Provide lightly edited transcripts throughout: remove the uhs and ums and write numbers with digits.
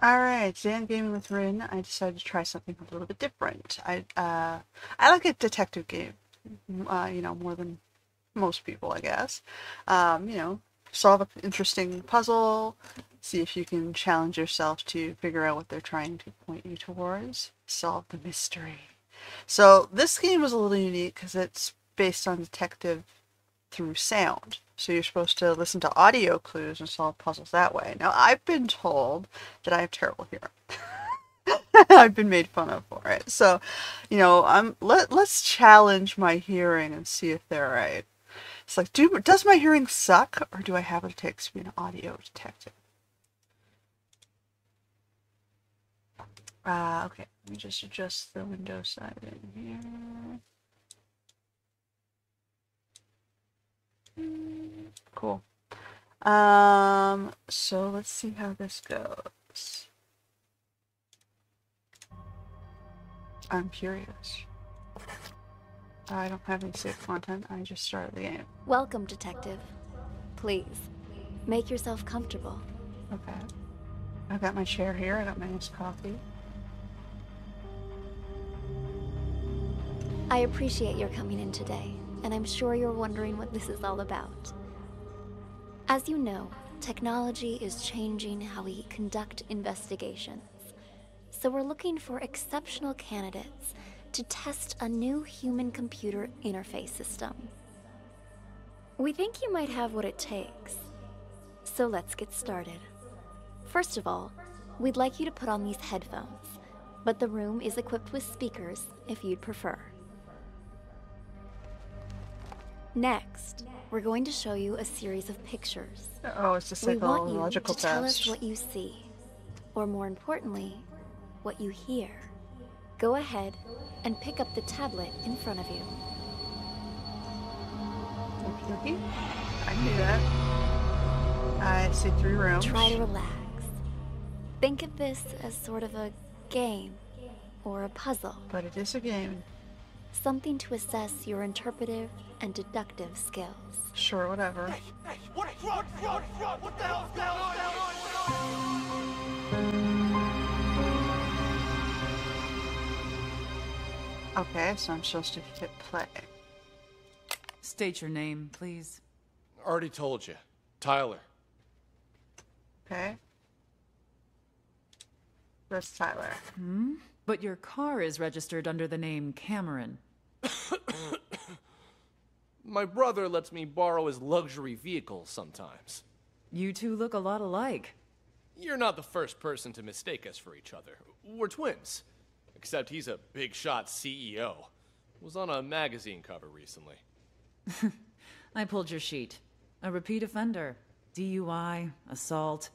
Alright, Zan Gaming with Rin. I decided to try something a little bit different. I like a detective game, more than most people, I guess. You know, solve an interesting puzzle, see if you can challenge yourself to figure out what they're trying to point you towards, solve the mystery. So this game was a little unique because it's based on detective through sound. So you're supposed to listen to audio clues and solve puzzles that way. Now, I've been told that I have terrible hearing. I've been made fun of for it. So, let's challenge my hearing and see if they're right. It's like, does my hearing suck, or do I have what it takes to be an audio detective? Okay. Let me just adjust the window side in here. Cool. So let's see how this goes. I'm curious. I don't have any saved content. I just started the game. Welcome, Detective. Please, make yourself comfortable. Okay. I've got my chair here. I got my nice coffee. I appreciate your coming in today, and I'm sure you're wondering what this is all about. As you know, technology is changing how we conduct investigations. So we're looking for exceptional candidates to test a new human-computer interface system. We think you might have what it takes. So let's get started. First of all, we'd like you to put on these headphones, but the room is equipped with speakers if you'd prefer. Next, we're going to show you a series of pictures. Oh, it's a psychological We want you to tell us test. what you see, or more importantly, what you hear. Go ahead and pick up the tablet in front of you. Okay. I can do that. I see 3 rooms. Try to relax. Think of this as sort of a game or a puzzle. But it is a game. Something to assess your interpretive and deductive skills. Sure, whatever. Hey, what the hell's going on? Okay, so I'm supposed to hit play. State your name, please. Already told you. Tyler. Okay. That's Tyler. But your car is registered under the name Cameron. My brother lets me borrow his luxury vehicles sometimes. You two look a lot alike. You're not the first person to mistake us for each other. We're twins. Except he's a big shot CEO. Was on a magazine cover recently. I pulled your sheet. A repeat offender. DUI, assault.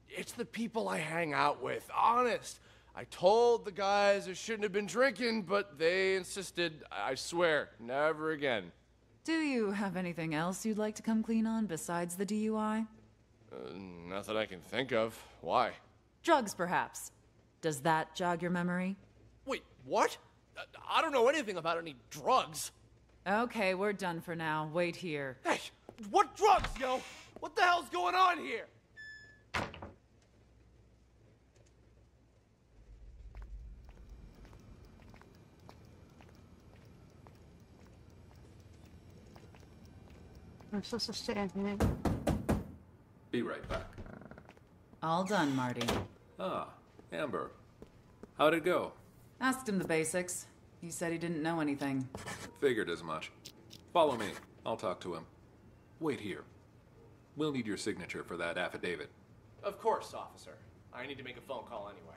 It's the people I hang out with, honest. I told the guys I shouldn't have been drinking, but they insisted. I swear, never again. Do you have anything else you'd like to come clean on besides the DUI? Not that I can think of. Why? Drugs, perhaps. Does that jog your memory? Wait, what? I don't know anything about any drugs. Okay, we're done for now. Wait here. Hey, what drugs, yo? What the hell's going on here? I'm supposed to stand here. Be right back. All done, Marty. Ah, Amber. How'd it go? Asked him the basics. He said he didn't know anything. Figured as much. Follow me. I'll talk to him. Wait here. We'll need your signature for that affidavit. Of course, officer. I need to make a phone call anyway.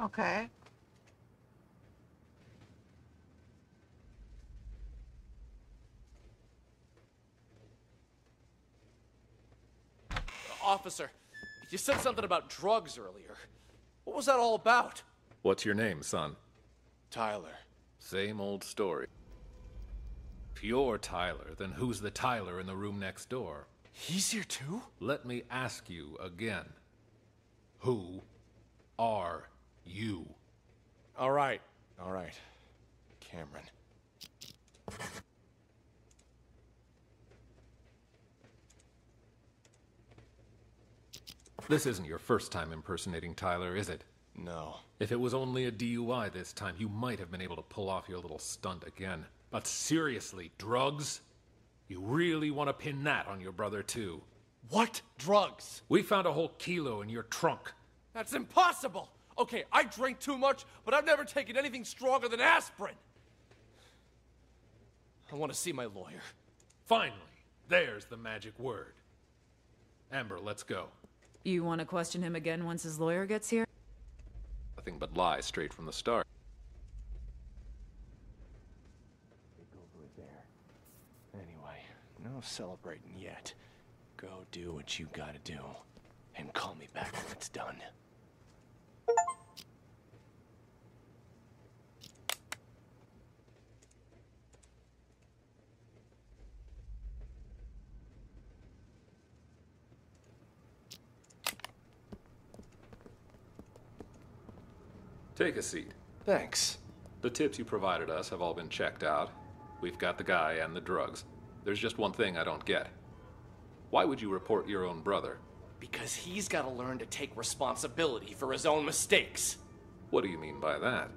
Okay. Officer, you said something about drugs earlier. What was that all about? What's your name, son? Tyler. Same old story. If you're Tyler, then who's the Tyler in the room next door? He's here too? Let me ask you again. Who are you? All right. Cameron. This isn't your first time impersonating Tyler, is it? No. If it was only a DUI this time, you might have been able to pull off your little stunt again. But seriously, drugs? You really want to pin that on your brother, too? What drugs? We found a whole kilo in your trunk. That's impossible! Okay, I drank too much, but I've never taken anything stronger than aspirin. I want to see my lawyer. Finally, there's the magic word. Amber, let's go. You want to question him again once his lawyer gets here? Nothing but lies straight from the start. Over there. Anyway, no celebrating yet. Go do what you gotta do. And call me back when it's done. Take a seat. Thanks. The tips you provided us have all been checked out. We've got the guy and the drugs. There's just one thing I don't get. Why would you report your own brother? Because he's gotta learn to take responsibility for his own mistakes. What do you mean by that?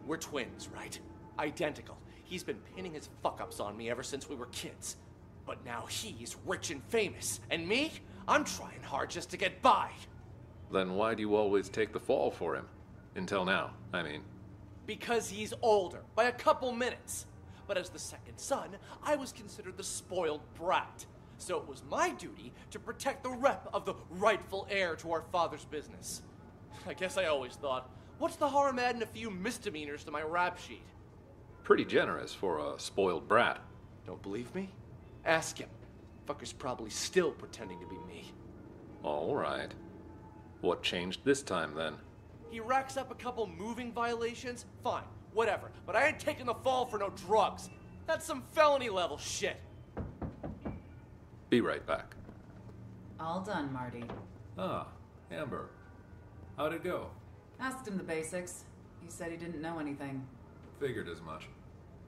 We're twins, right? Identical. He's been pinning his fuck-ups on me ever since we were kids. But now he's rich and famous. And me? I'm trying hard just to get by. Then why do you always take the fall for him? Until now, I mean. Because he's older, by a couple minutes. But as the second son, I was considered the spoiled brat. So it was my duty to protect the rep of the rightful heir to our father's business. I guess I always thought, what's the harm adding a few misdemeanors to my rap sheet? Pretty generous for a spoiled brat. Don't believe me? Ask him. Fucker's probably still pretending to be me. All right. What changed this time, then? He racks up a couple moving violations? Fine, whatever. But I ain't taking the fall for no drugs. That's some felony level shit. Be right back. All done, Marty. Ah, Amber. How'd it go? Asked him the basics. He said he didn't know anything. Figured as much.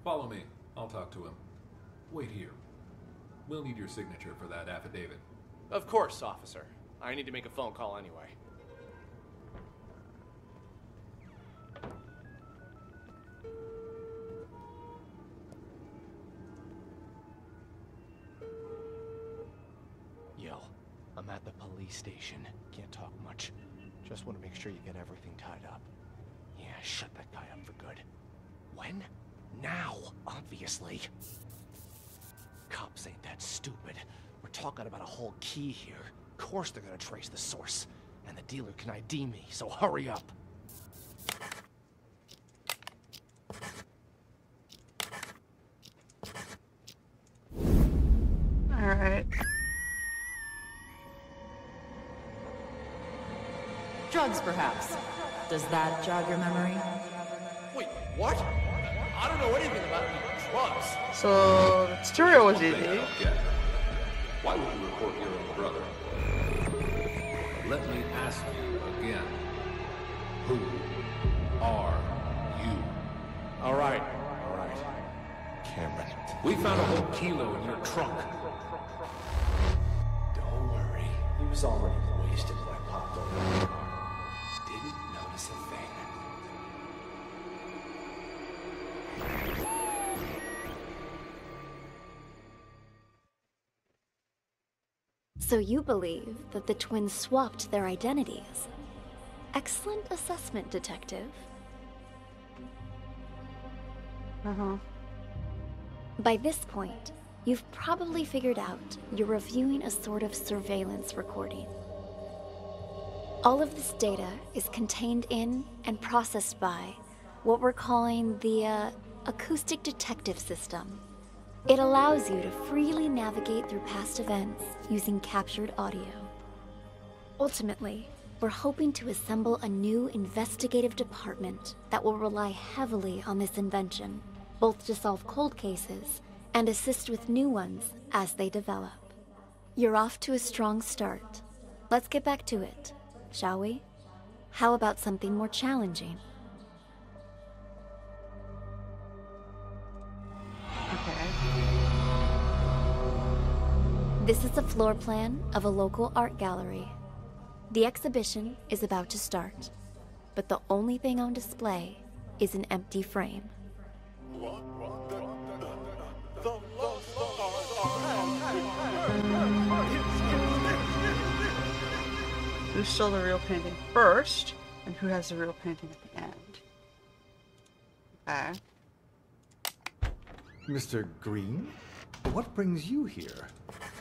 Follow me. I'll talk to him. Wait here. We'll need your signature for that affidavit. Of course, officer. I need to make a phone call anyway. Yo, I'm at the police station. Can't talk much. Just want to make sure you get everything tied up. Yeah, shut that guy up for good. When? Now, obviously. Cops ain't that stupid. We're talking about a whole key here. Of course they're gonna trace the source. And the dealer can ID me, so hurry up. Alright. Drugs, perhaps. Does that jog your memory? Wait, what? I don't know anything about any drugs. So, the tutorial was One thing I easy. don't get. Why would you report your own brother? Let me ask you again. Who are you? All right. Cameron. We found a whole kilo in your trunk. Don't worry. He was already wasted when I popped over the car. Didn't notice a thing. So you believe that the twins swapped their identities? Excellent assessment, detective. Uh-huh. By this point, you've probably figured out you're reviewing a sort of surveillance recording. All of this data is contained in and processed by what we're calling the acoustic detective system. It allows you to freely navigate through past events using captured audio. Ultimately, we're hoping to assemble a new investigative department that will rely heavily on this invention, both to solve cold cases and assist with new ones as they develop. You're off to a strong start. Let's get back to it, shall we? How about something more challenging? This is the floor plan of a local art gallery. The exhibition is about to start, but the only thing on display is an empty frame. Who stole the real painting first, and who has the real painting at the end? Okay. Mr. Green, what brings you here?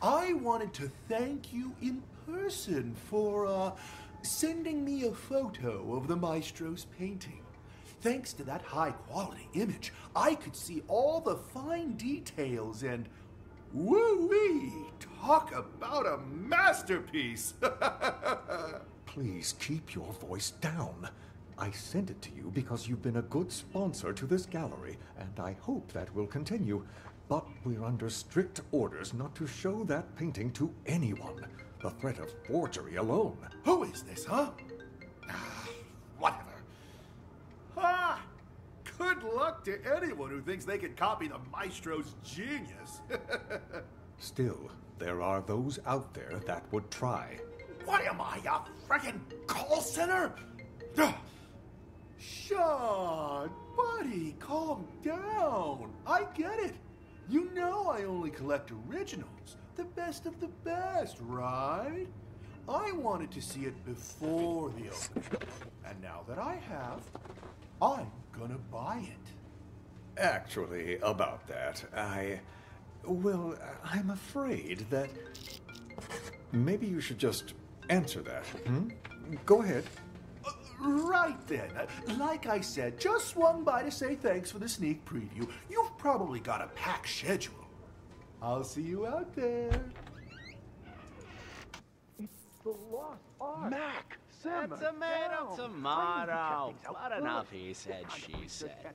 I wanted to thank you in person for, sending me a photo of the maestro's painting. Thanks to that high-quality image, I could see all the fine details and... woo-wee! Talk about a masterpiece! Please keep your voice down. I sent it to you because you've been a good sponsor to this gallery, and I hope that will continue. But we're under strict orders not to show that painting to anyone. The threat of forgery alone. Who is this, huh? Whatever. Ah! Good luck to anyone who thinks they can copy the maestro's genius. Still, there are those out there that would try. What am I, a frickin' call center? Sean, buddy, calm down. I get it. You know I only collect originals, the best of the best, right? I wanted to see it before the opening, and now that I have, I'm gonna buy it. Actually, about that, I'm afraid that... Maybe you should just answer that, Go ahead. Right then. Like I said, just swung by to say thanks for the sneak preview. You've probably got a packed schedule. I'll see you out there. It's the lost art. Mac, simmer Tomato, down. tomato. Not enough, he said, she said.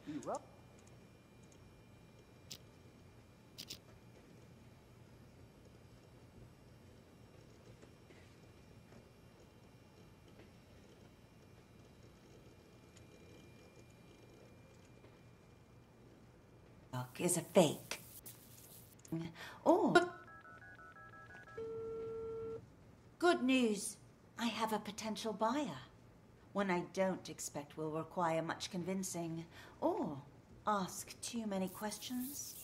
Is a fake. Oh. Good news. I have a potential buyer. One I don't expect will require much convincing or ask too many questions.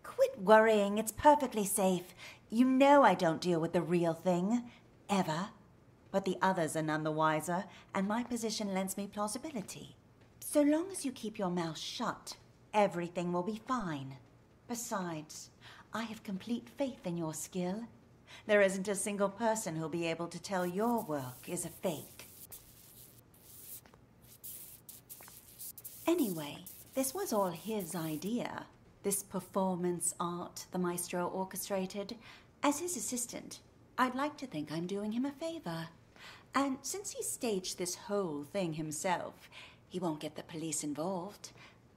Quit worrying. It's perfectly safe. You know I don't deal with the real thing. Ever. But the others are none the wiser, and my position lends me plausibility. So long as you keep your mouth shut, everything will be fine. Besides, I have complete faith in your skill. There isn't a single person who'll be able to tell your work is a fake. Anyway, this was all his idea. This performance art the maestro orchestrated. As his assistant, I'd like to think I'm doing him a favor. And since he staged this whole thing himself, he won't get the police involved.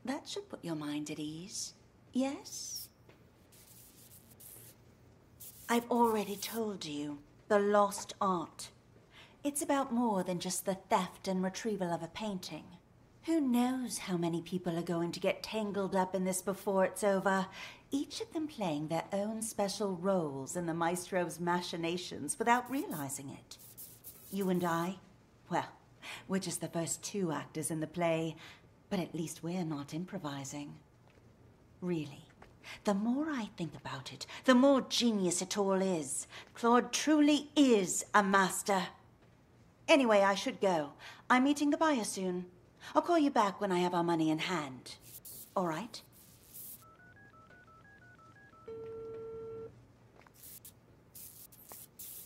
That should put your mind at ease. Yes? I've already told you, the lost art. It's about more than just the theft and retrieval of a painting. Who knows how many people are going to get tangled up in this before it's over, each of them playing their own special roles in the maestro's machinations without realizing it. You and I, well, we're just the first two actors in the play, but at least we're not improvising. Really, the more I think about it, the more genius it all is. Claude truly is a master. Anyway, I should go. I'm meeting the buyer soon. I'll call you back when I have our money in hand. All right?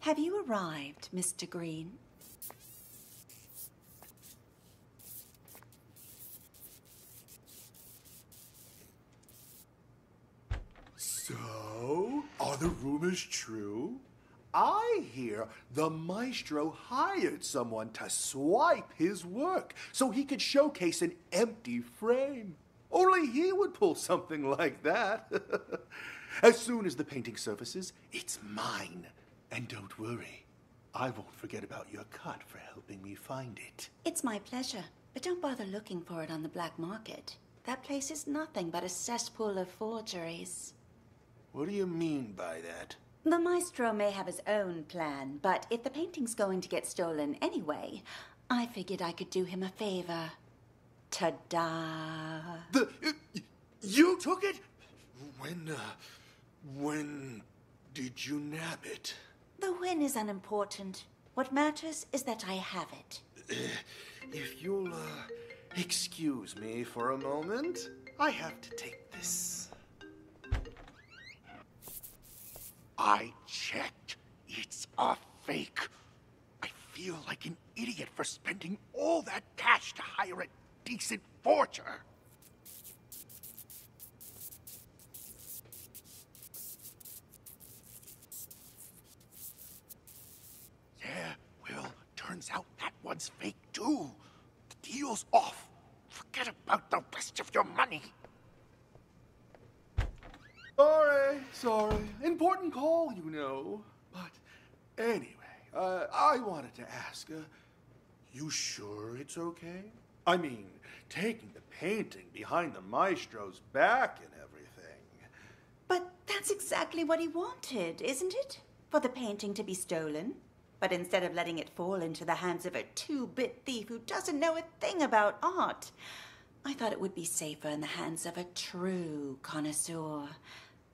Have you arrived, Mr. Green? So, are the rumors true? I hear the maestro hired someone to swipe his work so he could showcase an empty frame. Only he would pull something like that. As soon as the painting surfaces, it's mine. And don't worry, I won't forget about your cut for helping me find it. It's my pleasure, but don't bother looking for it on the black market. That place is nothing but a cesspool of forgeries. What do you mean by that? The maestro may have his own plan, but if the painting's going to get stolen anyway, I figured I could do him a favor. Ta-da! You took it? When did you nab it? The win is unimportant. What matters is that I have it. If you'll, excuse me for a moment, I have to take this. I checked. It's a fake. I feel like an idiot for spending all that cash to hire a decent forger. Yeah, well, turns out that one's fake too. The deal's off. Forget about the rest of your money. Sorry. Important call, you know. But anyway, I wanted to ask, you sure it's okay? I mean, taking the painting behind the maestro's back and everything. But that's exactly what he wanted, isn't it? For the painting to be stolen. But instead of letting it fall into the hands of a two-bit thief who doesn't know a thing about art, I thought it would be safer in the hands of a true connoisseur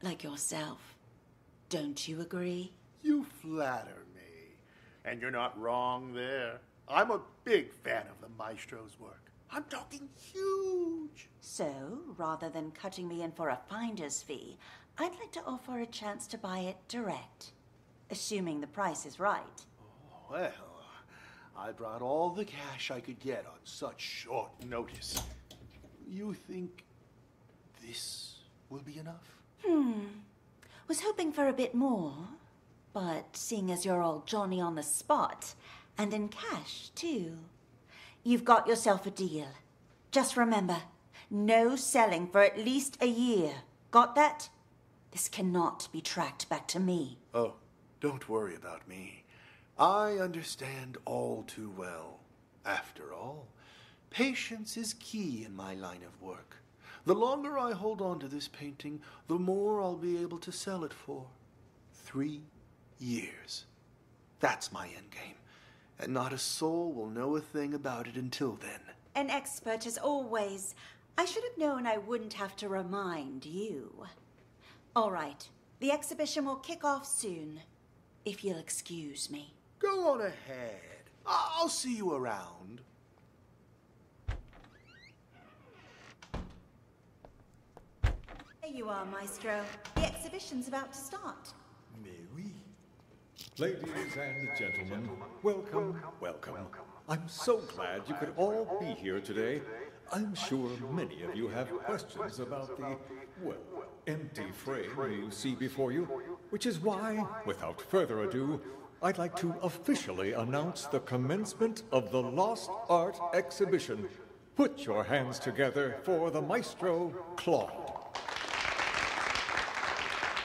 like yourself. Don't you agree? You flatter me. And you're not wrong there. I'm a big fan of the maestro's work. I'm talking huge. So, rather than cutting me in for a finder's fee, I'd like to offer a chance to buy it direct. Assuming the price is right. Well, I brought all the cash I could get on such short notice. You think this will be enough? Was hoping for a bit more, but seeing as you're all Johnny on the spot, and in cash, too, you've got yourself a deal. Just remember, no selling for at least a year. Got that? This cannot be tracked back to me. Oh, don't worry about me. I understand all too well. After all, patience is key in my line of work. The longer I hold on to this painting, the more I'll be able to sell it for. 3 years. That's my endgame. And not a soul will know a thing about it until then. An expert as always. I should have known I wouldn't have to remind you. All right, the exhibition will kick off soon, if you'll excuse me. Go on ahead. I'll see you around. There you are, Maestro. The exhibition's about to start. Mais oui. Ladies and gentlemen, welcome. I'm so glad you could all be here today. I'm sure many of you have questions about the, well, empty frame you see before you, which is why, without further ado, I'd like to officially announce the commencement of the Lost Art Exhibition. Put your hands together for the Maestro Claude.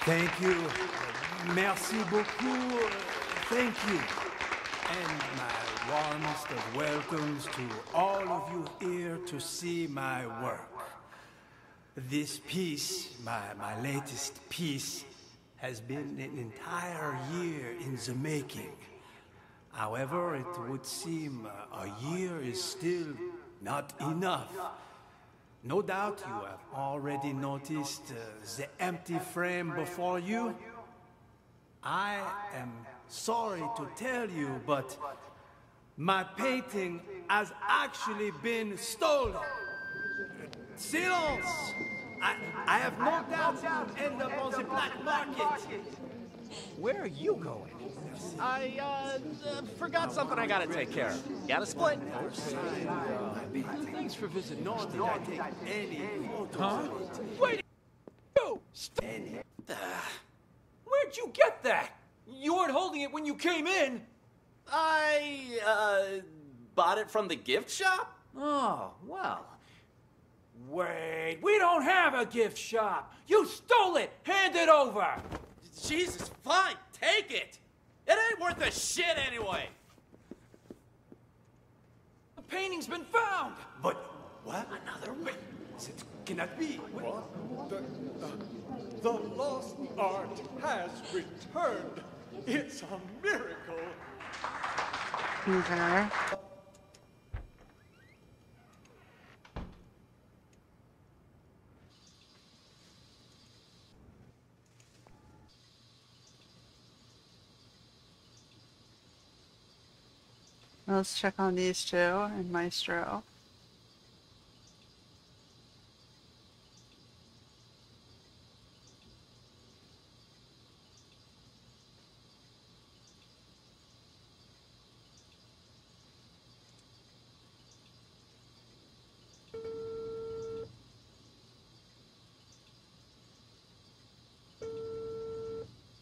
Thank you. Merci beaucoup. Thank you. And my warmest of welcomes to all of you here to see my work. This piece, my latest piece, has been an entire year in the making. However, it would seem a year is still not enough. No doubt you have already noticed the empty frame before you. I am sorry to tell you, but my painting has actually been stolen. Silence! I have no doubt it will end up on the black market. Where are you going? I forgot something I gotta take care of. Got a split? Thanks for visiting. Nor did I take any photos. Huh? Wait! You! Where'd you get that? You weren't holding it when you came in. I, bought it from the gift shop? Oh, well. Wait, we don't have a gift shop. You stole it. Hand it over. Jesus, fine, take it. It ain't worth a shit anyway. The painting's been found. But what? Another one. It cannot be. What? The lost art has returned. It's a miracle. Okay. Let's check on these two and Maestro.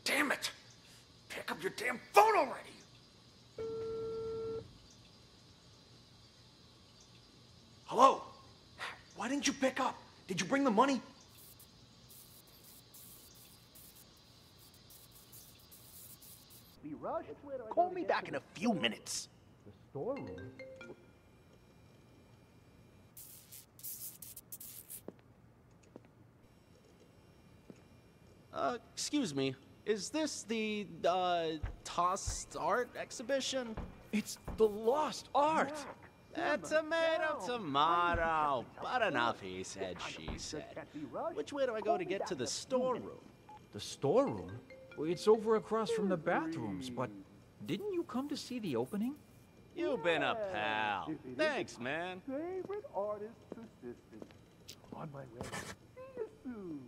Damn it! Pick up your damn phone already! Hello? Why didn't you pick up? Did you bring the money? Be rushed? Call me back in a few minutes. The storeroom? Excuse me. Is this the, tossed art exhibition? It's the lost art. Tomato. But enough, he said, she said. Which way do I go to get to the storeroom? The storeroom? Well, it's over across from the bathrooms, but didn't you come to see the opening? You've been a pal. Thanks, man. Favorite artist assistant. On my way. See you soon.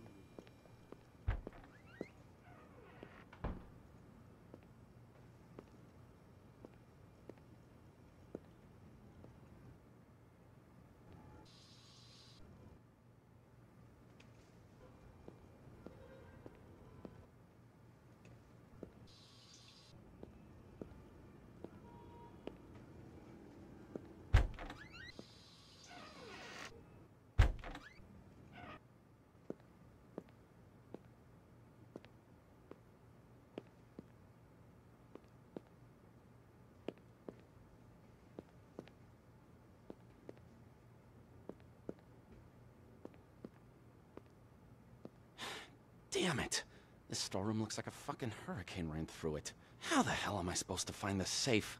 Damn it. This storeroom looks like a fucking hurricane ran through it. How the hell am I supposed to find this safe?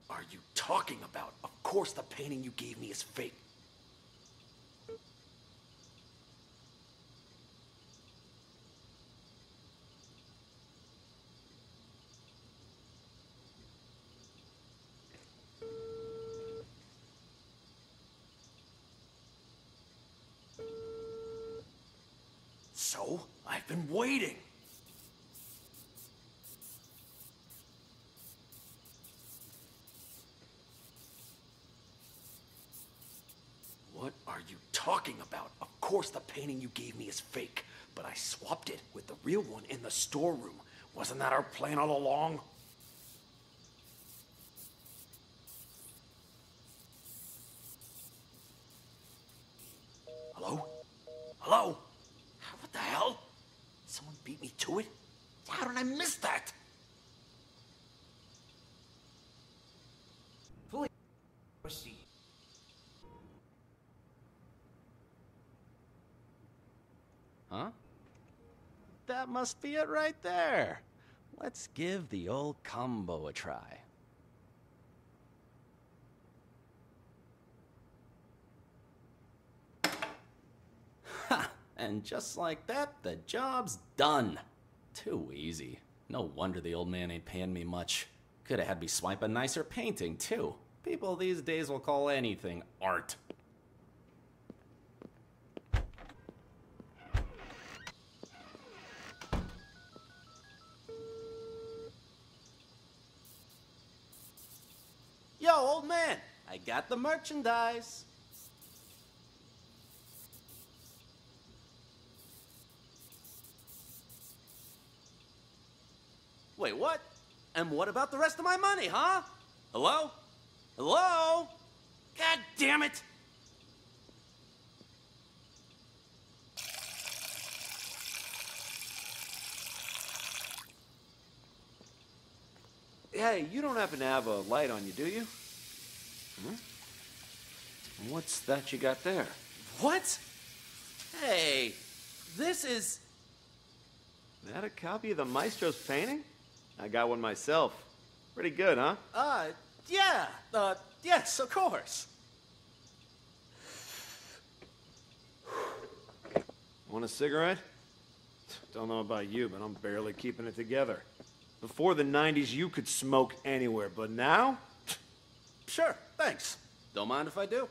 Are you talking about? Of course the painting you gave me is fake. So, I've been waiting. What are you talking about? Of course the painting you gave me is fake, but I swapped it with the real one in the storeroom. Wasn't that our plan all along? Hello? Hello? What the hell? Someone beat me to it? How did I miss that? Please proceed. Huh? That must be it right there. Let's give the old combo a try. Ha! And just like that, the job's done. Too easy. No wonder the old man ain't paying me much. Could have had me swipe a nicer painting, too. People these days will call anything art. Yo, old man, I got the merchandise. Wait, what? And what about the rest of my money, huh? Hello? Hello? God damn it! Hey, you don't happen to have a light on you, do you? Hmm? What's that you got there? What? Hey, this is... That a copy of the Maestro's painting? I got one myself. Pretty good, huh? Yeah. Yes, of course. Want a cigarette? Don't know about you, but I'm barely keeping it together. Before the 90s, you could smoke anywhere, but now? Sure, thanks. Don't mind if I do.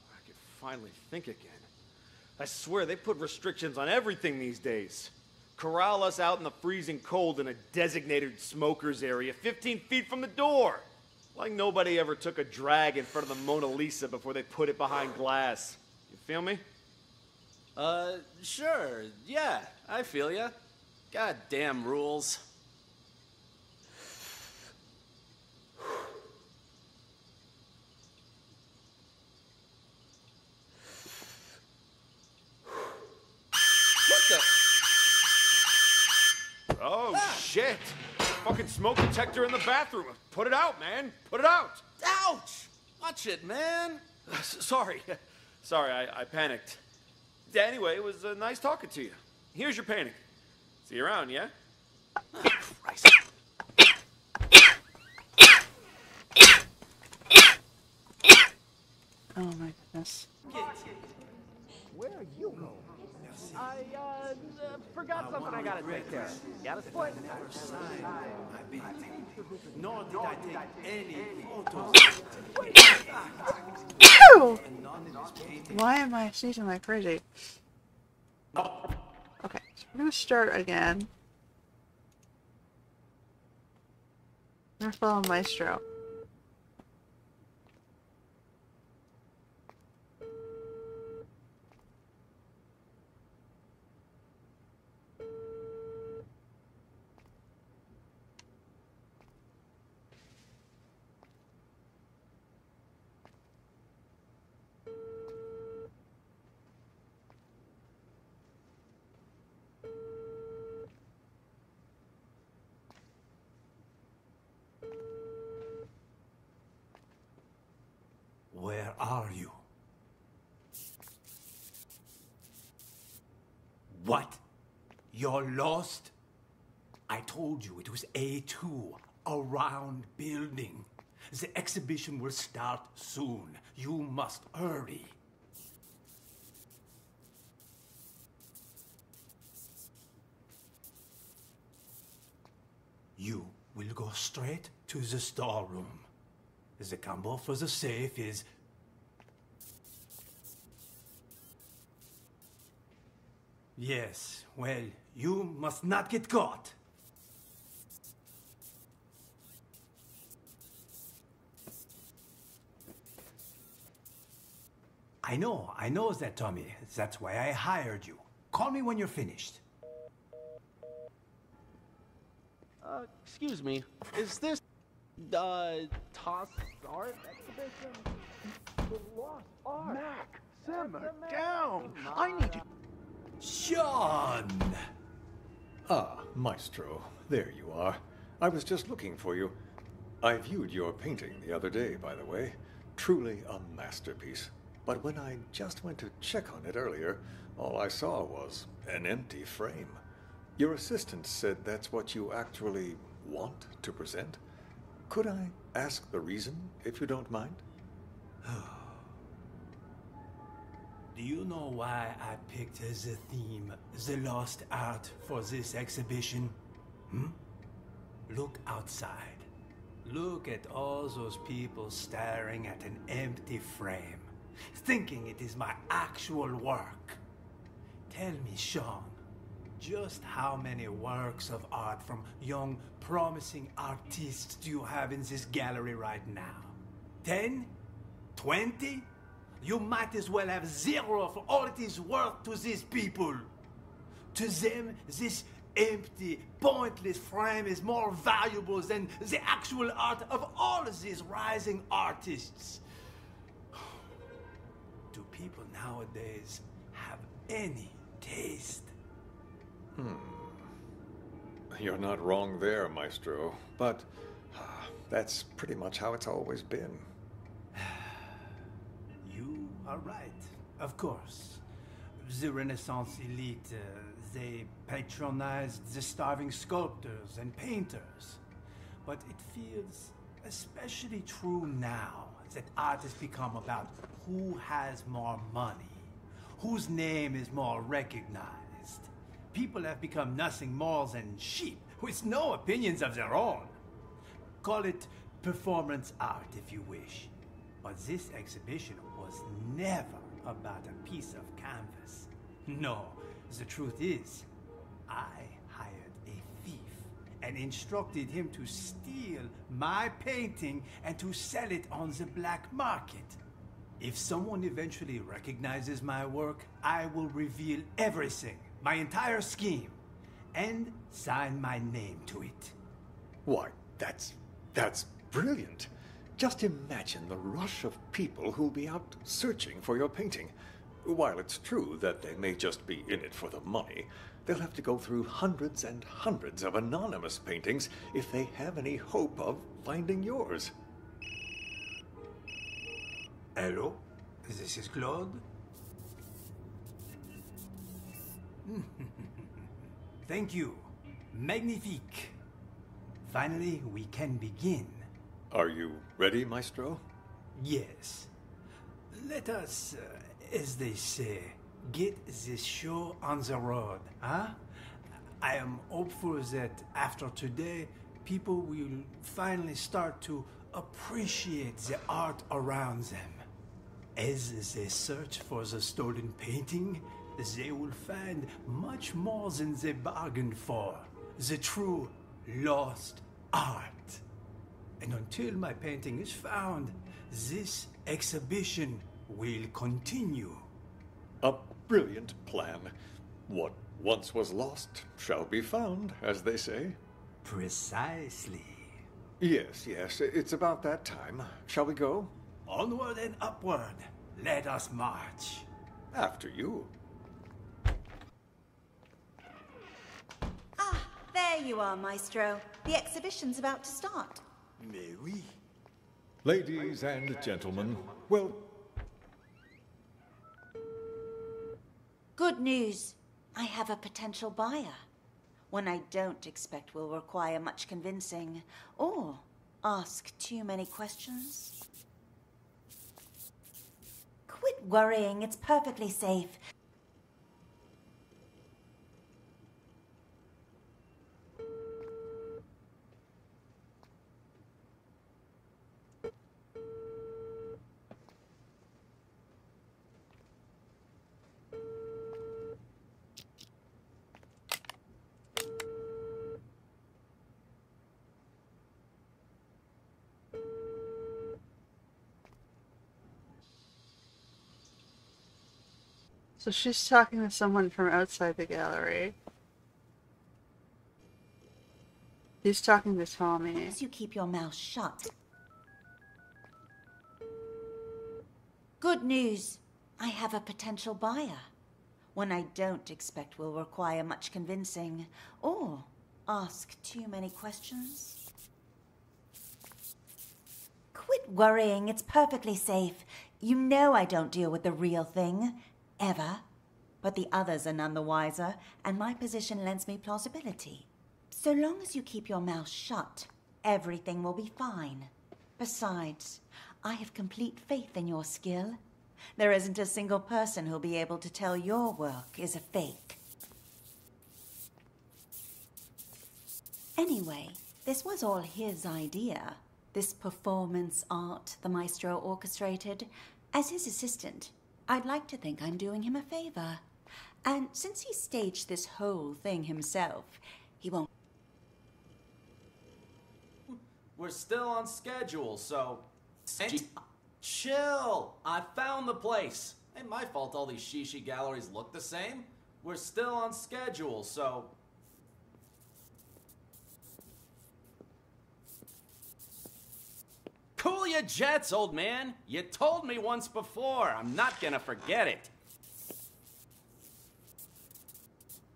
I could finally think again. I swear they put restrictions on everything these days. Corral us out in the freezing cold in a designated smokers area 15 feet from the door. Like nobody ever took a drag in front of the Mona Lisa before they put it behind glass. You feel me? Sure. Yeah, I feel ya. Goddamn rules. Oh, shit. Fucking smoke detector in the bathroom. Put it out, man. Put it out. Ouch! Watch it, man. Sorry. Sorry, I panicked. Anyway, it was nice talking to you. Here's your painting. See you around, yeah? Christ. Oh my goodness. Where are you going? I, forgot something I gotta take care of. Got a split? Never signed my painting, nor did I take any photos. Ew! Why am I sneezing like crazy? Okay, so we're gonna start again. I'm gonna follow Maestro. Where are you? What? You're lost? I told you it was A2, a round building. The exhibition will start soon. You must hurry. You will go straight to the storeroom. The combo for the safe is... Yes, well, you must not get caught. I know that, Tommy. That's why I hired you. Call me when you're finished. Excuse me. Is this, Toss Art Exhibition? The Lost Art. Mac, simmer down. I need you. Sean! Ah, Maestro. There you are. I was just looking for you. I viewed your painting the other day, by the way. Truly a masterpiece. But when I just went to check on it earlier, all I saw was an empty frame. Your assistant said that's what you actually want to present. Could I ask the reason, if you don't mind? Do you know why I picked as a theme the lost art for this exhibition? Look outside. Look at all those people staring at an empty frame, thinking it is my actual work. Tell me, Sean, Just how many works of art from young, promising artists do you have in this gallery right now? 10? 20? You might as well have 0 for all it is worth to these people. To them, this empty, pointless frame is more valuable than the actual art of all of these rising artists. Do people nowadays have any taste? You're not wrong there, Maestro, but that's pretty much how it's always been. You are right, of course. The Renaissance elite, they patronized the starving sculptors and painters. But it feels especially true now that art has become about who has more money, whose name is more recognized. People have become nothing more than sheep with no opinions of their own. Call it performance art if you wish. But this exhibition was never about a piece of canvas. No, the truth is, I hired a thief and instructed him to steal my painting and to sell it on the black market. If someone eventually recognizes my work, I will reveal everything, my entire scheme, and sign my name to it. Why, that's brilliant. Just imagine the rush of people who'll be out searching for your painting. While it's true that they may just be in it for the money, they'll have to go through hundreds and hundreds of anonymous paintings if they have any hope of finding yours. Hello? This is Claude? Thank you. Magnifique. Finally, we can begin. Are you ready, Maestro? Yes. Let us, as they say, get this show on the road, huh? I am hopeful that after today, people will finally start to appreciate the art around them. As they search for the stolen painting, they will find much more than they bargained for. The true lost art. And until my painting is found, this exhibition will continue. A brilliant plan. What once was lost shall be found, as they say. Precisely. Yes, it's about that time. Shall we go? Onward and upward. Let us march. After you. Ah, there you are, Maestro. The exhibition's about to start. Mais oui. Ladies and gentlemen, well... Good news. I have a potential buyer. One I don't expect will require much convincing or ask too many questions. Quit worrying. It's perfectly safe. So she's talking to someone from outside the gallery. He's talking to Tommy. As you keep your mouth shut. Good news. I have a potential buyer. One I don't expect will require much convincing or ask too many questions. Quit worrying. It's perfectly safe. You know I don't deal with the real thing. Ever. But the others are none the wiser, and my position lends me plausibility. So long as you keep your mouth shut, everything will be fine. Besides, I have complete faith in your skill. There isn't a single person who'll be able to tell your work is a fake. Anyway, this was all his idea. This performance art the Maestro orchestrated. As his assistant, I'd like to think I'm doing him a favor. And since he staged this whole thing himself, he won't... We're still on schedule, so... Chill! I found the place! Ain't my fault all these shishi galleries look the same. We're still on schedule, so... Cool your jets, old man! You told me once before. I'm not gonna forget it.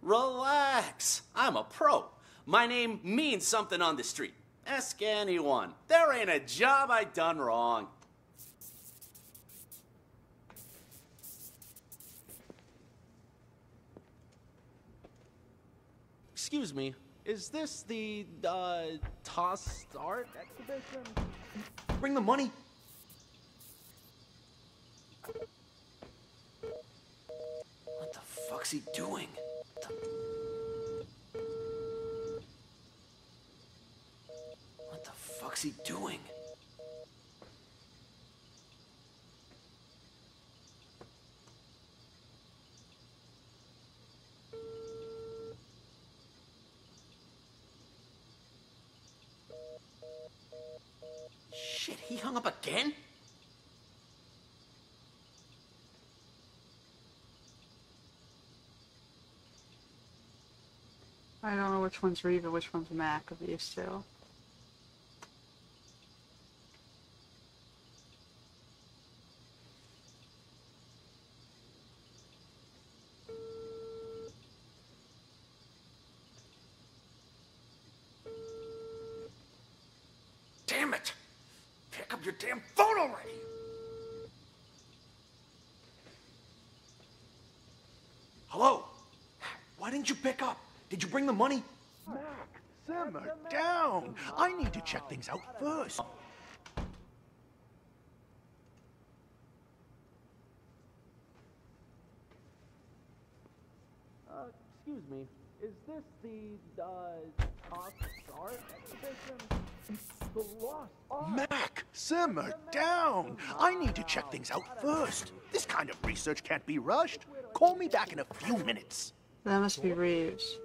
Relax. I'm a pro. My name means something on the street. Ask anyone. There ain't a job I done wrong. Excuse me, is this the, toss art exhibition? Bring the money. What the fuck's he doing? What the fuck's he doing? Shit, he hung up again? I don't know which one's Reva, which one's Mac of these two. Damn it! Pick up your damn phone already! Hello? Why didn't you pick up? Did you bring the money? Mac, simmer down. I need to check things out first. Excuse me, is this the, toss art exhibition? The lost art? Mac, simmer down. I need to check things out first. This kind of research can't be rushed. Call me back in a few minutes. That must be Reeves.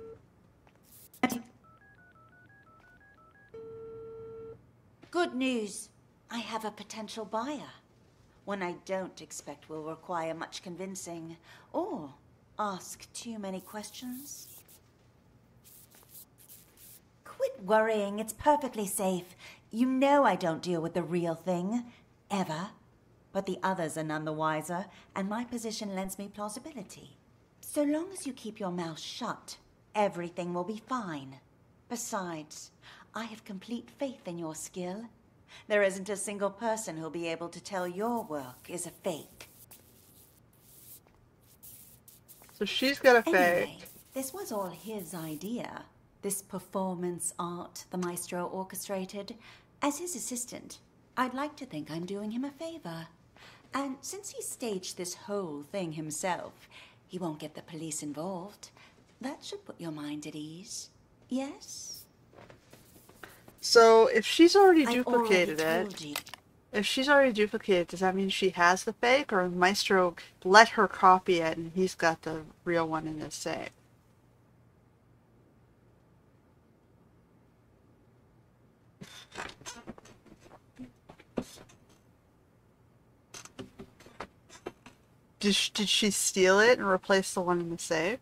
Good news. I have a potential buyer. One I don't expect will require much convincing or ask too many questions. Quit worrying. It's perfectly safe. You know I don't deal with the real thing. Ever. But the others are none the wiser, and my position lends me plausibility. So long as you keep your mouth shut, everything will be fine. Besides, I have complete faith in your skill. There isn't a single person who'll be able to tell your work is a fake. So she's got a Anyway, fake. this was all his idea. This performance art the maestro orchestrated. As his assistant, I'd like to think I'm doing him a favor. And since he staged this whole thing himself, he won't get the police involved. That should put your mind at ease. Yes? So if she's already I duplicated already it, told you. if she's already duplicated, does that mean she has the fake, or Maestro let her copy it and he's got the real one in his safe? Did she steal it and replace the one in the safe?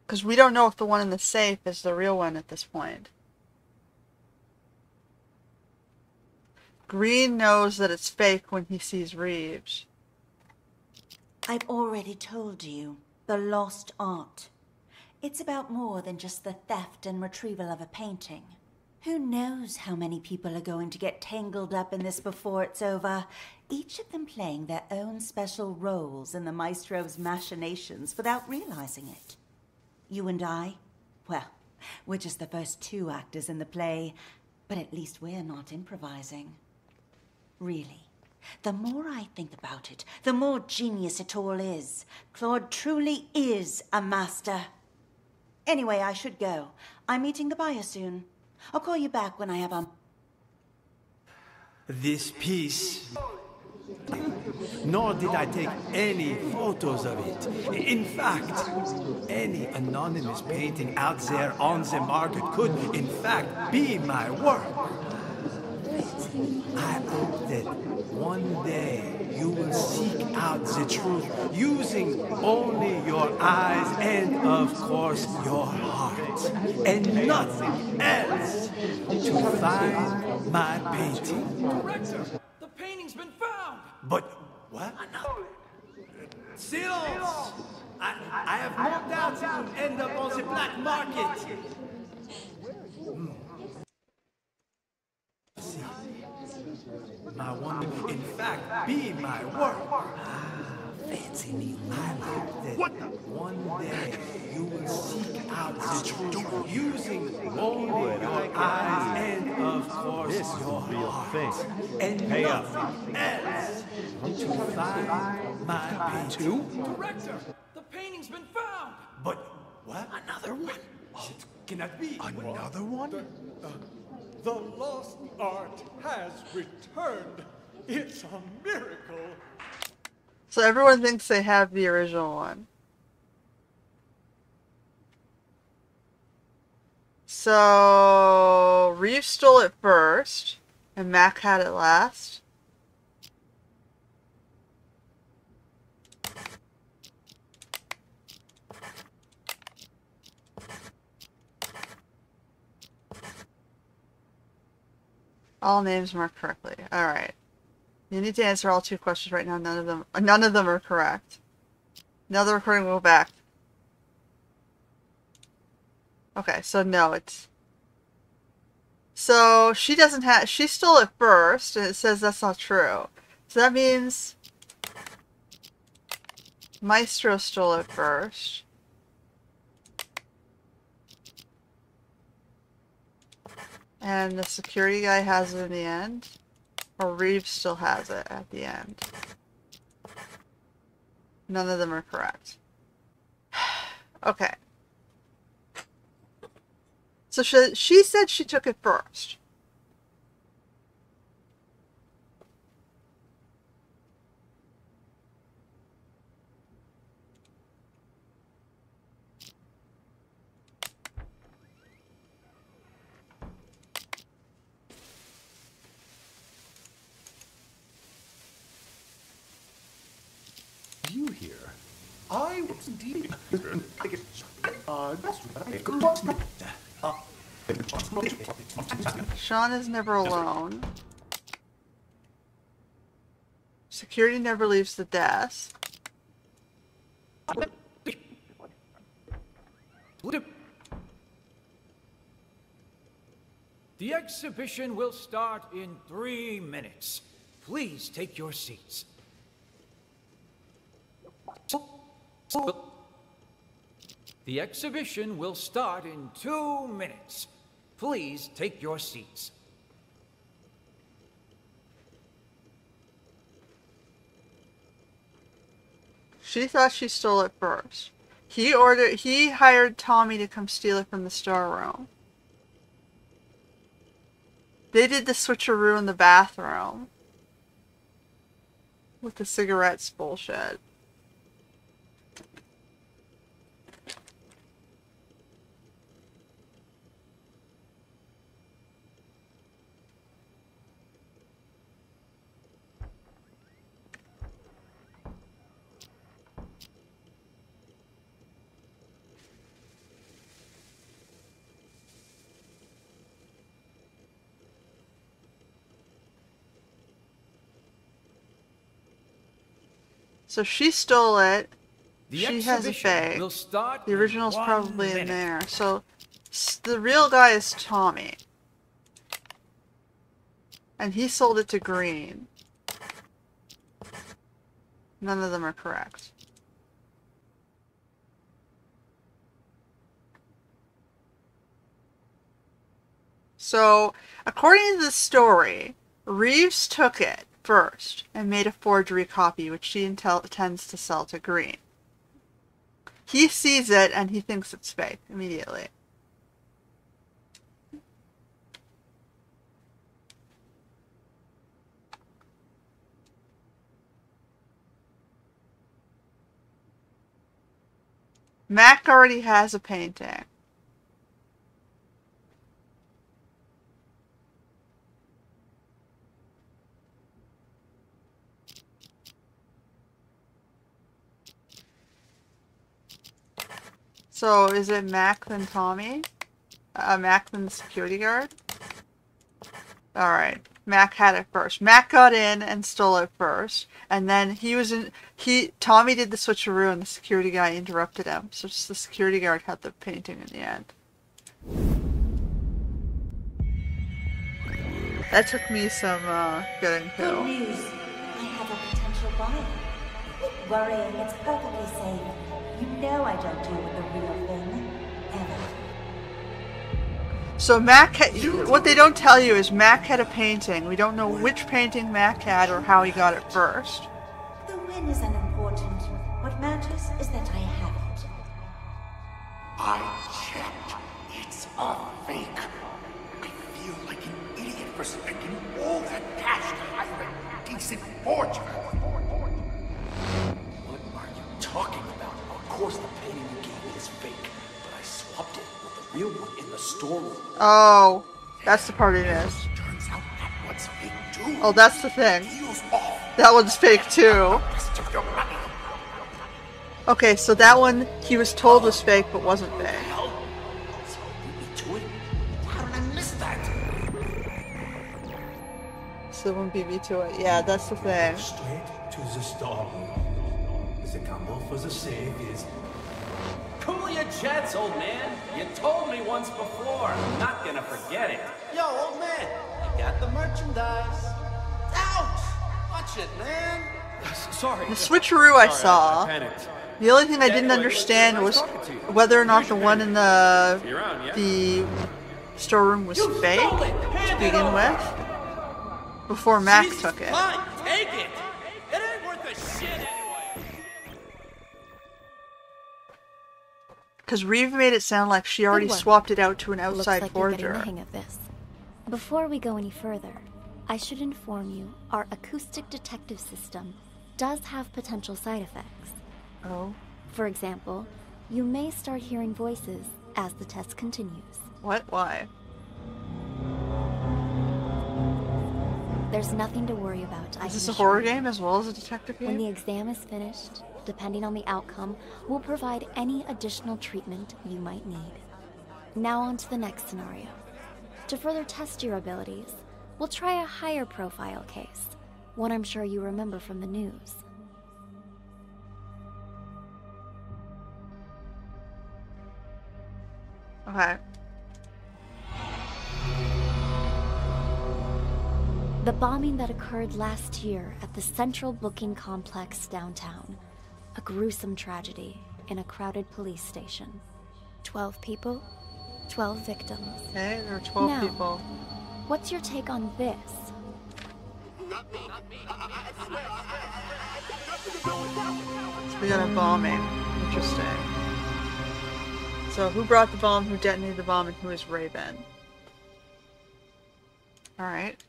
Because we don't know if the one in the safe is the real one at this point. Green knows that it's fake when he sees Reeves. I've already told you. The lost art. It's about more than just the theft and retrieval of a painting. Who knows how many people are going to get tangled up in this before it's over, each of them playing their own special roles in the maestro's machinations without realizing it. You and I? Well, we're just the first two actors in the play, but at least we're not improvising. Really, the more I think about it, the more genius it all is. Claude truly is a master. Anyway, I should go. I'm meeting the buyer soon. I'll call you back when I have this piece, nor did I take any photos of it. In fact, any anonymous painting out there on the market could, in fact, be my work. I hope that one day you will seek out the truth using only your eyes and, of course, your heart, and nothing else to find my painting. Director, the painting's been found! But what? Silence! I have no doubt it will end up on the black market. See, my one will in fact be my work. Fancy me. I hope that one day you will seek out the truth using only your eyes and, of course, your heart, and nothing else to find my painting. Director, the painting's been found! But what? Another one? It cannot be. Another one? The lost art has returned. It's a miracle. So everyone thinks they have the original one. So Reeves stole it first, and Mac had it last. All names marked correctly. All right. You need to answer all 2 questions right now. None of them are correct. Now the recording will go back. Okay, so no, it's... So she doesn't have... She stole it first, and it says that's not true. So that means... Maestro stole it first. And the security guy has it in the end. Or Reeves still has it at the end. None of them are correct. Okay. So she said she took it first. You here? I was indeed. Sean is never alone. Security never leaves the desk. The exhibition will start in 3 minutes. Please take your seats. The exhibition will start in 2 minutes. Please take your seats. She thought she stole it first. He hired Tommy to come steal it from the storeroom. They did the switcheroo in the bathroom. With the cigarettes bullshit. So she stole it. She has a fake. The original's probably in there. So the real guy is Tommy. And he sold it to Green. None of them are correct. So, according to the story, Reeves took it first and made a forgery copy which she intends to sell to Green. He sees it and he thinks it's fake immediately. Mac already has a painting. So is it Mac then Tommy? Mac then the security guard? Alright. Mac had it first. Mac got in and stole it first. And then Tommy did the switcheroo and the security guy interrupted him. So just the security guard had the painting in the end. That took me some getting to. Good news. I have a potential buyer. Quit worrying. It's perfectly safe. You know I don't deal with the real thing. Ever. So Mac, what they don't tell you is Mac had a painting. We don't know which painting Mac had or how he got it first. The win is unimportant. What matters is that I have it. I checked. It's a fake. I feel like an idiot for spending all that cash to hire a decent forger. What are you talking about? Of course the painting you gave me is fake, but I swapped it with the real one in the storeroom. Oh, that's the part he missed. Turns out that one's fake too. Oh, that's the thing. Deal's off. That one's fake too. The rest of your money. Okay, so that one he was told was fake but wasn't fake. Hell, so beat me to it. How did I miss that? So there won't be me to it. Yeah, that's the thing. Straight to the storeroom. The combo for the safe is... Cool your jets, old man. You told me once before. I'm not gonna forget it. Yo, old man, I got the merchandise. Ouch! Watch it, man. Sorry. The switcheroo I saw. I panicked. The only thing I didn't understand was whether or not the one in the storeroom was fake to begin with, before Mac took it. Fine, take it. It ain't worth a shit anyway. Because Reeve made it sound like she already Good work. swapped it out to an Looks outside like you're getting forger. the hang of this. Before we go any further, I should inform you our acoustic detective system does have potential side effects. Oh. For example, you may start hearing voices as the test continues. What? Why? There's nothing to worry about. Is this a horror game as well as a detective game? When the exam is finished, depending on the outcome, we'll provide any additional treatment you might need. Now on to the next scenario. To further test your abilities, we'll try a higher profile case, one I'm sure you remember from the news. Okay. The bombing that occurred last year at the Central Booking Complex downtown. A gruesome tragedy in a crowded police station. 12 people, 12 victims. Okay, there are 12 now, people. What's your take on this? So we got a bombing. Interesting. So who brought the bomb, who detonated the bomb, and who is Raven? Alright.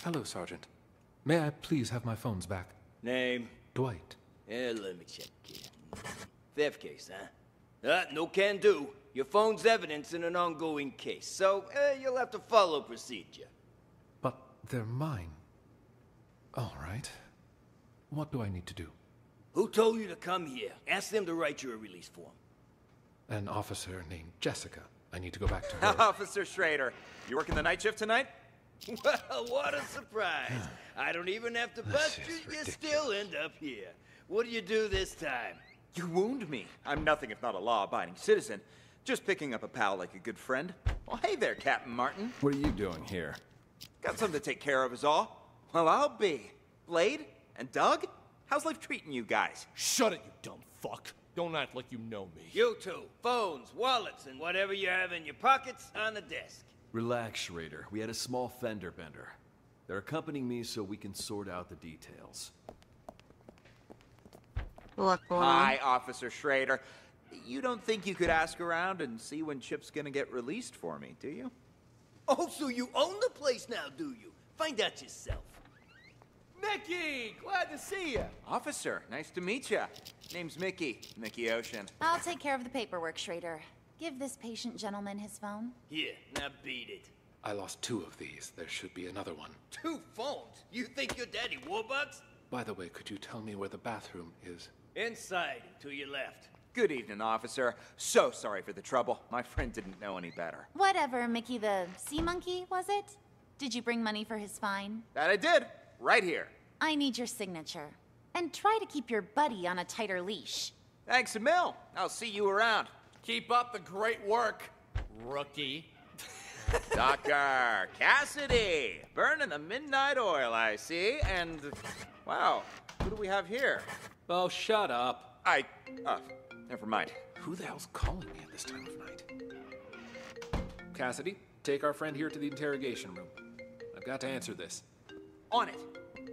Hello, Sergeant. May I please have my phones back? Name? Dwight. Yeah, let me check here. Theft case, huh? No can do. Your phone's evidence in an ongoing case, so you'll have to follow procedure. But they're mine. All right. What do I need to do? Who told you to come here? Ask them to write you a release form. An officer named Jessica. I need to go back to her. Officer Schrader, you working the night shift tonight? Well, what a surprise. I don't even have to bust you, you still end up here. What do you do this time? You wound me. I'm nothing if not a law-abiding citizen. Just picking up a pal like a good friend. Well, hey there, Captain Martin. What are you doing here? Got something to take care of is all. Well, I'll be. Blade and Doug, how's life treating you guys? Shut it, you dumb fuck. Don't act like you know me. You two, phones, wallets, and whatever you have in your pockets on the desk. Relax, Schrader. We had a small fender bender. They're accompanying me so we can sort out the details. Hi, Officer Schrader. You don't think you could ask around and see when Chip's gonna get released for me, do you? Oh, so you own the place now, do you? Find out yourself. Nicky, glad to see you. Officer, nice to meet you. Name's Mickey. Mickey Ocean. I'll take care of the paperwork, Schrader. Give this patient gentleman his phone. Here, now beat it. I lost 2 of these. There should be another one. 2 phones? You think you're Daddy Warbucks? By the way, could you tell me where the bathroom is? Inside, to your left. Good evening, officer. So sorry for the trouble. My friend didn't know any better. Whatever, Mickey the sea monkey, was it? Did you bring money for his fine? That I did. Right here. I need your signature. And try to keep your buddy on a tighter leash. Thanks a mil. I'll see you around. Keep up the great work, rookie. Dr. Cassidy, burning the midnight oil, I see. And, wow, who do we have here? Oh, shut up. Never mind. Who the hell's calling me at this time of night? Cassidy, take our friend here to the interrogation room. I've got to answer this. On it.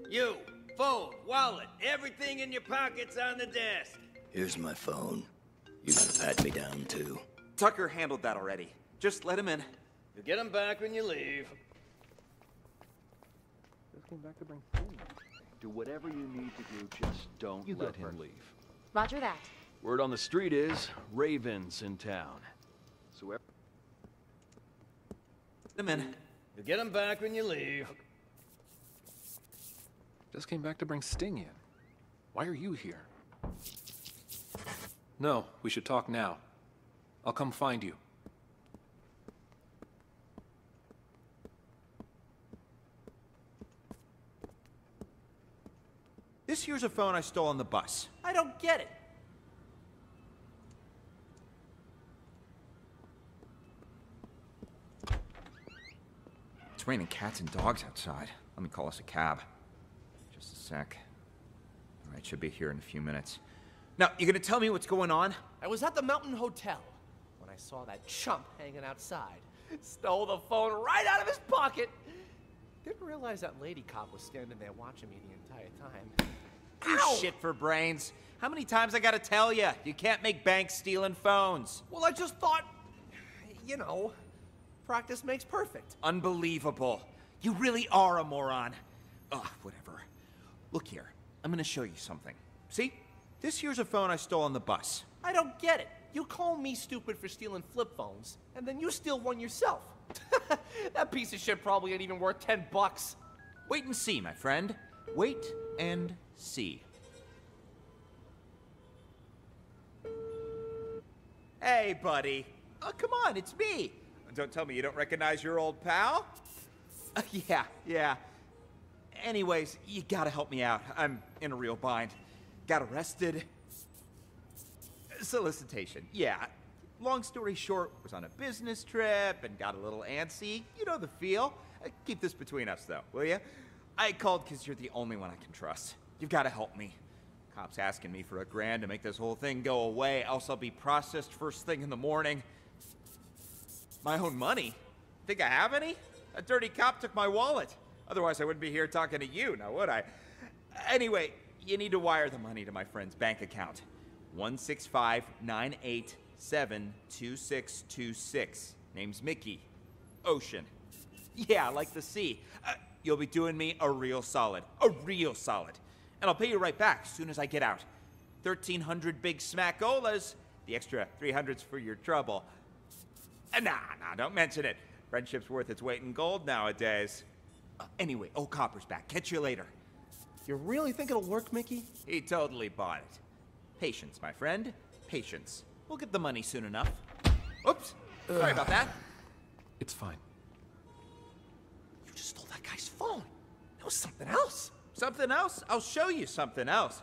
You, phone, wallet, everything in your pockets on the desk. Here's my phone. You gotta pat me down, too. Tucker handled that already. Just let him in. You'll get him back when you leave. Just came back to bring food. Do whatever you need to do, just don't let him leave. Roger that. Word on the street is Raven's in town. So let him in. You'll get him back when you leave. Just came back to bring Sting in. Why are you here? No, we should talk now. I'll come find you. This here's a phone I stole on the bus. I don't get it. It's raining cats and dogs outside. Let me call us a cab. Just a sec. All right, should be here in a few minutes. Now, you gonna tell me what's going on? I was at the Mountain Hotel when I saw that chump hanging outside. Stole the phone right out of his pocket. Didn't realize that lady cop was standing there watching me the entire time. You shit for brains. How many times I gotta tell you? You can't make bank stealing phones. Well, I just thought, you know, practice makes perfect. Unbelievable. You really are a moron. Ugh, whatever. Look here, I'm gonna show you something. See? This here's a phone I stole on the bus. I don't get it. You call me stupid for stealing flip phones, and then you steal one yourself. That piece of shit probably ain't even worth $10. Wait and see, my friend. Wait and see. Hey, buddy. Oh, come on, it's me. Don't tell me you don't recognize your old pal. Yeah. Anyways, you gotta help me out. I'm in a real bind. Got arrested. Solicitation, yeah. Long story short, was on a business trip and got a little antsy. You know the feel. Keep this between us, though, will you? I called because you're the only one I can trust. You've got to help me. Cops asking me for $1,000 to make this whole thing go away, else I'll be processed first thing in the morning. My own money? Think I have any? A dirty cop took my wallet. Otherwise, I wouldn't be here talking to you, now would I? Anyway, you need to wire the money to my friend's bank account. 165-987-2626. Name's Mickey. Ocean. Yeah, like the sea. You'll be doing me a real solid. A real solid. And I'll pay you right back as soon as I get out. 1,300 big smackolas. The extra 300's for your trouble. Nah, don't mention it. Friendship's worth its weight in gold nowadays. Anyway, old Copper's back. Catch you later. You really think it'll work, Mickey? He totally bought it. Patience, my friend. Patience. We'll get the money soon enough. Oops. Sorry about that. It's fine. You just stole that guy's phone. That was something else. Something else? I'll show you something else.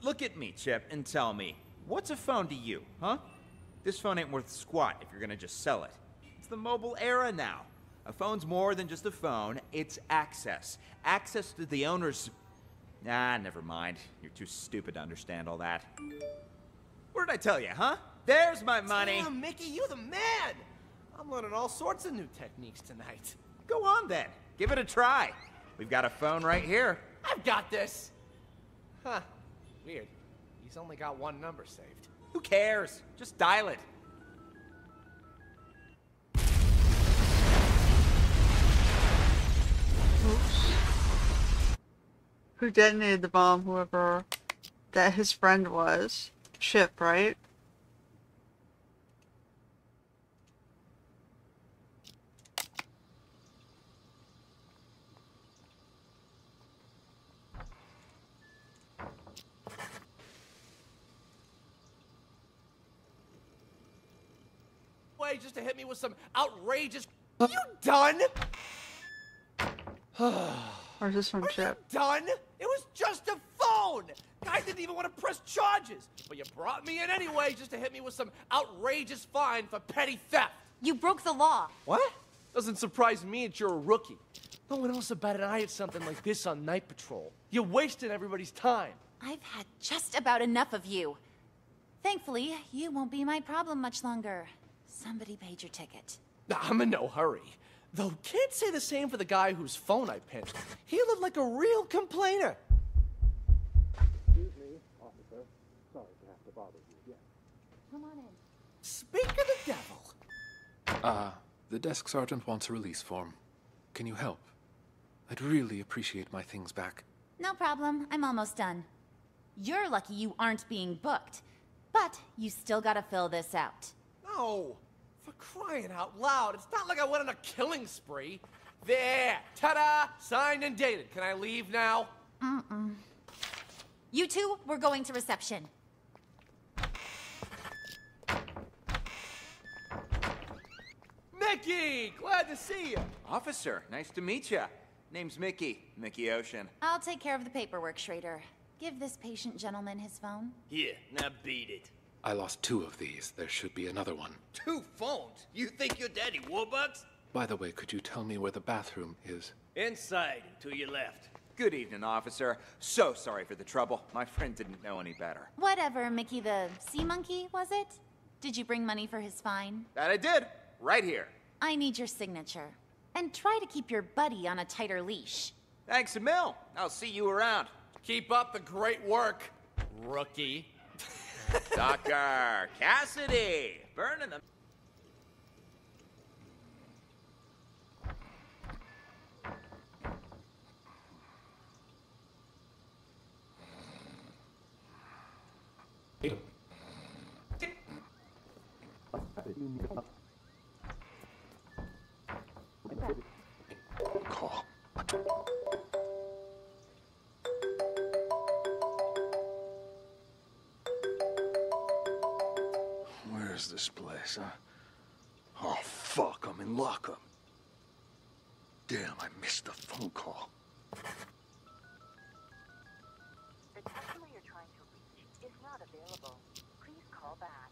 Look at me, Chip, and tell me, what's a phone to you, huh? This phone ain't worth squat if you're gonna just sell it. It's the mobile era now. A phone's more than just a phone, it's access. Access to the owner's... Nah, never mind. You're too stupid to understand all that. What did I tell you, huh? There's my money. Damn, Mickey, you the man. I'm learning all sorts of new techniques tonight. Go on, then. Give it a try. We've got a phone right here. I've got this. Huh. Weird. He's only got one number saved. Who cares? Just dial it. Oops. Who detonated the bomb? Whoever that his friend was. Chip, right? Way just to hit me with some outrageous. You done? Or is this from Chip? Done? It was just a phone. Guy didn't even want to press charges, but you brought me in anyway just to hit me with some outrageous fine for petty theft. You broke the law. What? Doesn't surprise me that you're a rookie. No one else about an eye at something like this on night patrol. You're wasting everybody's time. I've had just about enough of you. Thankfully, you won't be my problem much longer. Somebody paid your ticket. I'm in no hurry. Though can't say the same for the guy whose phone I pinched. He looked like a real complainer. Excuse me, officer. Sorry to have to bother you again. Come on in. Speak of the devil. The desk sergeant wants a release form. Can you help? I'd really appreciate my things back. No problem. I'm almost done. You're lucky you aren't being booked. But you still gotta fill this out. No. For crying out loud, it's not like I went on a killing spree. There, ta-da, signed and dated. Can I leave now? You two, we're going to reception. Mickey, glad to see you. Officer, nice to meet you. Name's Mickey. Mickey Ocean. I'll take care of the paperwork, Schrader. Give this patient gentleman his phone. Here, now beat it. I lost 2 of these. There should be another one. 2 phones? You think you're Daddy Warbucks? By the way, could you tell me where the bathroom is? Inside, to your left. Good evening, officer. So sorry for the trouble. My friend didn't know any better. Whatever, Mickey the sea monkey, was it? Did you bring money for his fine? That I did. Right here. I need your signature. And try to keep your buddy on a tighter leash. Thanks a mil. I'll see you around. Keep up the great work, rookie. Dr. Cassidy, burning them. Call. Where's this place, huh? Oh, fuck, I'm in lockup. Damn, I missed the phone call. The customer you're trying to reach is not available. Please call back.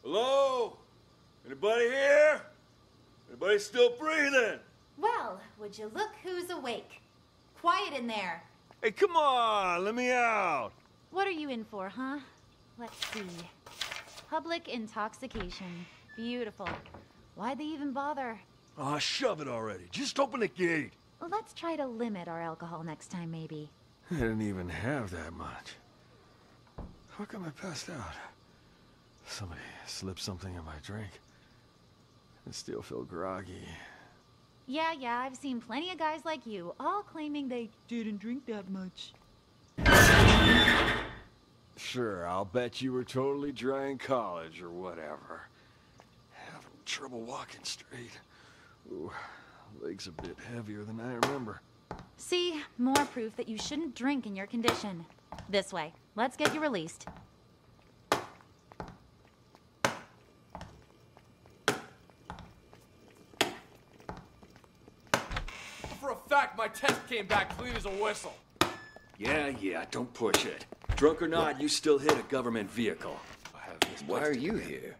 Hello? Anybody here? Anybody still breathing? Well, would you look who's awake? Quiet in there. Hey, come on, let me out. What are you in for, huh? Let's see. Public intoxication. Beautiful. Why'd they even bother? Oh, shove it already. Just open the gate. Let's try to limit our alcohol next time, maybe. I didn't even have that much. How come I passed out? Somebody slipped something in my drink. I still feel groggy. Yeah, I've seen plenty of guys like you, all claiming they didn't drink that much. Sure, I'll bet you were totally dry in college or whatever. Having trouble walking straight. Ooh, legs a bit heavier than I remember. See, more proof that you shouldn't drink in your condition. This way. Let's get you released. For a fact, my test came back clean as a whistle. Yeah, don't push it. Drunk or not, you still hit a government vehicle. Why are you here?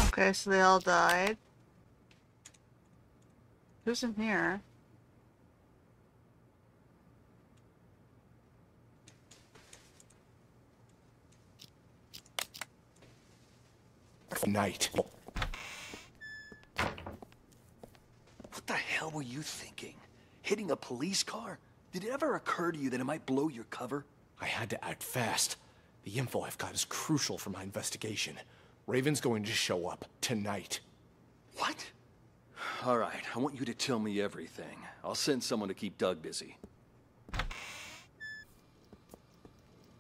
Okay, so they all died. Who's in here? Night. What the hell were you thinking? Hitting a police car? Did it ever occur to you that it might blow your cover? I had to act fast. The info I've got is crucial for my investigation. Raven's going to show up tonight. What? All right, I want you to tell me everything. I'll send someone to keep Doug busy.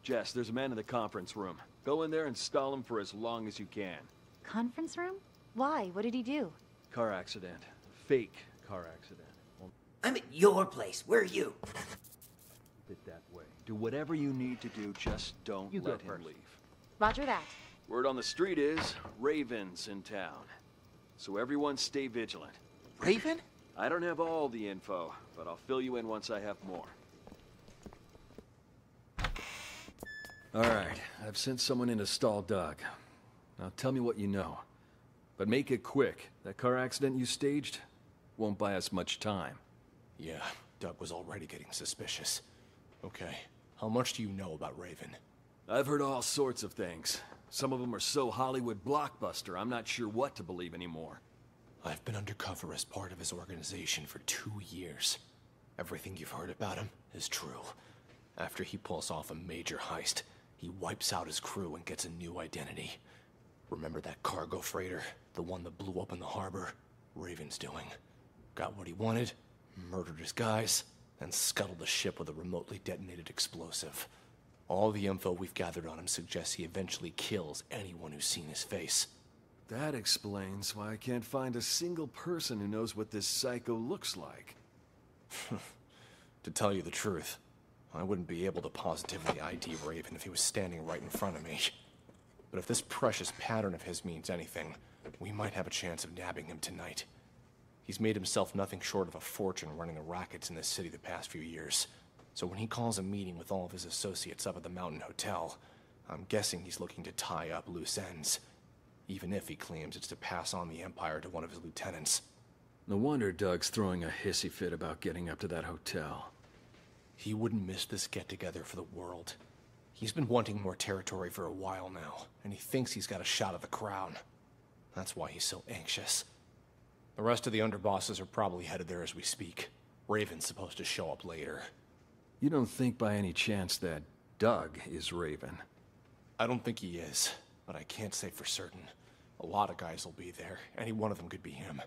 Jess, there's a man in the conference room. Go in there and stall him for as long as you can. Conference room? Why? What did he do? Car accident. Fake car accident. I'm at your place. Where are you? Keep it that way. Do whatever you need to do, just don't let him leave. Roger that. Word on the street is, Raven's in town. So everyone stay vigilant. Raven? I don't have all the info, but I'll fill you in once I have more. All right, I've sent someone in to stall Doug. Now tell me what you know. But make it quick. That car accident you staged won't buy us much time. Yeah, Doug was already getting suspicious. Okay, how much do you know about Raven? I've heard all sorts of things. Some of them are so Hollywood blockbuster, I'm not sure what to believe anymore. I've been undercover as part of his organization for 2 years. Everything you've heard about him is true. After he pulls off a major heist, he wipes out his crew and gets a new identity. Remember that cargo freighter? The one that blew up in the harbor? Raven's doing. Got what he wanted, murdered his guys, and scuttled the ship with a remotely detonated explosive. All the info we've gathered on him suggests he eventually kills anyone who's seen his face. That explains why I can't find a single person who knows what this psycho looks like. To tell you the truth, I wouldn't be able to positively ID Raven if he was standing right in front of me. But if this precious pattern of his means anything, we might have a chance of nabbing him tonight. He's made himself nothing short of a fortune running the rackets in this city the past few years. So when he calls a meeting with all of his associates up at the Mountain Hotel, I'm guessing he's looking to tie up loose ends. Even if he claims it's to pass on the Empire to one of his lieutenants. No wonder Doug's throwing a hissy fit about getting up to that hotel. He wouldn't miss this get-together for the world. He's been wanting more territory for a while now, and he thinks he's got a shot at the crown. That's why he's so anxious. The rest of the underbosses are probably headed there as we speak. Raven's supposed to show up later. You don't think by any chance that Doug is Raven? I don't think he is, but I can't say for certain. A lot of guys will be there. Any one of them could be him.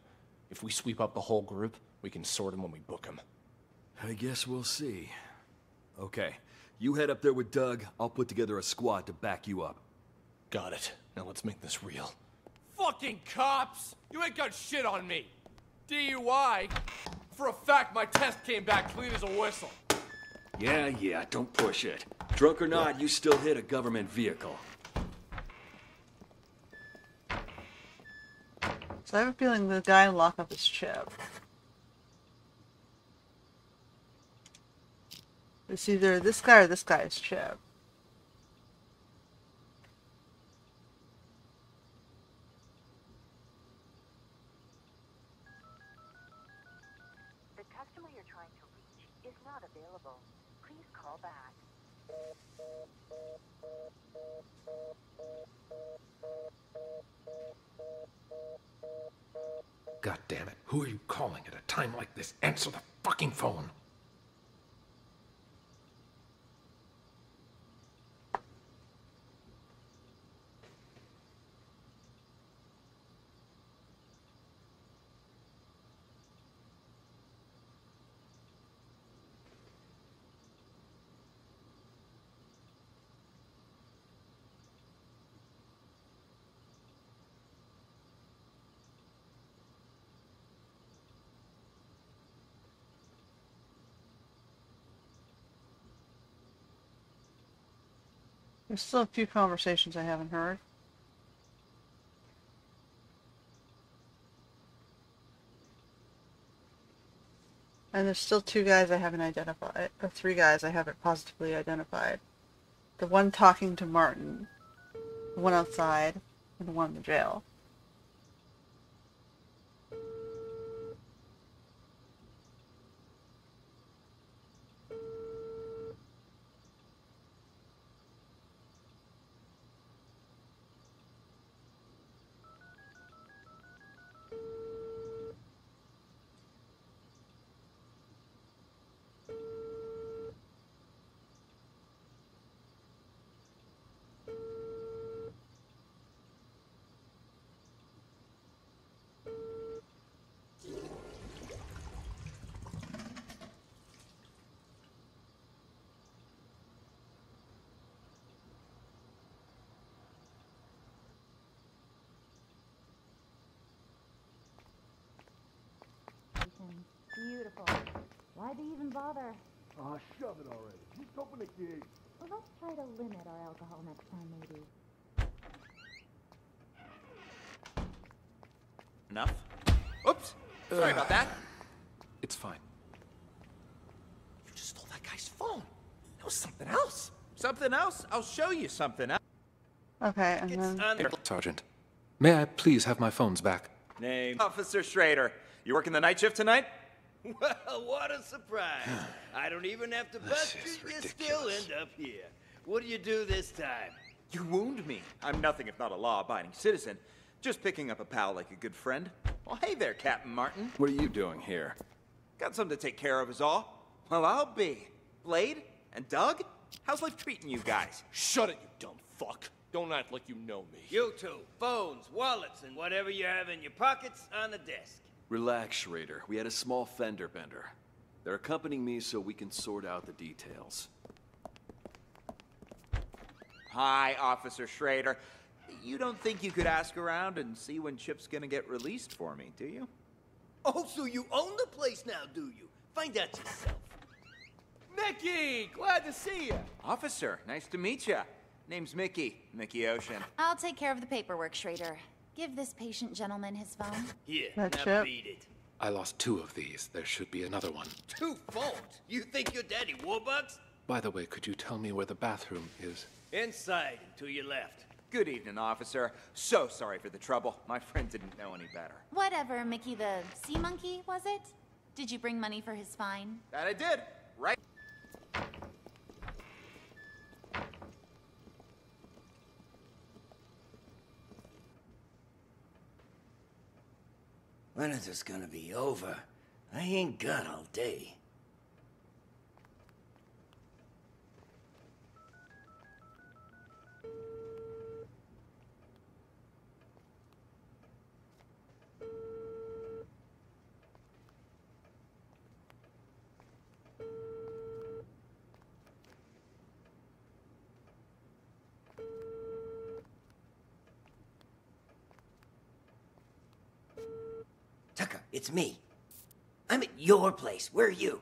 If we sweep up the whole group, we can sort him when we book him. I guess we'll see. Okay, you head up there with Doug. I'll put together a squad to back you up. Got it. Now let's make this real. Fucking cops! You ain't got shit on me! DUI? For a fact, my test came back clean as a whistle. Yeah, don't push it. Drunk or not, you still hit a government vehicle. So I have a feeling the guy locked up his chip. It's either this guy or this guy's chip. The customer you're trying to reach is not available. Please call back. God damn it. Who are you calling at a time like this? Answer the fucking phone. There's still a few conversations I haven't heard. And there's still 2 guys I haven't identified, or 3 guys I haven't positively identified. The one talking to Martin, the one outside, and the one in the jail. Why'd they even bother? Aw, shove it already. Just open the gate. Well, let's try to limit our alcohol next time, maybe. Enough? Oops! Sorry about that. It's fine. You just stole that guy's phone. That was something else. Something else? I'll show you something else. Okay, and then... Sergeant, may I please have my phones back? Name? Officer Schrader. You working the night shift tonight? Well, what a surprise. I don't even have to bust you, you still end up here. What do you do this time? You wound me. I'm nothing if not a law-abiding citizen. Just picking up a pal like a good friend. Well, hey there, Captain Martin. What are you doing here? Got something to take care of is all. Well, I'll be. Blade and Doug? How's life treating you guys? Shut it, you dumb fuck. Don't act like you know me. You two, phones, wallets, and whatever you have in your pockets on the desk. Relax, Schrader. We had a small fender bender. They're accompanying me so we can sort out the details. Hi, Officer Schrader. You don't think you could ask around and see when Chip's gonna get released for me, do you? Oh, so you own the place now, do you? Find out yourself. Mickey! Glad to see you. Officer, nice to meet you. Name's Mickey. Mickey Ocean. I'll take care of the paperwork, Schrader. Give this patient gentleman his phone. Here, That's now it. beat it. I lost 2 of these. There should be another one. 2 phones? You think you're Daddy Warbucks? By the way, could you tell me where the bathroom is? Inside and to your left. Good evening, officer. So sorry for the trouble. My friend didn't know any better. Whatever, Mickey the sea monkey, was it? Did you bring money for his fine? That I did. Right. When is this gonna be over? I ain't got all day. Tucker, it's me. I'm at your place. Where are you?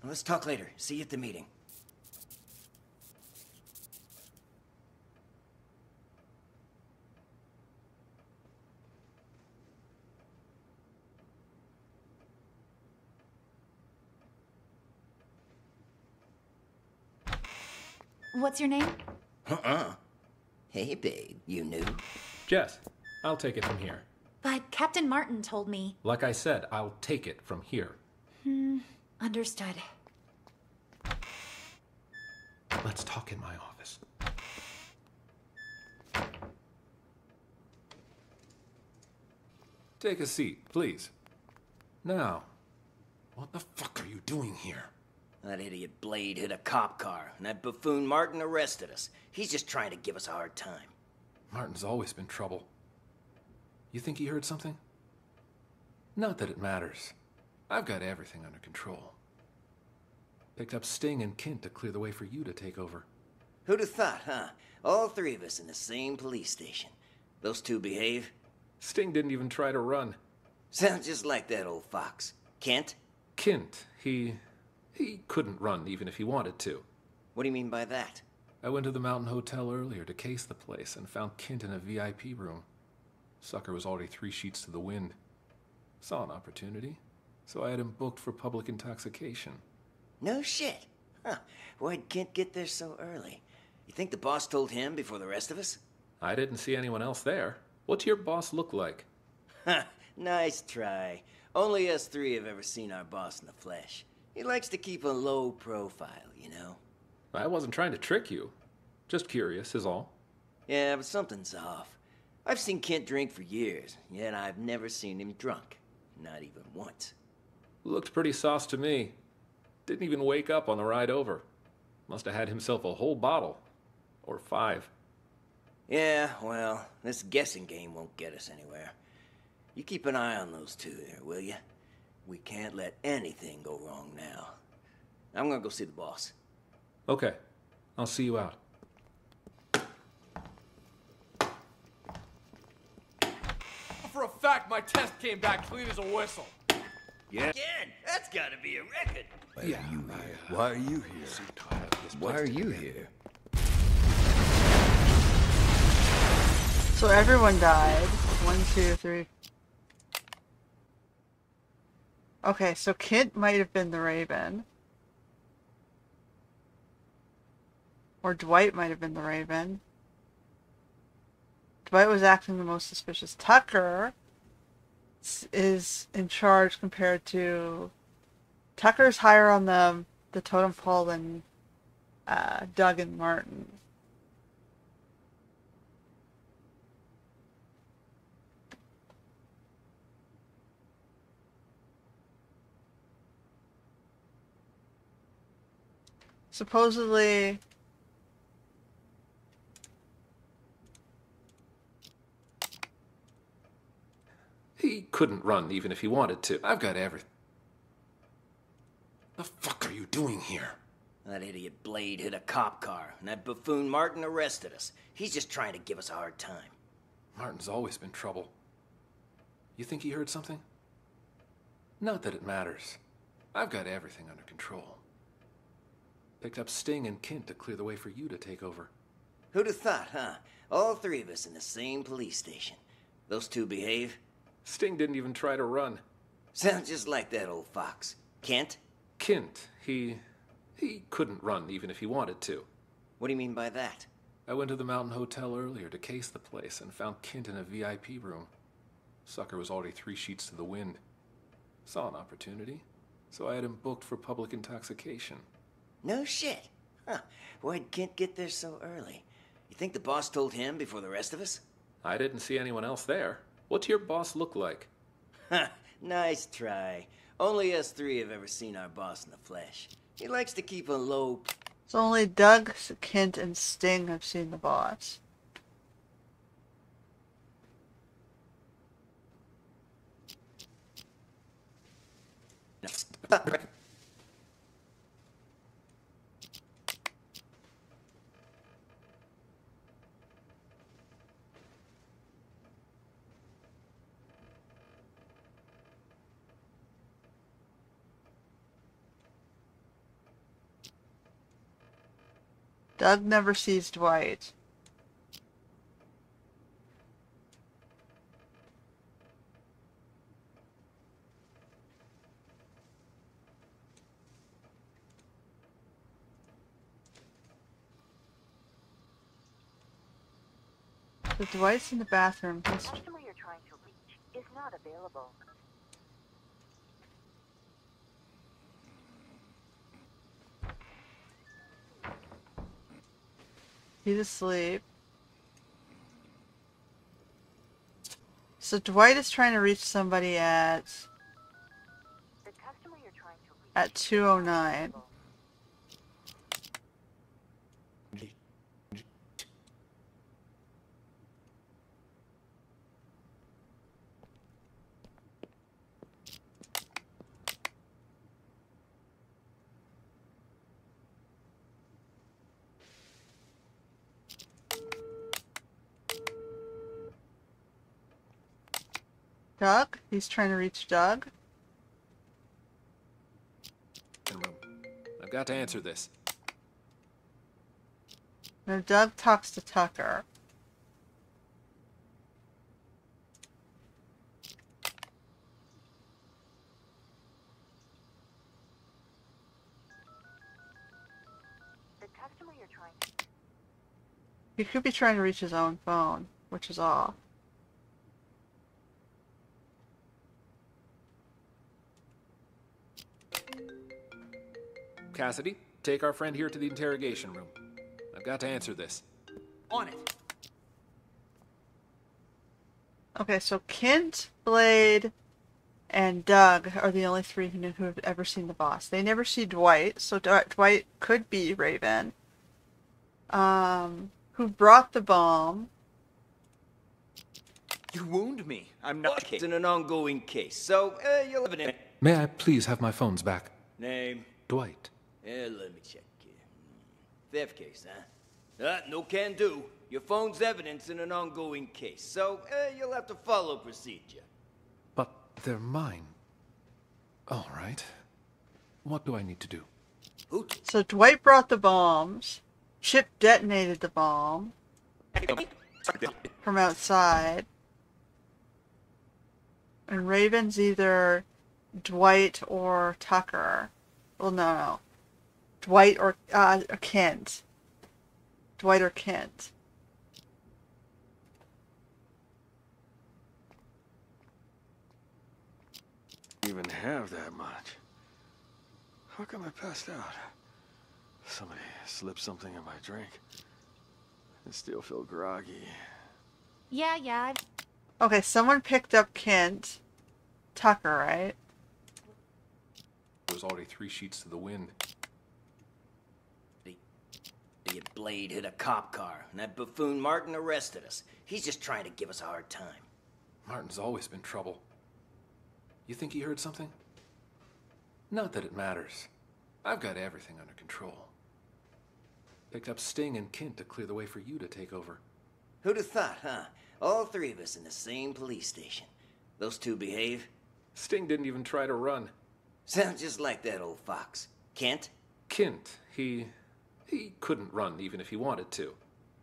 Well, let's talk later. See you at the meeting. What's your name? Hey, babe. You knew? Jess, I'll take it from here. But Captain Martin told me. Like I said, I'll take it from here. Understood. Let's talk in my office. Take a seat, please. Now, what the fuck are you doing here? That idiot Blade hit a cop car, and that buffoon Martin arrested us. He's just trying to give us a hard time. Martin's always been trouble. You think he heard something? Not that it matters. I've got everything under control. Picked up Sting and Kint to clear the way for you to take over. Who'd have thought, huh? All 3 of us in the same police station. Those 2 behave? Sting didn't even try to run. Sounds just like that old fox. Kent? Kint, he couldn't run even if he wanted to. What do you mean by that? I went to the Mountain Hotel earlier to case the place and found Kint in a VIP room. Sucker was already 3 sheets to the wind. Saw an opportunity, so I had him booked for public intoxication. No shit. Huh. Why'd Kent get there so early? You think the boss told him before the rest of us? I didn't see anyone else there. What's your boss look like? Ha! Nice try. Only us 3 have ever seen our boss in the flesh. He likes to keep a low profile, you know? I wasn't trying to trick you. Just curious, is all. Yeah, but something's off. I've seen Kent drink for years, yet I've never seen him drunk. Not even once. Looked pretty sauce to me. Didn't even wake up on the ride over. Must have had himself a whole bottle. Or 5. Yeah, well, this guessing game won't get us anywhere. You keep an eye on those 2 there, will you? We can't let anything go wrong now. I'm gonna go see the boss. Okay. I'll see you out. For a fact. fact, my test came back clean as a whistle. Yeah. Again, that's gotta be a record. Why are you here? Why are you here? So everyone died. 1, 2, 3. Okay, so Kent might have been the Raven. Or Dwight might have been the Raven. Dwight was acting the most suspicious. Tucker is in charge compared to... Tucker's higher on the totem pole than Doug and Martin. Supposedly... He couldn't run even if he wanted to. I've got everything. The fuck are you doing here? That idiot Blade hit a cop car, and that buffoon Martin arrested us. He's just trying to give us a hard time. Martin's always been trouble. You think he heard something? Not that it matters. I've got everything under control. Picked up Sting and Kent to clear the way for you to take over. Who'd have thought, huh? All three of us in the same police station. Those two behave? Sting didn't even try to run. Sounds just like that old fox. Kent? Kent, he couldn't run even if he wanted to. What do you mean by that? I went to the Mountain Hotel earlier to case the place and found Kent in a VIP room. Sucker was already 3 sheets to the wind. Saw an opportunity, so I had him booked for public intoxication. No shit. Huh. Why'd Kent get there so early? You think the boss told him before the rest of us? I didn't see anyone else there. What's your boss look like? Nice try. Only us three have ever seen our boss in the flesh. He likes to keep a low... So only Doug, Kent, and Sting have seen the boss. Doug never sees Dwight. So Dwight's in the bathroom. The customer you're trying to reach is not available. He's asleep. So Dwight is trying to reach somebody at... The customer you're trying to reach at 2:09. Doug? He's trying to reach Doug? I've got to answer this. No, Doug talks to Tucker. the customer you're trying to... He could be trying to reach his own phone, which is off. Cassidy, take our friend here to the interrogation room. I've got to answer this. On it. Okay, so Kent, Blade, and Doug are the only three who have ever seen the boss. They never see Dwight, so Dwight could be Raven. Who brought the bomb. You wound me. I'm not... It's in an ongoing case, so you'll have it. May I please have my phones back? Name? Dwight. Let me check here. Theft case, huh? No can do. Your phone's evidence in an ongoing case, so you'll have to follow procedure. They're mine. All right. What do I need to do? So Dwight brought the bombs. Chip detonated the bomb from outside. And Raven's either Dwight or Tucker. Well, no. Dwight or Kent. Dwight or Kent. Even have that much. How come I passed out? Somebody slipped something in my drink. I still feel groggy. Yeah. Okay, someone picked up Kent. Tucker, right? There was already 3 sheets to the wind. The blade hit a cop car, and that buffoon Martin arrested us. He's just trying to give us a hard time. Martin's always been trouble. You think he heard something? Not that it matters. I've got everything under control. Picked up Sting and Kent to clear the way for you to take over. Who'd have thought, huh? All 3 of us in the same police station. Those 2 behave? Sting didn't even try to run. Sounds just like that old fox. Kent? Kent, he couldn't run even if he wanted to.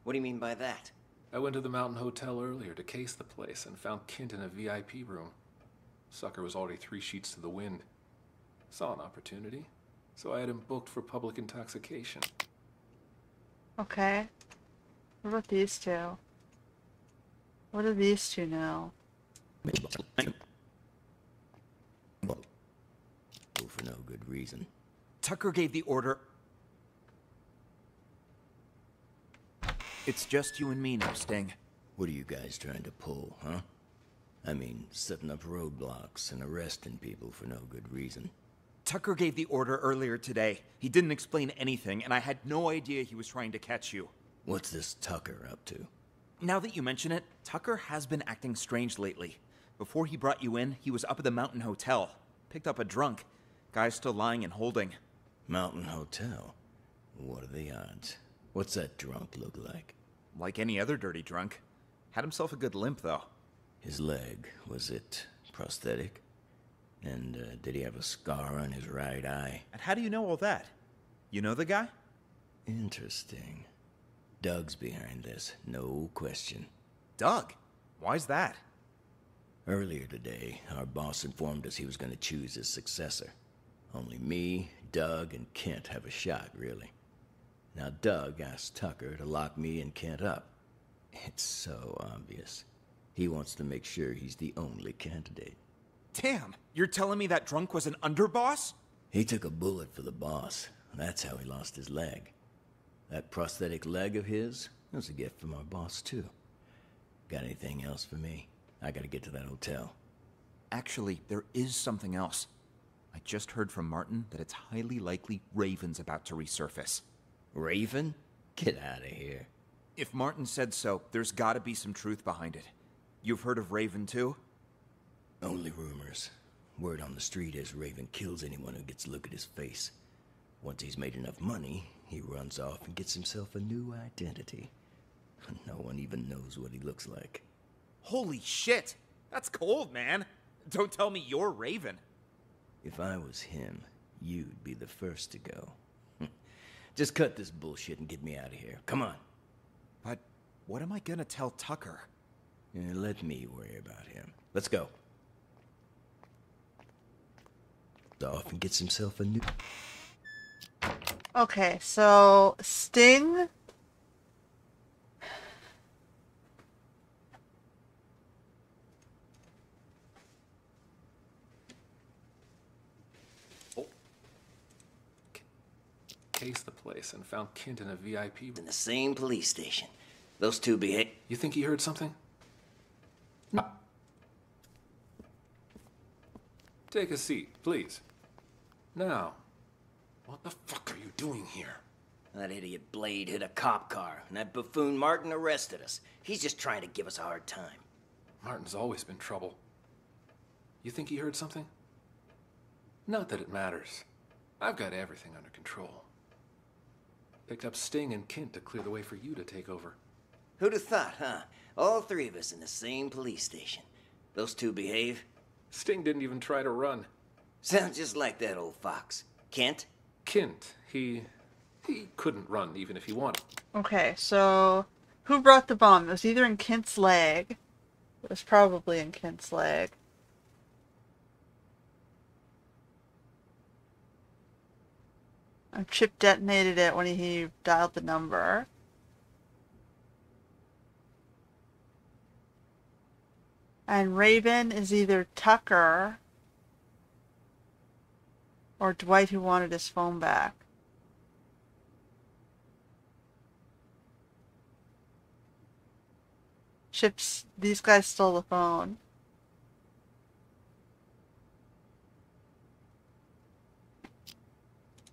What do you mean by that? I went to the Mountain Hotel earlier to case the place and found Kent in a VIP room. Sucker was already 3 sheets to the wind. Saw an opportunity, so I had him booked for public intoxication. Okay. What about these 2? What do these 2 know? For no good reason. Tucker gave the order. It's just you and me now, Sting. What are you guys trying to pull, huh? I mean, setting up roadblocks and arresting people for no good reason. Tucker gave the order earlier today. He didn't explain anything, and I had no idea he was trying to catch you. What's this Tucker up to? Now that you mention it, Tucker has been acting strange lately. Before he brought you in, he was up at the Mountain Hotel. Picked up a drunk. Guy's still lying and holding. Mountain Hotel? What are the odds? What's that drunk look like? Like any other dirty drunk. Had himself a good limp, though. His leg, was it prosthetic? And did he have a scar on his right eye? And how do you know all that? You know the guy? Interesting. Doug's behind this, no question. Doug? Why's that? Earlier today, our boss informed us he was going to choose his successor. Only me, Doug, and Kent have a shot, really. Now, Doug asked Tucker to lock me and Kent up. It's so obvious. He wants to make sure he's the only candidate. Damn, you're telling me that drunk was an underboss? He took a bullet for the boss. That's how he lost his leg. That prosthetic leg of his was a gift from our boss, too. Got anything else for me? I gotta get to that hotel. Actually, there is something else. I just heard from Martin that it's highly likely Raven's about to resurface. Raven? Get out of here. If Martin said so, there's gotta be some truth behind it. You've heard of Raven, too? Only rumors. Word on the street is Raven kills anyone who gets a look at his face. Once he's made enough money, he runs off and gets himself a new identity. No one even knows what he looks like. Holy shit! That's cold, man! Don't tell me you're Raven. If I was him, you'd be the first to go. Just cut this bullshit and get me out of here. Come on. But what am I gonna tell Tucker? Let me worry about him. Let's go. Off and gets himself a new... Okay, so Sting... Cased the place and found Kent in a VIP room. In the same police station. Those 2 behave... You think he heard something? No. Take a seat, please. Now, what the fuck are you doing here? That idiot Blade hit a cop car, and that buffoon Martin arrested us. He's just trying to give us a hard time. Martin's always been trouble. You think he heard something? Not that it matters. I've got everything under control. Picked up Sting and Kent to clear the way for you to take over. Who'd have thought, huh? All 3 of us in the same police station. Those 2 behave? Sting didn't even try to run. Sounds just like that old fox. Kent? Kent, he couldn't run even if he wanted. Okay, so who brought the bomb? It was either in Kent's leg. It was probably in Kent's leg. Chip detonated it when he dialed the number. And Raven is either Tucker or Dwight, who wanted his phone back. These guys stole the phone.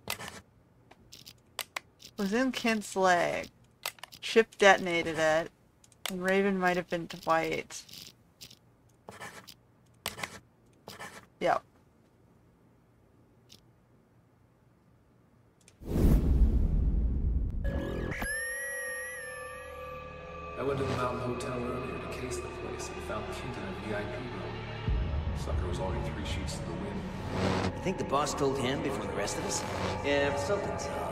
It was in Kent's leg. Chip detonated it. And Raven might have been Dwight. Yep. I went to the Mountain Hotel earlier to case the place and found Kent in a VIP room. Sucker was already 3 sheets to the wind. You think the boss told him before the rest of us? Yeah, but something's off.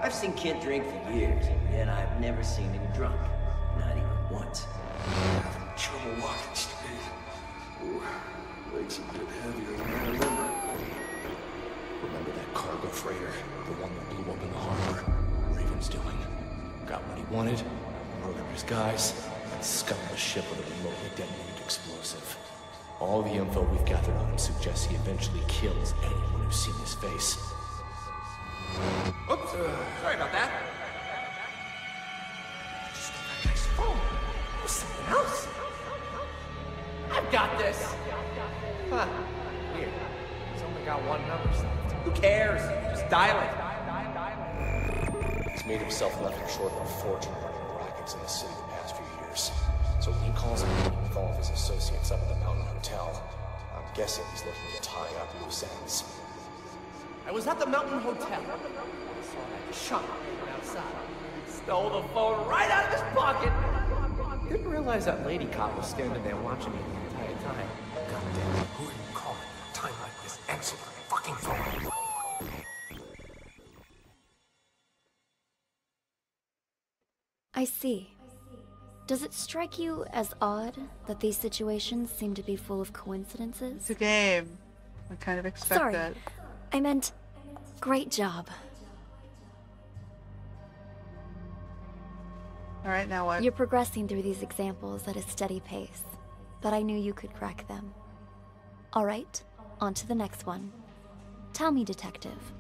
I've seen Kent drink for years, and I've never seen him drunk. Not even once. I'm having trouble walking straight. Ooh, legs a bit heavier than I remember. Remember that cargo freighter? The one that blew up in the harbor? Raven's doing. Got what he wanted, murdered his guys, and scuttled the ship with a remotely detonated explosive. All the info we've gathered on him suggests he eventually kills anyone who's seen his face. Oops, sorry about that. Just stole that guy's phone. It was someone else. I've got this. Huh. Weird. He's only got one number saved. Who cares? Just dial it. He's made himself nothing short of a fortune running brackets in the city the past few years. So when he calls a meeting with all of his associates up at the Mountain Hotel, I'm guessing he's looking to tie up loose ends. I was at the Mountain Hotel. I saw that chump outside. Stole the phone right out of his pocket. Didn't realize that lady cop was standing there watching me the entire time. God damn it, who are you calling at a time like this? Answer the fucking phone. I see. Does it strike you as odd that these situations seem to be full of coincidences? It's a game. I kind of expect Sorry, that. I meant, great job. Alright, now what? You're progressing through these examples at a steady pace, but I knew you could crack them. Alright, on to the next one. Tell me, detective,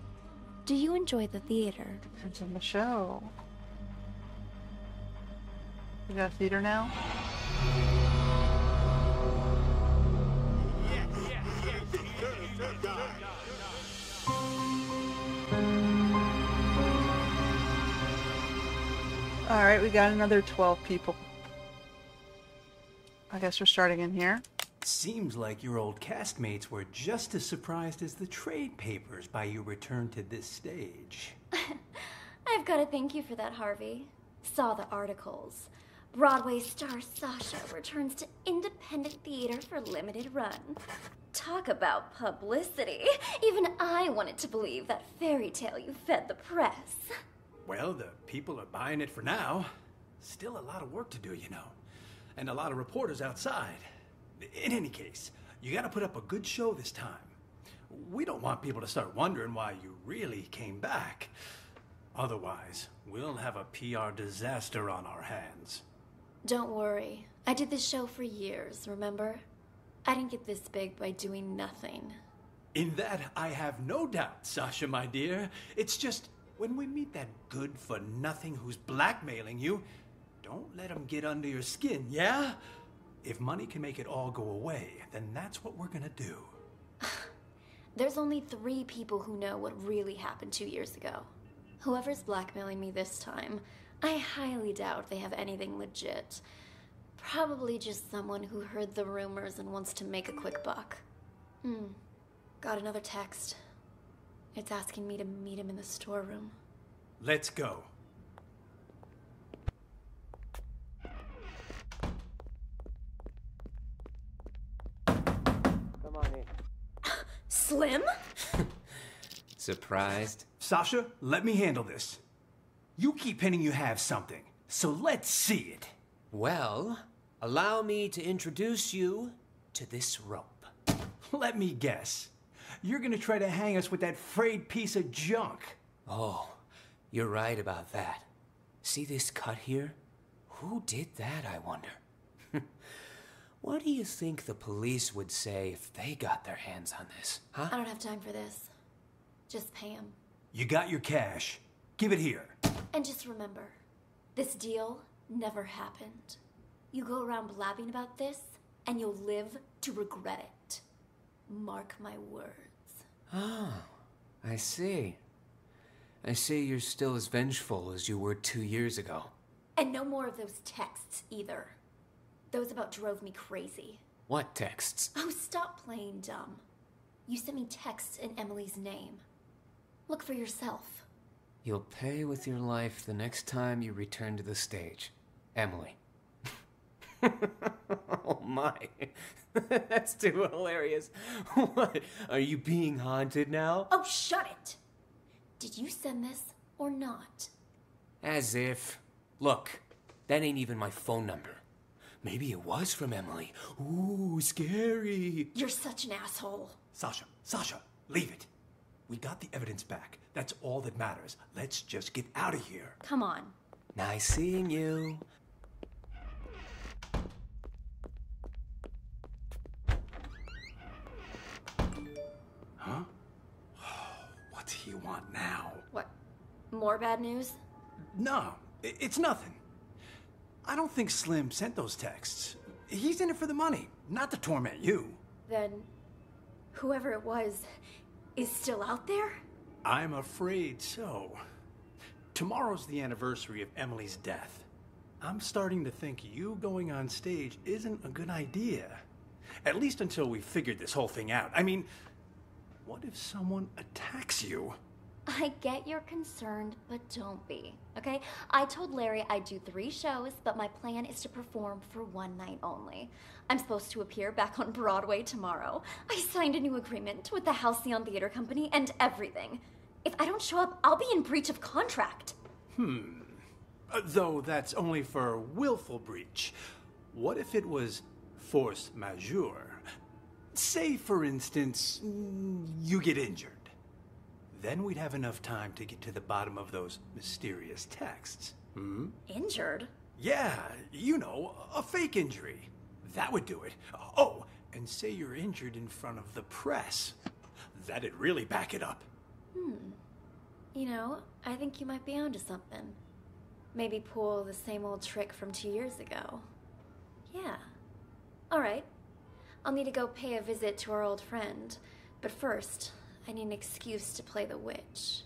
do you enjoy the theater? Depends on the show. We got a theater now? Alright, we got another 12 people. I guess we're starting in here. Seems like your old castmates were just as surprised as the trade papers by your return to this stage. I've got to thank you for that, Harvey. Saw the articles. Broadway star Sasha returns to independent theater for limited run. Talk about publicity. Even I wanted to believe that fairy tale you fed the press. Well, the people are buying it for now. Still a lot of work to do, you know. And a lot of reporters outside. In any case, you gotta put up a good show this time. We don't want people to start wondering why you really came back. Otherwise, we'll have a PR disaster on our hands. Don't worry. I did this show for years, remember? I didn't get this big by doing nothing. In that, I have no doubt, Sasha, my dear. It's just, when we meet that good-for-nothing who's blackmailing you, don't let him get under your skin, yeah? If money can make it all go away, then that's what we're gonna do. There's only 3 people who know what really happened 2 years ago. Whoever's blackmailing me this time, I highly doubt they have anything legit. Probably just someone who heard the rumors and wants to make a quick buck. Got another text. It's asking me to meet him in the storeroom. Let's go. Come Slim? Surprised? Sasha, let me handle this. You keep hinting you have something, so let's see it. Well, allow me to introduce you to this rope. Let me guess. You're gonna try to hang us with that frayed piece of junk. Oh, you're right about that. See this cut here? Who did that, I wonder? What do you think the police would say if they got their hands on this, huh? I don't have time for this. Just pay him. You got your cash. Give it here. And just remember, this deal never happened. You go around blabbing about this, and you'll live to regret it. Mark my words. Oh, I see. I see you're still as vengeful as you were 2 years ago. And no more of those texts, either. Those about drove me crazy. What texts? Oh, stop playing dumb. You sent me texts in Emily's name. Look for yourself. You'll pay with your life the next time you return to the stage. Emily. Oh my. That's too hilarious. What? Are you being haunted now? Oh, shut it! Did you send this or not? As if. Look, that ain't even my phone number. Maybe it was from Emily. Ooh, scary. You're such an asshole. Sasha, leave it. We got the evidence back. That's all that matters. Let's just get out of here. Come on. Nice seeing you. Huh? What do you want now? What? More bad news? No, it's nothing. I don't think Slim sent those texts. He's in it for the money, not to torment you. Then, whoever it was is still out there? I'm afraid so. Tomorrow's the anniversary of Emily's death. I'm starting to think you going on stage isn't a good idea. At least until we figured this whole thing out. I mean, what if someone attacks you? I get you're concerned, but don't be, okay? I told Larry I'd do 3 shows, but my plan is to perform for 1 night only. I'm supposed to appear back on Broadway tomorrow. I signed a new agreement with the Halcyon Theater Company and everything. If I don't show up, I'll be in breach of contract. Though that's only for willful breach. What if it was force majeure? Say, for instance, you get injured. Then we'd have enough time to get to the bottom of those mysterious texts. Injured? Yeah, you know, a fake injury. That would do it. Oh, and say you're injured in front of the press. That'd really back it up. You know, I think you might be onto something. Maybe pull the same old trick from 2 years ago. Yeah. All right. I'll need to go pay a visit to our old friend. But first, I need an excuse to play the witch.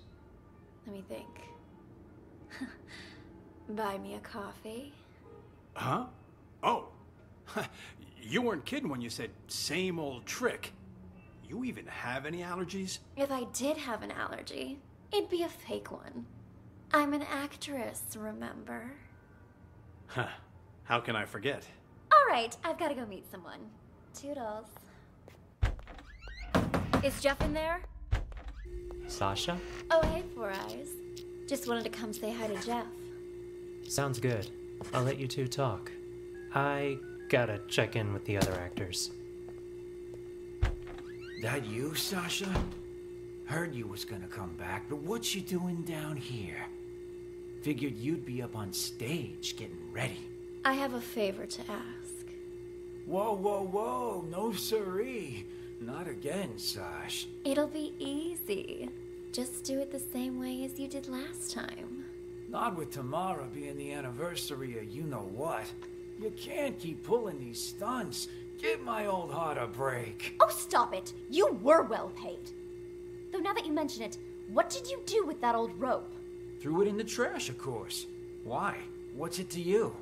Let me think. Buy me a coffee? Huh? Oh. You weren't kidding when you said same old trick. You even have any allergies? If I did have an allergy, it'd be a fake one. I'm an actress, remember? Huh. How can I forget? All right, I've got to go meet someone. Toodles. Is Jeff in there? Sasha? Oh, hey, Four Eyes. Just wanted to come say hi to Jeff. Sounds good. I'll let you two talk. I gotta check in with the other actors. That you, Sasha? Heard you was gonna come back, but what you doing down here? Figured you'd be up on stage getting ready. I have a favor to ask. Whoa, no siree. Not again, Sash. It'll be easy. Just do it the same way as you did last time. Not with tomorrow being the anniversary of you-know-what. You can't keep pulling these stunts. Give my old heart a break. Oh, stop it! You were well paid. Though now that you mention it, what did you do with that old rope? Threw it in the trash, of course. Why? What's it to you?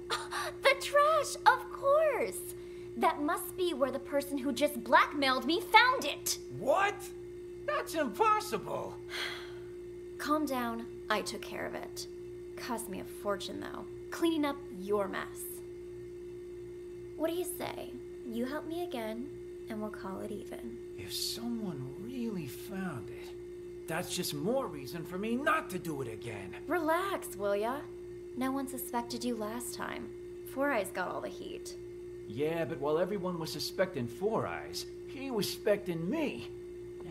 The trash, of course! That must be where the person who just blackmailed me found it! What? That's impossible! Calm down, I took care of it. Cost me a fortune, though. Cleaning up your mess. What do you say? You help me again, and we'll call it even. If someone really found it, that's just more reason for me not to do it again. Relax, will ya? No one suspected you last time. Four Eyes got all the heat. Yeah, but while everyone was suspecting Four Eyes, he was suspecting me.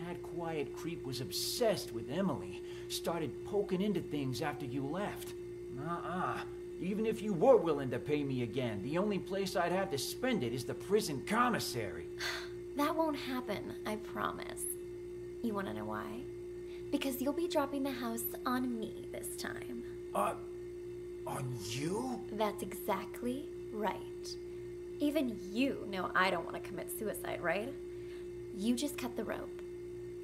That quiet creep was obsessed with Emily. Started poking into things after you left. Even if you were willing to pay me again, the only place I'd have to spend it is the prison commissary. That won't happen, I promise. You wanna know why? Because you'll be dropping the house on me this time. On you? That's exactly right. Even you know I don't want to commit suicide, right? You just cut the rope.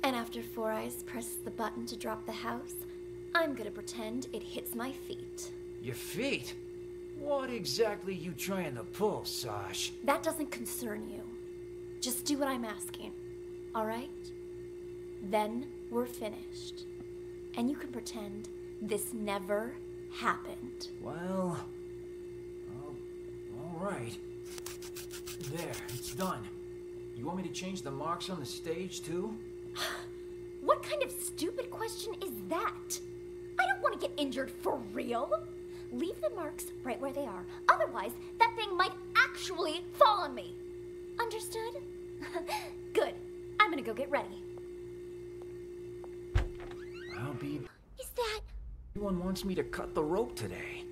And after Four Eyes presses the button to drop the house, I'm gonna pretend it hits my feet. Your feet? What exactly you trying to pull, Sash? That doesn't concern you. Just do what I'm asking, all right? Then we're finished. And you can pretend this never happened. Well, all right. There, it's done. You want me to change the marks on the stage, too? What kind of stupid question is that? I don't want to get injured for real. Leave the marks right where they are. Otherwise, that thing might actually fall on me. Understood? Good. I'm gonna go get ready. I'll be... Is that... Everyone wants me to cut the rope today.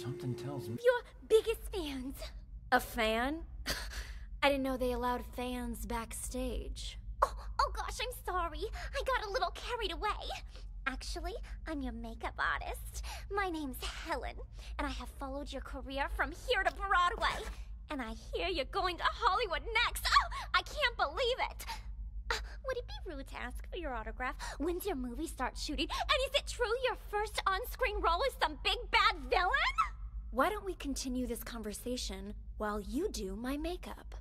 Something tells me... Your biggest fans? A fan? I didn't know they allowed fans backstage. Oh gosh, I'm sorry. I got a little carried away. Actually, I'm your makeup artist. My name's Helen, and I have followed your career from here to Broadway. And I hear you're going to Hollywood next. Oh, I can't believe it. Would it be rude to ask for your autograph? When's your movie start shooting? And is it true your first on-screen role is some big bad villain? Why don't we continue this conversation while you do my makeup?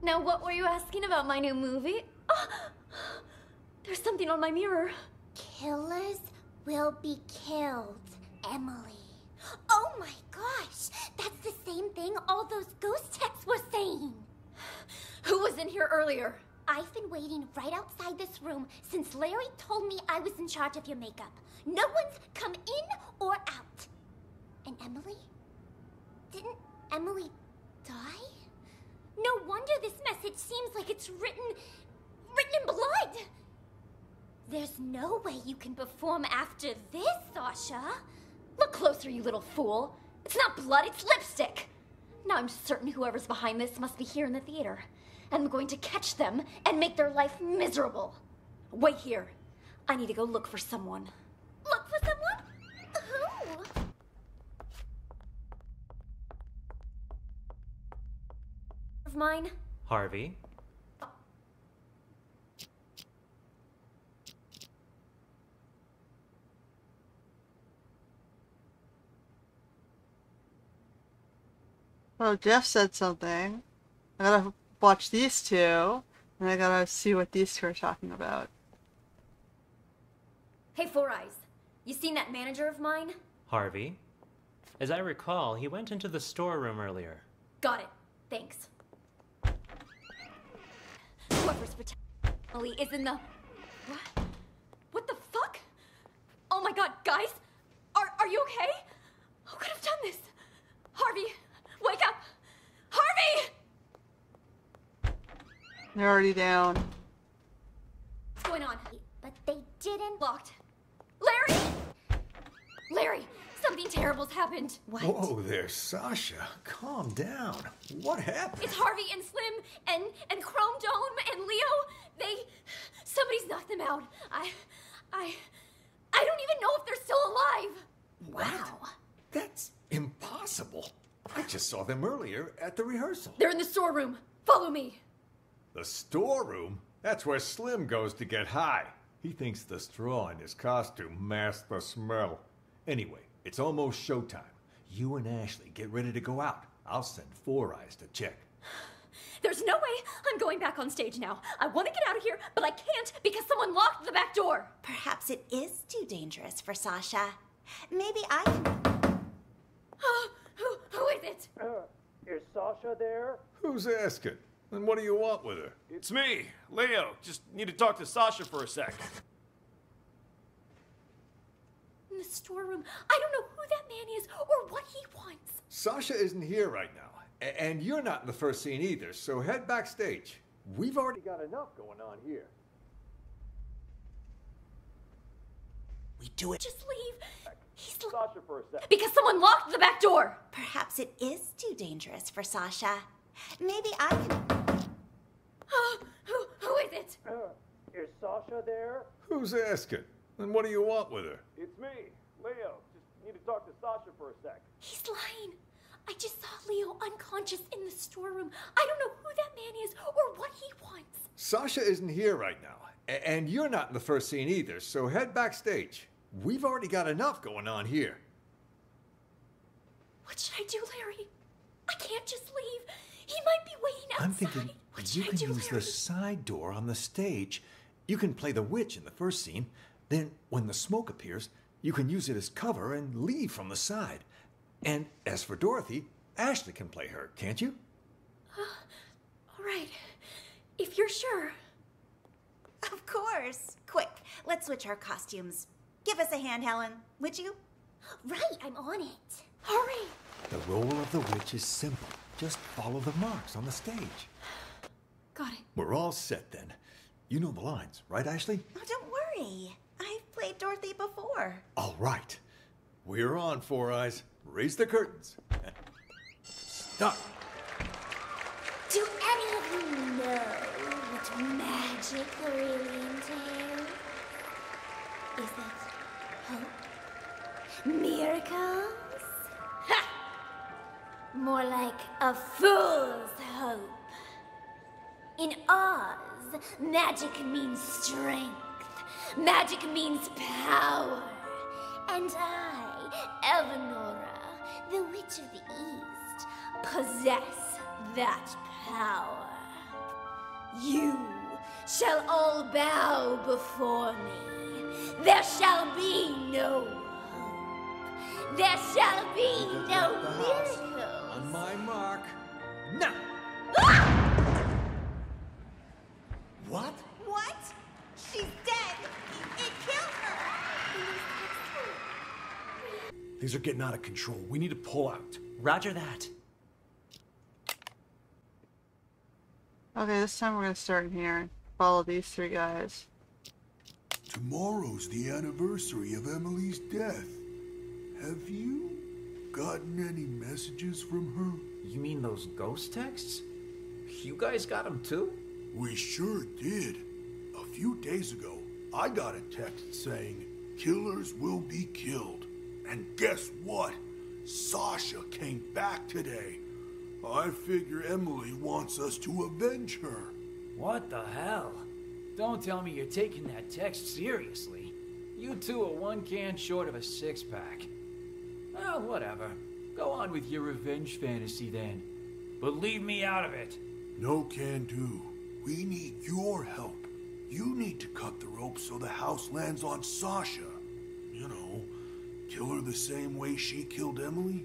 Now, what were you asking about my new movie? Oh, there's something on my mirror. Killers will be killed, Emily. Oh my gosh, that's the same thing all those ghost texts were saying. Who was in here earlier? I've been waiting right outside this room since Larry told me I was in charge of your makeup. No one's come in or out. And Emily? Didn't Emily die? No wonder this message seems like it's written in blood. There's no way you can perform after this, Sasha. Look closer, you little fool. It's not blood, it's lipstick. Now I'm certain whoever's behind this must be here in the theater. And I'm going to catch them and make their life miserable. Wait here. I need to go look for someone. Look for someone? Who? Of mine? Harvey? Well, Jeff said something. I gotta watch these two, and I gotta see what these two are talking about. Hey, Four Eyes. You seen that manager of mine? Harvey? As I recall, he went into the storeroom earlier. Got it. Thanks. Whoever's protecting Emily is in the... What? What the fuck? Oh my god, guys! Are you okay? Who could have done this? Harvey! Wake up! Harvey! They're already down. What's going on? But they didn't. Locked. Larry! Larry, something terrible's happened. What? Whoa there, Sasha. Calm down. What happened? It's Harvey and Slim and Chrome Dome and Leo. Somebody's knocked them out. I don't even know if they're still alive. Wow. That's impossible. I just saw them earlier at the rehearsal. They're in the storeroom. Follow me. The storeroom? That's where Slim goes to get high. He thinks the straw in his costume masks the smell. Anyway, it's almost showtime. You and Ashley get ready to go out. I'll send Four Eyes to check. There's no way I'm going back on stage now. I want to get out of here, but I can't because someone locked the back door. Perhaps it is too dangerous for Sasha. Maybe I can... Who is it? Is Sasha there? Who's asking? And what do you want with her? It's me, Leo. Just need to talk to Sasha for a sec. In the storeroom. I don't know who that man is or what he wants. Sasha isn't here right now. And you're not in the first scene either, so head backstage. We've already got enough going on here. We do it. Just leave. He's Sasha for a sec. because someone locked the back door. Perhaps it is too dangerous for Sasha. Maybe I can... Who is it? Is Sasha there? Who's asking? And what do you want with her? It's me, Leo. Just need to talk to Sasha for a sec. He's lying. I just saw Leo unconscious in the storeroom. I don't know who that man is or what he wants. Sasha isn't here right now. And you're not in the first scene either, so head backstage. We've already got enough going on here. What should I do, Larry? I can't just leave. He might be waiting outside. I'm thinking you can use the side door on the stage. You can play the witch in the first scene. Then, when the smoke appears, you can use it as cover and leave from the side. And as for Dorothy, Ashley can play her, can't you? All right. If you're sure. Of course. Quick, let's switch our costumes. Give us a hand, Helen, would you? Right, I'm on it. Hurry. The role of the witch is simple. Just follow the marks on the stage. Got it. We're all set then. You know the lines, right, Ashley? Oh, don't worry. I've played Dorothy before. All right. We're on, Four Eyes. Raise the curtains. Stop. Do any of you know what magic really entails? Is it hope? Miracles? Ha! More like a fool's hope. In Oz, magic means strength. Magic means power. And I, Eleonora, the Witch of the East, possess that power. You shall all bow before me. There shall be no hope. There shall be no miracles. On my mark. Now! What? What? She's dead. It killed her. Things are getting out of control. We need to pull out. Roger that. Okay, this time we're gonna start in here and follow these three guys. Tomorrow's the anniversary of Emily's death. Have you gotten any messages from her? You mean those ghost texts? You guys got them too? We sure did. A few days ago, I got a text saying, "Killers will be killed." And guess what? Sasha came back today. I figure Emily wants us to avenge her. What the hell? Don't tell me you're taking that text seriously. You two are one can short of a six-pack. Well, whatever. Go on with your revenge fantasy then. But leave me out of it. No can do. We need your help. You need to cut the rope so the house lands on Sasha. You know, kill her the same way she killed Emily.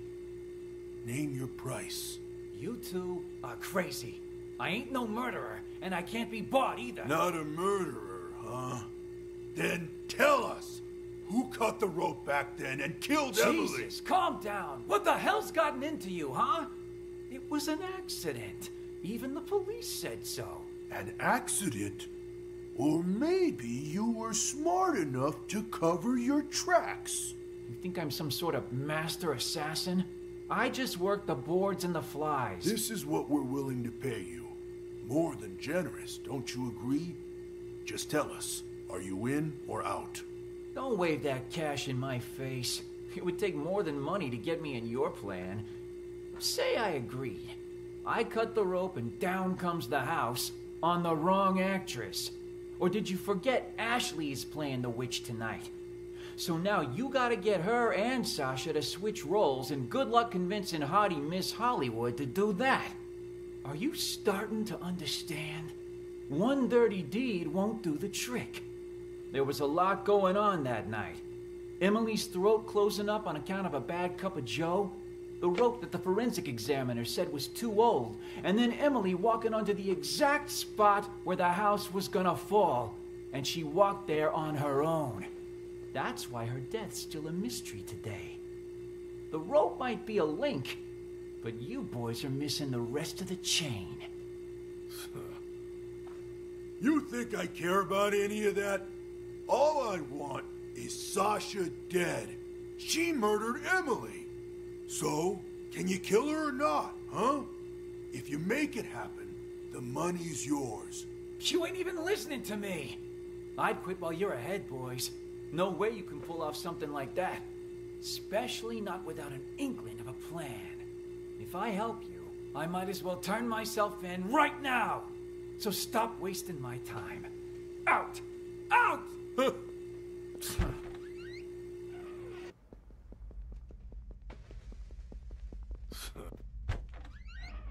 Name your price. You two are crazy. I ain't no murderer, and I can't be bought either. Not a murderer, huh? Then tell us, who cut the rope back then and killed Emily? Jesus, calm down. What the hell's gotten into you, huh? It was an accident. Even the police said so. An accident? Or maybe you were smart enough to cover your tracks. You think I'm some sort of master assassin? I just work the boards and the flies. This is what we're willing to pay you. More than generous, don't you agree? Just tell us, are you in or out? Don't wave that cash in my face. It would take more than money to get me in your plan. Say I agreed. I cut the rope and down comes the house on the wrong actress. Or did you forget Ashley's playing the witch tonight? So now you gotta get her and Sasha to switch roles, and good luck convincing haughty Miss Hollywood to do that. Are you starting to understand? One dirty deed won't do the trick. There was a lot going on that night. Emily's throat closing up on account of a bad cup of joe, The rope that the forensic examiner said was too old, and then Emily walking onto the exact spot where the house was gonna fall, and she walked there on her own. That's why her death's still a mystery today. The rope might be a link, but you boys are missing the rest of the chain. You think I care about any of that? All I want is Sasha dead. She murdered Emily. So, can you kill her or not, huh? If you make it happen, the money's yours. You ain't even listening to me. I'd quit while you're ahead, boys. No way you can pull off something like that. Especially not without an inkling of a plan. If I help you, I might as well turn myself in right now. So stop wasting my time. Out! Out!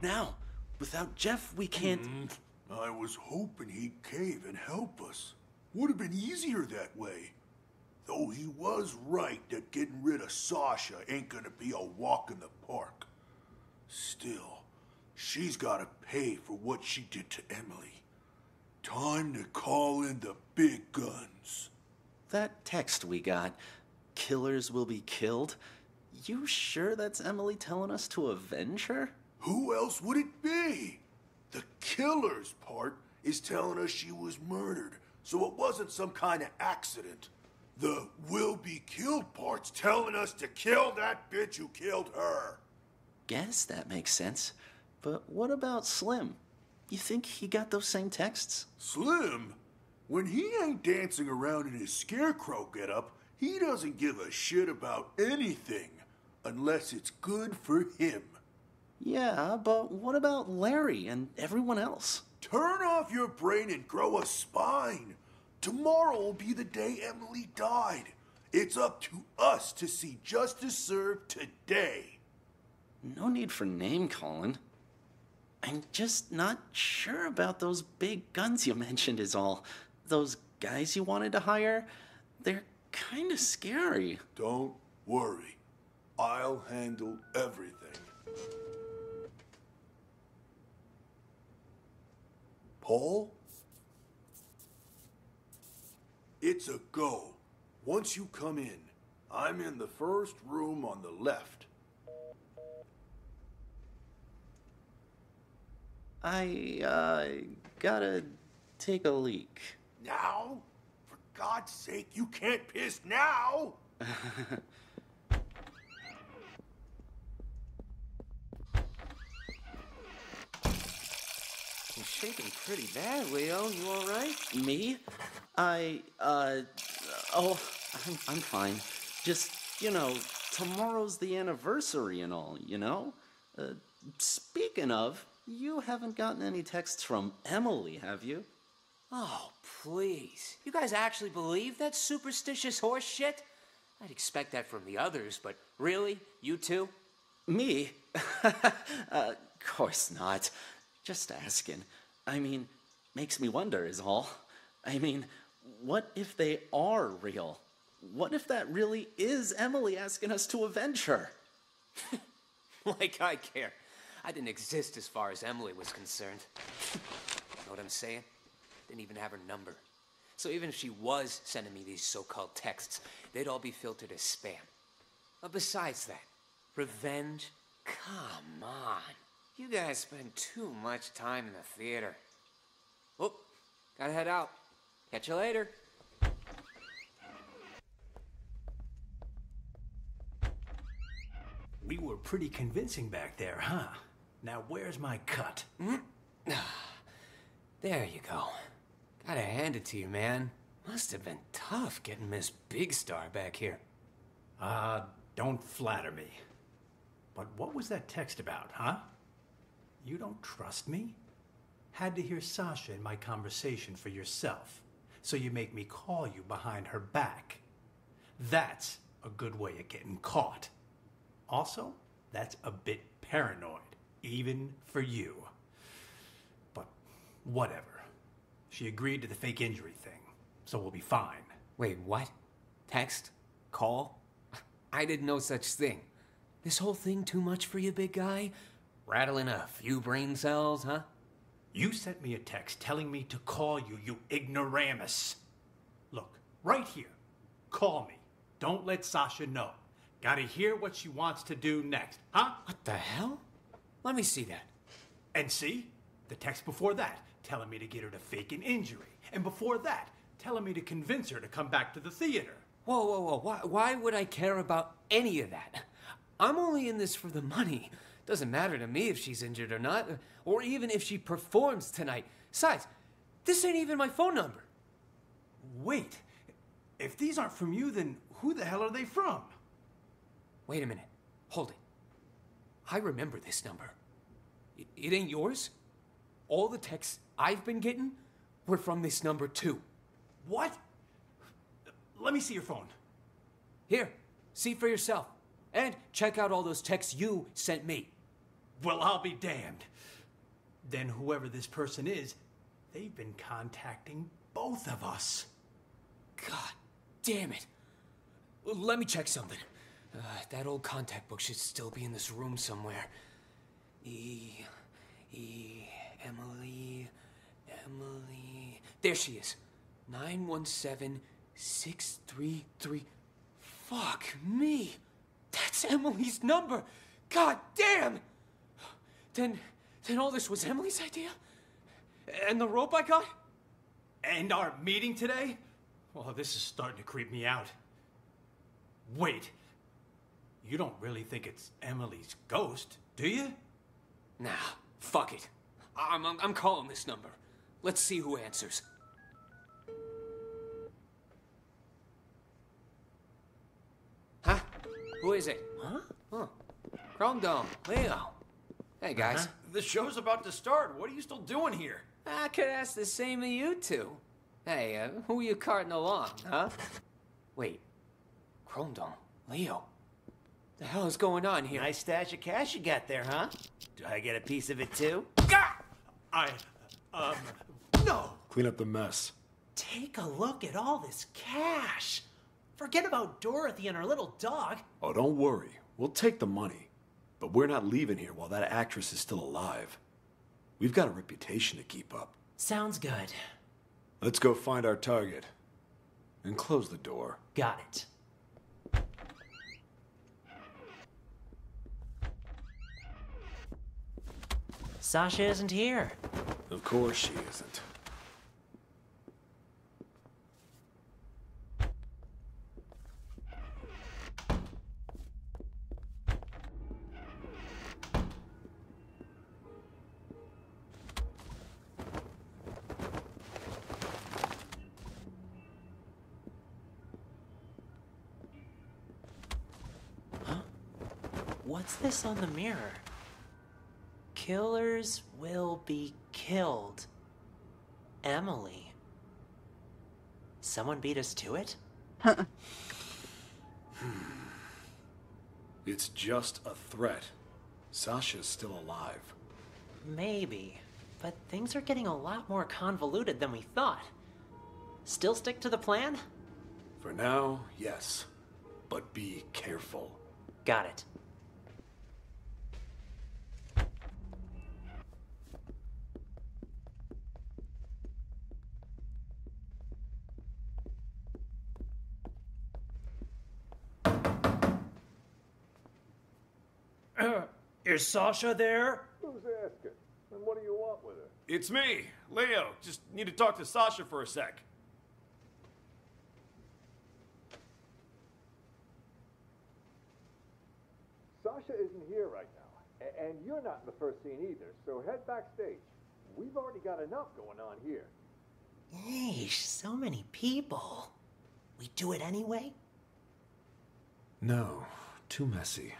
Now, without Jeff, we can't... I was hoping he'd cave and help us. Would have been easier that way. Though he was right that getting rid of Sasha ain't gonna be a walk in the park. Still, she's gotta pay for what she did to Emily. Time to call in the big guns. That text we got, killers will be killed, you sure that's Emily telling us to avenge her? Who else would it be? The killer's part is telling us she was murdered, so it wasn't some kind of accident. The will be killed part's telling us to kill that bitch who killed her. Guess that makes sense. But what about Slim? You think he got those same texts? Slim? When he ain't dancing around in his scarecrow getup, he doesn't give a shit about anything. Unless it's good for him. Yeah, but what about Larry and everyone else? Turn off your brain and grow a spine. Tomorrow will be the day Emily died. It's up to us to see justice served today. No need for name-calling. I'm just not sure about those big guns you mentioned is all. Those guys you wanted to hire, they're kind of scary. Don't worry. I'll handle everything. Paul? It's a go. Once you come in, I'm in the first room on the left. I gotta take a leak. Now? For God's sake, you can't piss now! You're shaking pretty bad, Leo. You all right? Me? I'm fine. Just, tomorrow's the anniversary and all, Speaking of, you haven't gotten any texts from Emily, have you? Oh, please. You guys actually believe that superstitious horse shit? I'd expect that from the others, but really? You too? Me? Of course not. Just asking. Makes me wonder is all. What if they are real? What if that really is Emily asking us to avenge her? Like I care. I didn't exist as far as Emily was concerned. Know what I'm saying? Didn't even have her number. So even if she was sending me these so-called texts, they'd all be filtered as spam. But besides that, revenge? Come on. You guys spend too much time in the theater. Oh, gotta head out. Catch you later. We were pretty convincing back there, huh? Now where's my cut? There you go. Gotta hand it to you, man. Must have been tough getting Miss Big Star back here. Don't flatter me. But what was that text about, huh? You don't trust me? Had to hear Sasha in my conversation for yourself, so you make me call you behind her back. That's a good way of getting caught. Also, that's a bit paranoid, even for you. But whatever. She agreed to the fake injury thing, so we'll be fine. Wait, what? Text? Call? I did no such thing. This whole thing too much for you, big guy? Rattling a few brain cells, huh? You sent me a text telling me to call you, you ignoramus. Look, right here. Call me. Don't let Sasha know. Gotta hear what she wants to do next, huh? What the hell? Let me see that. And see? The text before that, telling me to get her to fake an injury. And before that, telling me to convince her to come back to the theater. Whoa, whoa, whoa. Why would I care about any of that? I'm only in this for the money. Doesn't matter to me if she's injured or not, or even if she performs tonight. Besides, this ain't even my phone number. Wait, if these aren't from you, then who the hell are they from? Wait a minute. Hold it. I remember this number. It ain't yours? All the texts I've been getting were from this number too. What? Let me see your phone. Here, see for yourself. And check out all those texts you sent me. Well, I'll be damned. Then whoever this person is, they've been contacting both of us. God damn it. Let me check something. That old contact book should still be in this room somewhere. Emily. There she is. 917633. Fuck me. That's Emily's number. God damn. Then all this was Emily's idea? And the rope I got? And our meeting today? Well, this is starting to creep me out. Wait. You don't really think it's Emily's ghost, do you? Nah, fuck it. I'm calling this number. Let's see who answers. Huh? Who is it? Huh? Huh. Chrome Dome, Leo. Hey, guys. The show's about to start. What are you still doing here? I could ask the same of you two. Hey, who are you carting along, huh? Wait. Chrome Dome, Leo. The hell is going on here? Nice stash of cash you got there, huh? Do I get a piece of it too? No! Clean up the mess. Take a look at all this cash. Forget about Dorothy and her little dog. Oh, don't worry. We'll take the money. But we're not leaving here while that actress is still alive. We've got a reputation to keep up. Sounds good. Let's go find our target. And close the door. Got it. Sasha isn't here. Of course she isn't. What's this on the mirror? Killers will be killed. Emily. Someone beat us to it? It's just a threat. Sasha's still alive. Maybe, but things are getting a lot more convoluted than we thought. Still stick to the plan? For now, yes. But be careful. Got it. Is Sasha there? Who's asking? And what do you want with her? It's me, Leo. Just need to talk to Sasha for a sec. Sasha isn't here right now. And you're not in the first scene either, so head backstage. We've already got enough going on here. Yeesh, so many people. We do it anyway? No, too messy.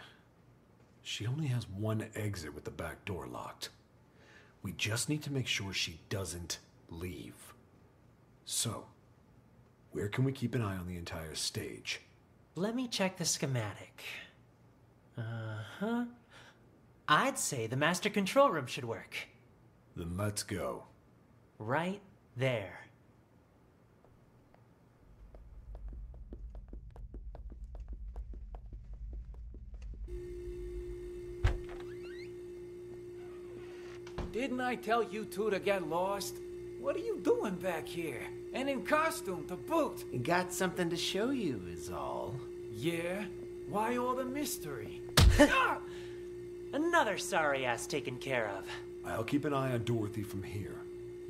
She only has one exit with the back door locked. We just need to make sure she doesn't leave. So, where can we keep an eye on the entire stage? Let me check the schematic. Uh-huh. I'd say the master control room should work. Then let's go. Right there. Didn't I tell you two to get lost? What are you doing back here? And in costume to boot. Got something to show you is all. Yeah? Why all the mystery? Another sorry ass taken care of. I'll keep an eye on Dorothy from here.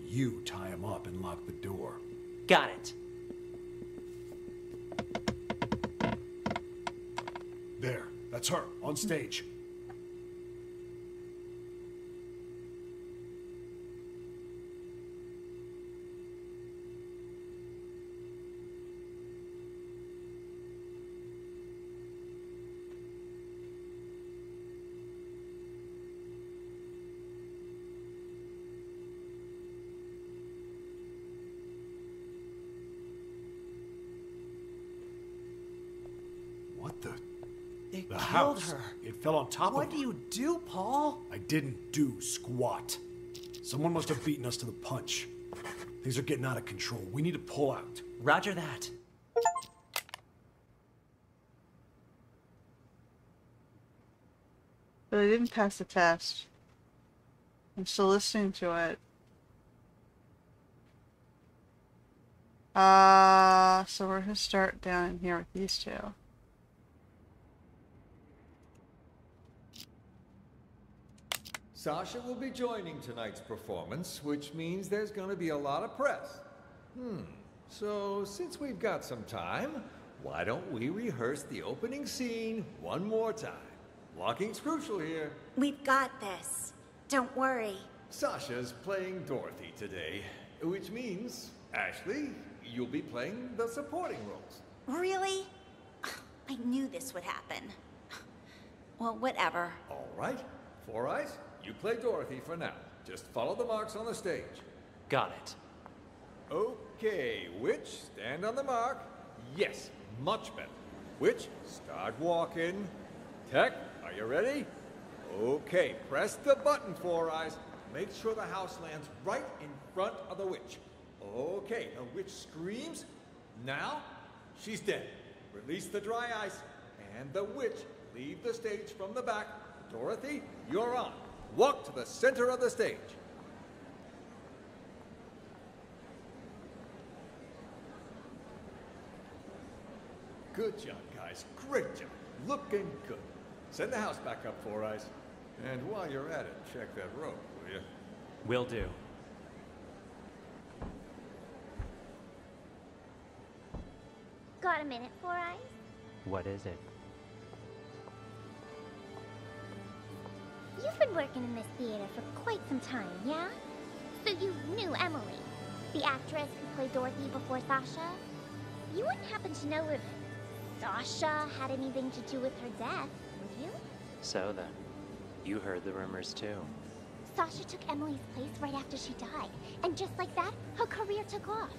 You tie him up and lock the door. Got it. There, that's her, on stage. What the? It The killed house. her. It fell on top of her. What do you do, Paul? I didn't do squat. Someone must have beaten us to the punch. Things are getting out of control. We need to pull out. Roger that. But I didn't pass the test. I'm still listening to it. So we're gonna start down in here with these two. Sasha will be joining tonight's performance, which means there's going to be a lot of press. So since we've got some time, why don't we rehearse the opening scene one more time? Walking's crucial here. We've got this. Don't worry. Sasha's playing Dorothy today, which means, Ashley, you'll be playing the supporting roles. Really? I knew this would happen. Well, whatever. All right. Four Eyes, you play Dorothy for now. Just follow the marks on the stage. Got it. Okay, Witch, stand on the mark. Yes, much better. Witch, start walking. Tech, are you ready? Okay, press the button, Four Eyes. Make sure the house lands right in front of the witch. Okay, the witch screams. Now, she's dead. Release the dry ice, and the witch leave the stage from the back. Dorothy, you're on. Walk to the center of the stage. Good job, guys. Great job. Looking good. Send the house back up, Four Eyes. And while you're at it, check that rope, will you? Will do. Got a minute, Four Eyes? What is it? You've been working in this theater for quite some time, yeah? So you knew Emily, the actress who played Dorothy before Sasha? You wouldn't happen to know if Sasha had anything to do with her death, would you? So then, you heard the rumors too. Sasha took Emily's place right after she died, and just like that, her career took off.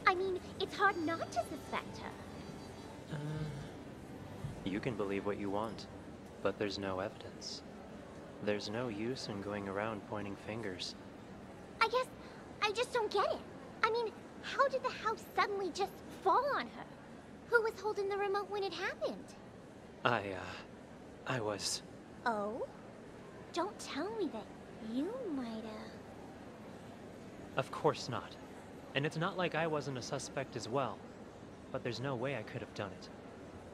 I mean, it's hard not to suspect her. You can believe what you want, but there's no evidence. There's no use in going around pointing fingers. I guess I just don't get it. I mean, how did the house suddenly just fall on her? Who was holding the remote when it happened? I was... Oh? Don't tell me that you might have... Of course not. And it's not like I wasn't a suspect as well. But there's no way I could have done it.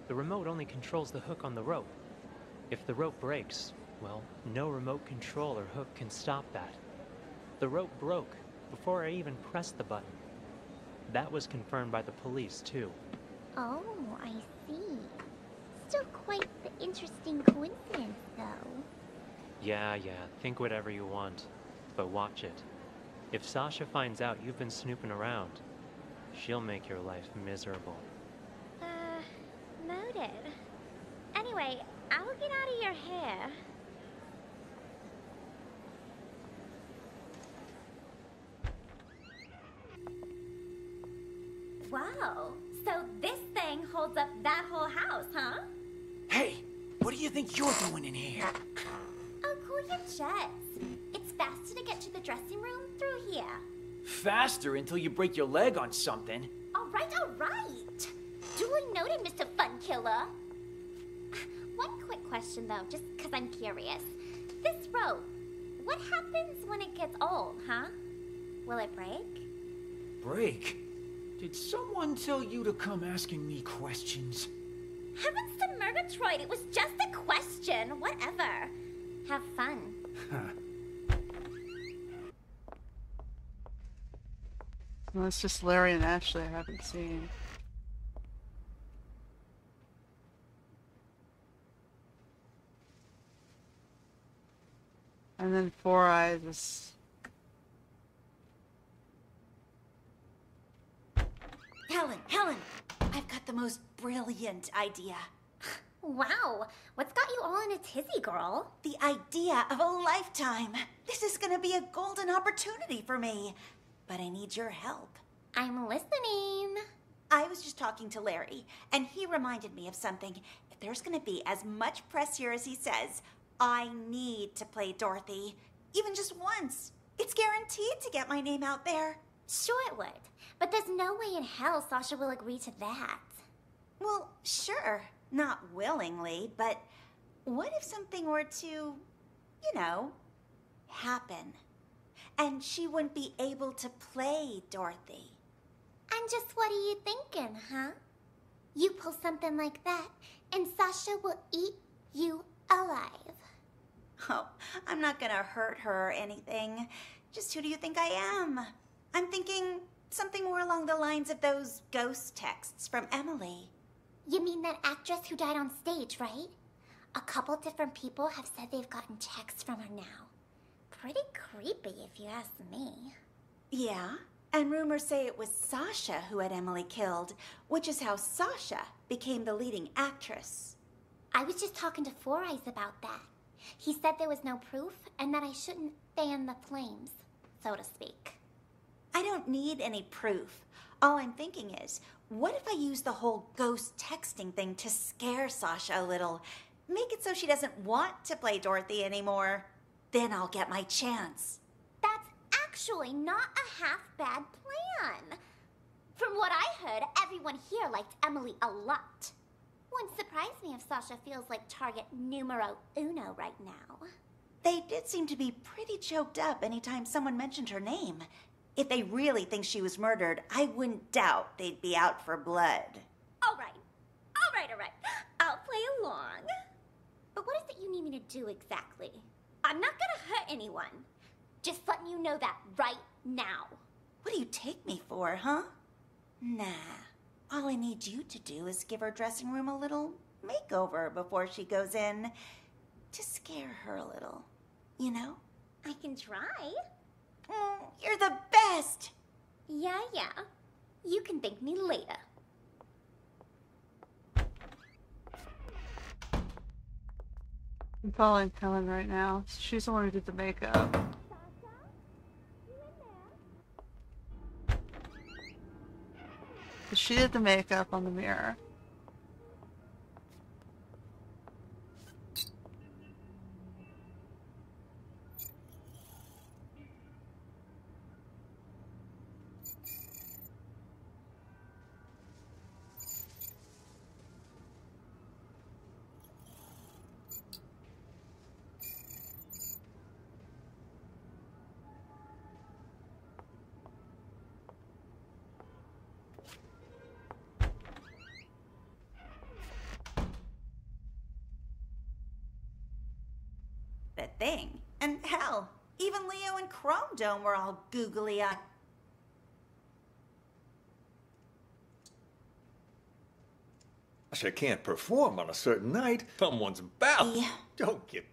The remote only controls the hook on the rope. If the rope breaks, well, no remote control or hook can stop that. The rope broke before I even pressed the button. That was confirmed by the police, too. Oh, I see. Still quite the interesting coincidence, though. Yeah, think whatever you want. But watch it. If Sasha finds out you've been snooping around, she'll make your life miserable. Noted. Anyway, I'll get out of your hair. Wow, so this thing holds up that whole house, huh? Hey, what do you think you're doing in here? Oh, cool your jets. It's faster to get to the dressing room through here. Faster until you break your leg on something. All right. Duly noted, Mr. Fun Killer. One quick question, though, just because I'm curious. This rope, What happens when it gets old, huh? Will it break? Break? Did someone tell you to come asking me questions? Heavens to Murgatroyd, it was just a question. Whatever. Have fun. Well, it's just Larry and Ashley I haven't seen. And then Four Eyes is... Helen, I've got the most brilliant idea. Wow, what's got you all in a tizzy, girl? The idea of a lifetime. This is gonna be a golden opportunity for me. But I need your help. I'm listening. I was just talking to Larry, and he reminded me of something. If there's gonna be as much press here as he says, I need to play Dorothy. Even just once. It's guaranteed to get my name out there. Sure it would. But there's no way in hell Sasha will agree to that. Well, sure. Not willingly, but what if something were to, you know, happen? And she wouldn't be able to play Dorothy. And just what are you thinking, huh? You pull something like that, and Sasha will eat you alive. Oh, I'm not gonna hurt her or anything. Just who do you think I am? I'm thinking something more along the lines of those ghost texts from Emily. You mean that actress who died on stage, right? A couple different people have said they've gotten texts from her now. Pretty creepy, if you ask me. Yeah, and rumors say it was Sasha who had Emily killed, which is how Sasha became the leading actress. I was just talking to Four Eyes about that. He said there was no proof and that I shouldn't fan the flames, so to speak. I don't need any proof. All I'm thinking is, what if I use the whole ghost texting thing to scare Sasha a little? Make it so she doesn't want to play Dorothy anymore. Then I'll get my chance. That's actually not a half-bad plan. From what I heard, everyone here liked Emily a lot. Wouldn't surprise me if Sasha feels like target numero uno right now. They did seem to be pretty choked up anytime someone mentioned her name. If they really think she was murdered, I wouldn't doubt they'd be out for blood. All right. I'll play along. But what is it you need me to do exactly? I'm not gonna hurt anyone. Just letting you know that right now. What do you take me for, huh? Nah. All I need you to do is give her dressing room a little makeover before she goes in. To scare her a little, you know? I can try. You're the best! Yeah. You can thank me later. I'm following Helen right now. She's the one who did the makeup. She did the makeup on the mirror. Thing. And hell, even Leo and Chrome Dome were all googly-eyed. Sasha can't perform on a certain night. Someone's bound. Yeah. Don't get...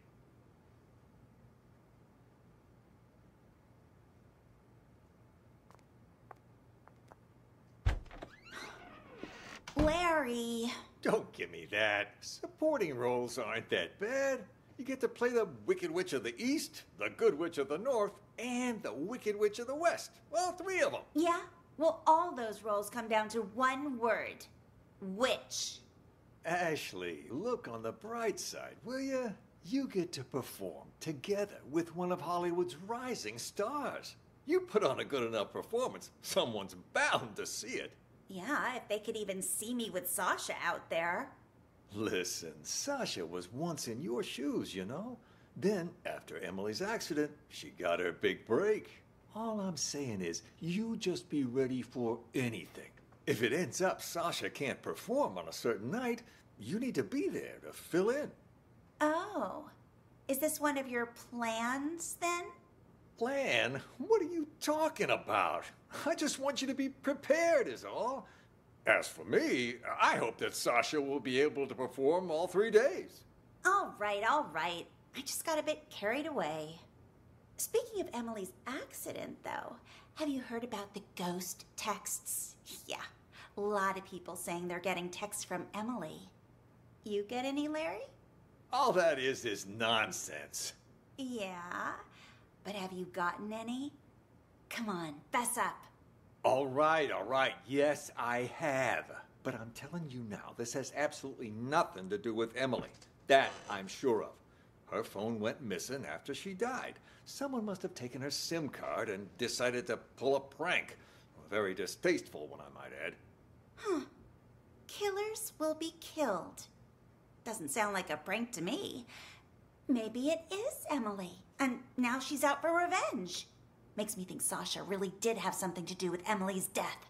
Larry. Don't give me that. Supporting roles aren't that bad. You get to play the Wicked Witch of the East, the Good Witch of the North, and the Wicked Witch of the West. Well, 3 of them. Yeah? Well, all those roles come down to one word. Witch. Ashley, look on the bright side, will you? You get to perform together with one of Hollywood's rising stars. You put on a good enough performance, someone's bound to see it. Yeah, if they could even see me with Sasha out there. Listen, Sasha was once in your shoes, you know? Then, after Emily's accident, she got her big break. All I'm saying is, you just be ready for anything. If it ends up Sasha can't perform on a certain night, you need to be there to fill in. Oh. Is this one of your plans, then? Plan? What are you talking about? I just want you to be prepared, is all. As for me, I hope that Sasha will be able to perform all 3 days. All right, all right. I just got a bit carried away. Speaking of Emily's accident, though, have you heard about the ghost texts? Yeah, a lot of people saying they're getting texts from Emily. You get any, Larry? All that is nonsense. Yeah, but have you gotten any? Come on, fess up. All right. Yes, I have. But I'm telling you now, this has absolutely nothing to do with Emily. That I'm sure of. Her phone went missing after she died. Someone must have taken her SIM card and decided to pull a prank. A very distasteful one, I might add. Huh. Killers will be killed. Doesn't sound like a prank to me. Maybe it is Emily, and now she's out for revenge. Makes me think Sasha really did have something to do with Emily's death.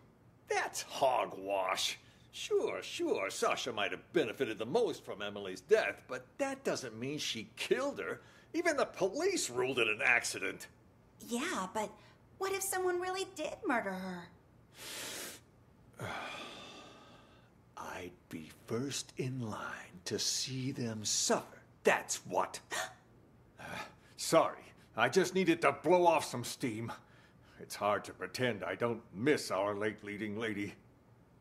That's hogwash. Sure, Sasha might have benefited the most from Emily's death, but that doesn't mean she killed her. Even the police ruled it an accident. Yeah, but what if someone really did murder her? I'd be first in line to see them suffer. That's what. Sorry, I just needed to blow off some steam. It's hard to pretend I don't miss our late leading lady.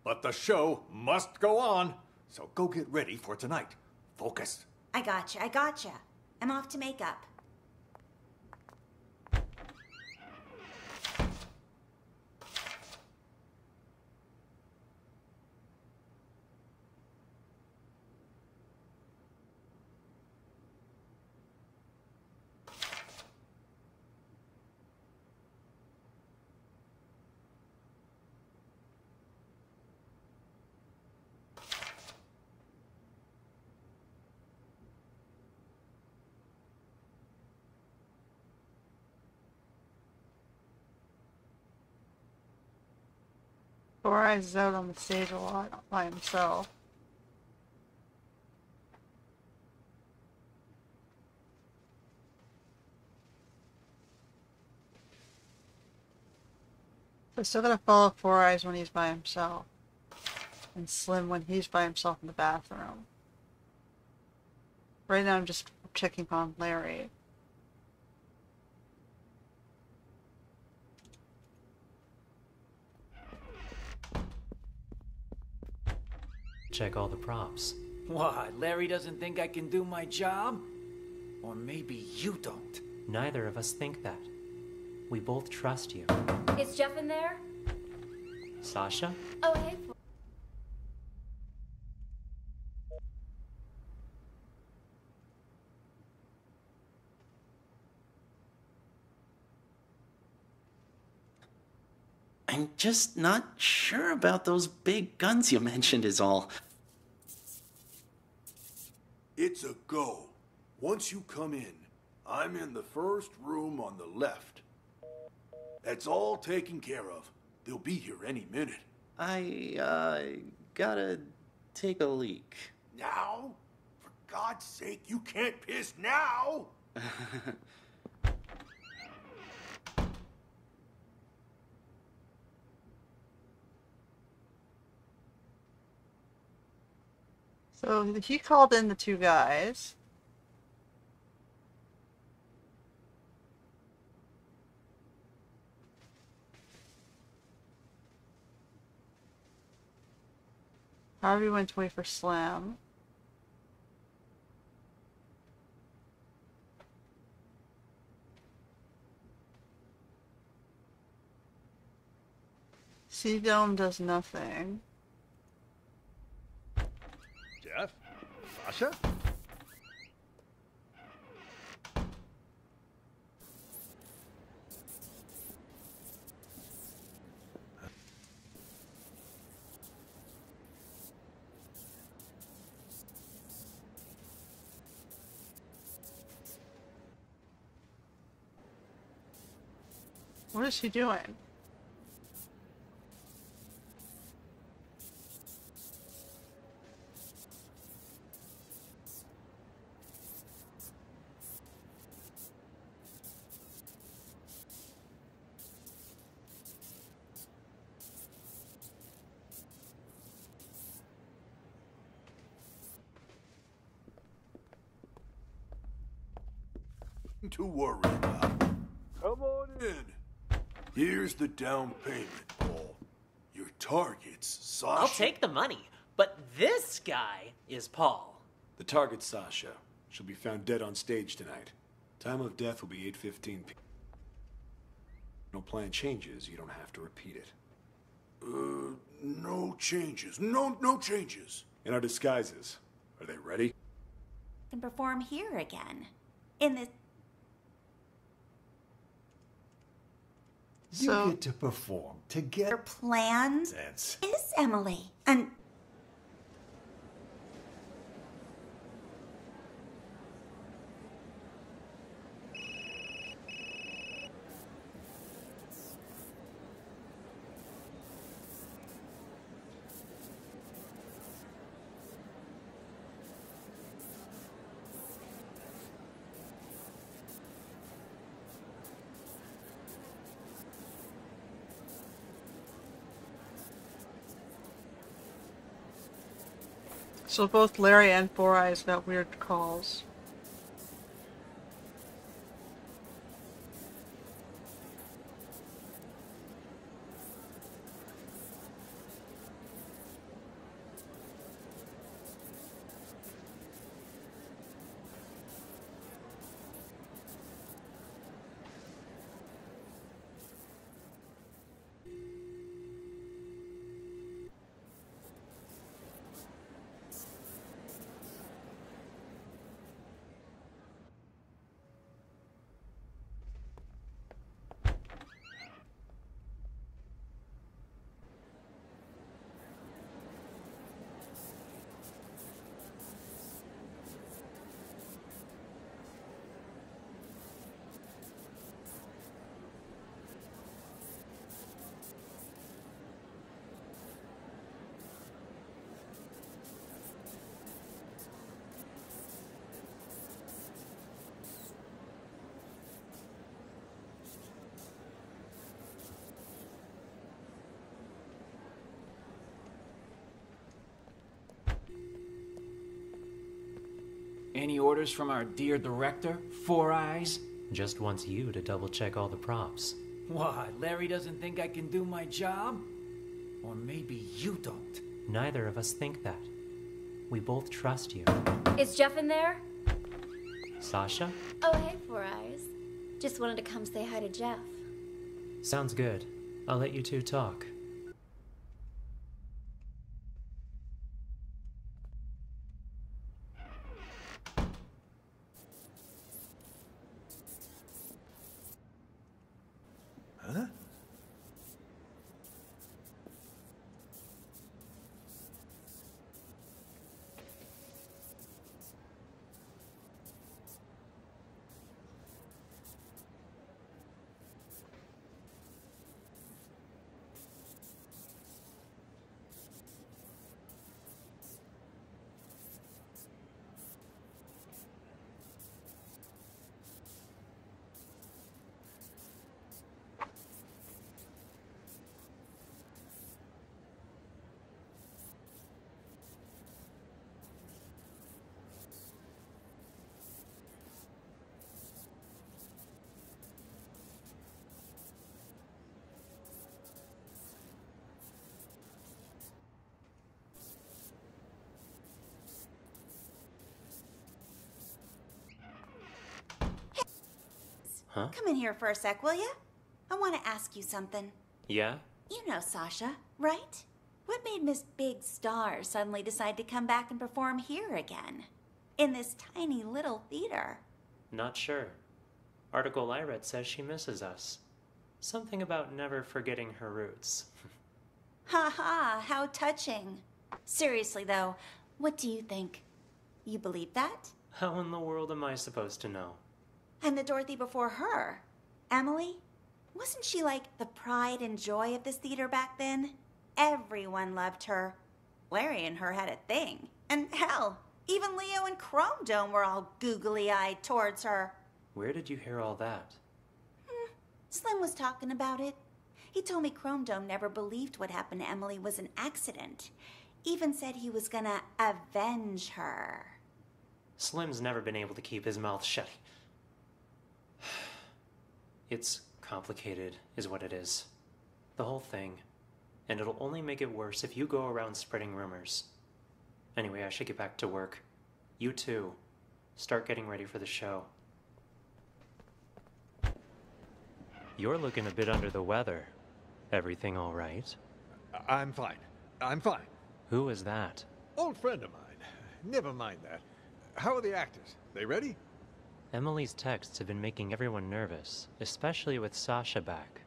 But the show must go on, so go get ready for tonight. Focus. I gotcha. I'm off to makeup. Four Eyes is out on the stage a lot by himself. So still gotta follow Four Eyes when he's by himself. And Slim when he's by himself in the bathroom. Right now I'm just checking on Larry. Check all the props. What, Larry doesn't think I can do my job? Or maybe you don't. Neither of us think that. We both trust you. Is Jeff in there? Sasha? Oh, hey. I'm just not sure about those big guns you mentioned is all. It's a go. Once you come in, I'm in the first room on the left. That's all taken care of. They'll be here any minute. I gotta take a leak. Now? For God's sake, you can't piss now! So he called in the two guys. Harvey went to wait for Slam. C-Dome does nothing. Jeff? Sasha? What is he doing? To worry about. Come on in. Here's the down payment, Paul. Your target's Sasha. I'll take the money, but this guy is Paul. The target's Sasha. She'll be found dead on stage tonight. Time of death will be 8:15 p.m. No plan changes, you don't have to repeat it. No changes. No changes. In our disguises, are they ready? Can perform here again. In this. You get to perform together. Your plan is Emily. And So both Larry and Four Eyes got weird calls. Any orders from our dear director, Four Eyes? Just wants you to double check all the props. What, Larry doesn't think I can do my job? Or maybe you don't. Neither of us think that. We both trust you. Is Jeff in there? Sasha? Oh, hey, Four Eyes. Just wanted to come say hi to Jeff. Sounds good. I'll let you two talk. Huh? Huh? come in here for a sec, will you? I want to ask you something. Yeah? You know Sasha, right? What made Miss Big Star suddenly decide to come back and perform here again? In this tiny little theater? Not sure. Article I read says she misses us. Something about never forgetting her roots. Ha ha, how touching. Seriously though, what do you think? You believe that? How in the world am I supposed to know? And the Dorothy before her? Emily? Wasn't she like the pride and joy of this theater back then? Everyone loved her. Larry and her had a thing. And hell, even Leo and Chrome Dome were all googly-eyed towards her. Where did you hear all that? Slim was talking about it. He told me Chrome Dome never believed what happened to Emily was an accident. Even said he was gonna avenge her. Slim's never been able to keep his mouth shut. It's complicated, is what it is. The whole thing. And it'll only make it worse if you go around spreading rumors. Anyway, I should get back to work. You too. Start getting ready for the show. You're looking a bit under the weather. Everything all right? I'm fine. I'm fine. Who is that? Old friend of mine. Never mind that. How are the actors? They ready? Emily's texts have been making everyone nervous, especially with Sasha back.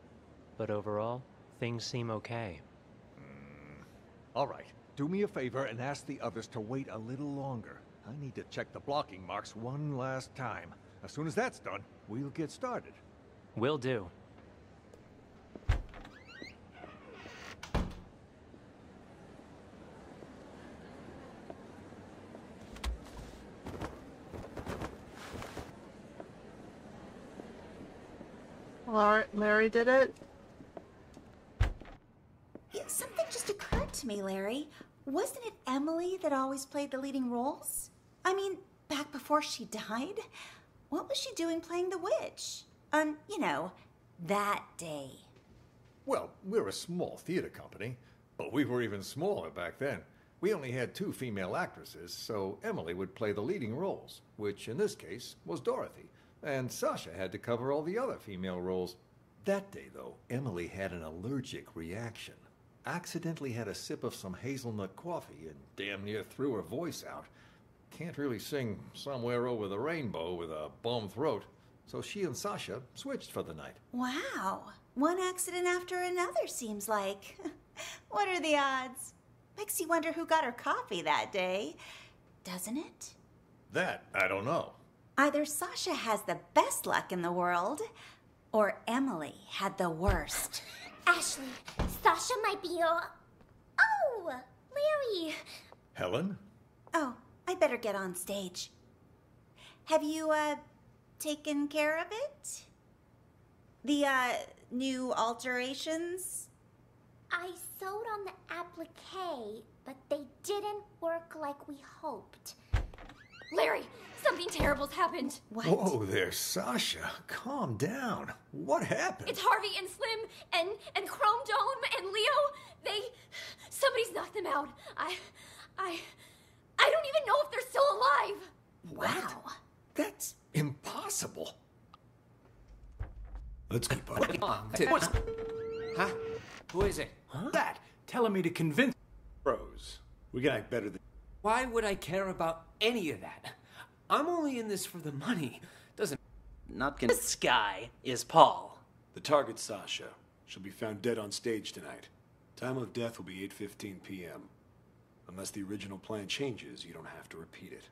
But overall, things seem okay. All right. Do me a favor and ask the others to wait a little longer. I need to check the blocking marks one last time. As soon as that's done, we'll get started. Will do. Larry did it? Yeah, something just occurred to me, Larry. Wasn't it Emily that always played the leading roles? I mean, back before she died? What was she doing playing the witch? You know, that day. Well, we're a small theater company, but we were even smaller back then. We only had 2 female actresses, so Emily would play the leading roles, which in this case was Dorothy, and Sasha had to cover all the other female roles. That day, though, Emily had an allergic reaction. Accidentally had a sip of some hazelnut coffee and damn near threw her voice out. Can't really sing Somewhere Over the Rainbow with a bum throat, so she and Sasha switched for the night. Wow. One accident after another, seems like. What are the odds? Makes you wonder who got her coffee that day, doesn't it? That, I don't know. Either Sasha has the best luck in the world, or Emily had the worst. Ashley, Sasha might be your... Oh, Larry. Helen? Oh, I better get on stage. Have you, taken care of it? The, new alterations? I sewed on the applique, but they didn't work like we hoped. Larry, something terrible's happened. What? Whoa there, Sasha. Calm down. What happened? It's Harvey and Slim and Chrome Dome and Leo. Somebody's knocked them out. I don't even know if they're still alive. Wow. That's impossible. Let's keep up. Huh? Who is it? Huh? That. Telling me to convince... Bros, we can act better than... Why would I care about any of that? I'm only in this for the money. Doesn't... Not gonna... This guy is Paul. The target's Sasha. She'll be found dead on stage tonight. Time of death will be 8:15 p.m. Unless the original plan changes, you don't have to repeat it.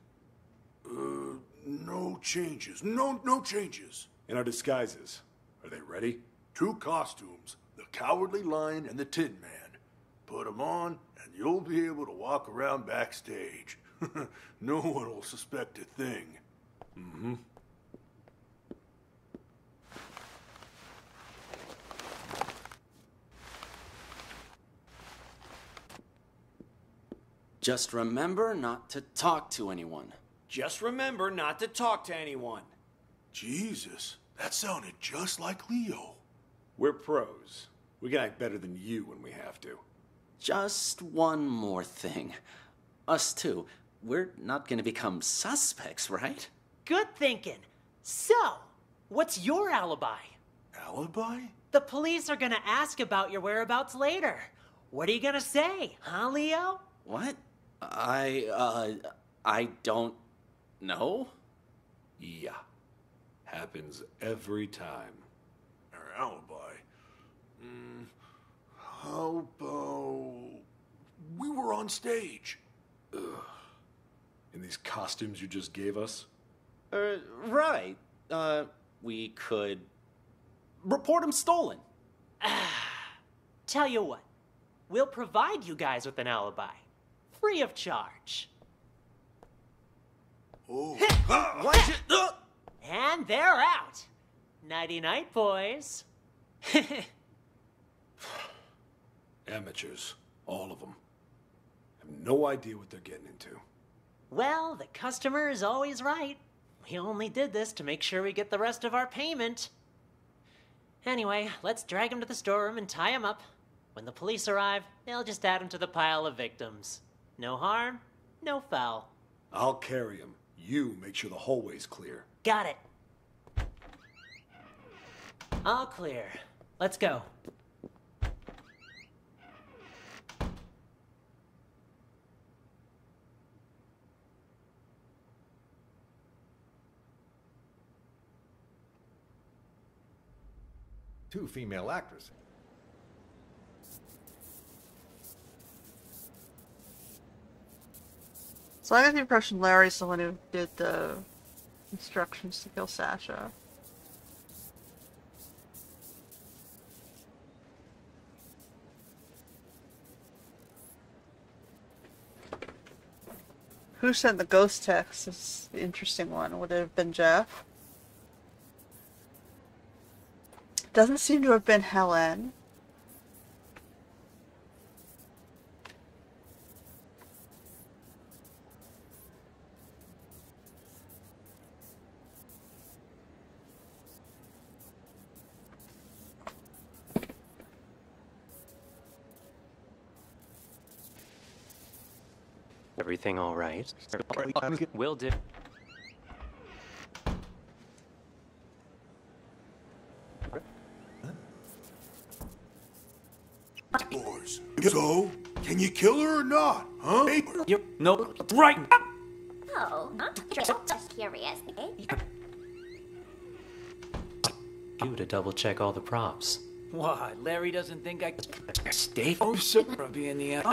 No changes. No changes. And our disguises, are they ready? 2 costumes, the Cowardly Lion and the Tin Man. Put them on, and you'll be able to walk around backstage. No one will suspect a thing. Mm-hmm. Just remember not to talk to anyone. Just remember not to talk to anyone. Jesus, that sounded just like Leo. We're pros. We can act better than you when we have to. Just one more thing. Us too. We're not gonna become suspects, right? Good thinking. So, what's your alibi? Alibi? The police are gonna ask about your whereabouts later. What are you gonna say, huh, Leo? What? I don't know. Yeah. Happens every time. Our alibi? How about... we were on stage. Ugh. In these costumes you just gave us? Right. We could report him stolen. Tell you what, we'll provide you guys with an alibi. Free of charge. Oh. And they're out. Nighty-night, boys. Amateurs, all of them. Have no idea what they're getting into. Well, the customer is always right. We only did this to make sure we get the rest of our payment. Anyway, let's drag him to the storeroom and tie him up. When the police arrive, they'll just add him to the pile of victims. No harm, no foul. I'll carry him. You make sure the hallway's clear. Got it. All clear. Let's go. Two female actors. So I get the impression Larry's the one who did the instructions to kill Sasha. Who sent the ghost text is the interesting one. Would it have been Jeff? Doesn't seem to have been Helen. Everything all right? Will do. Boys. So, can you kill her or not, huh? Yep. No. Right. Oh, I'm just curious, eh? You to double check all the props. What? Larry doesn't think I can stay oh, so be in the end.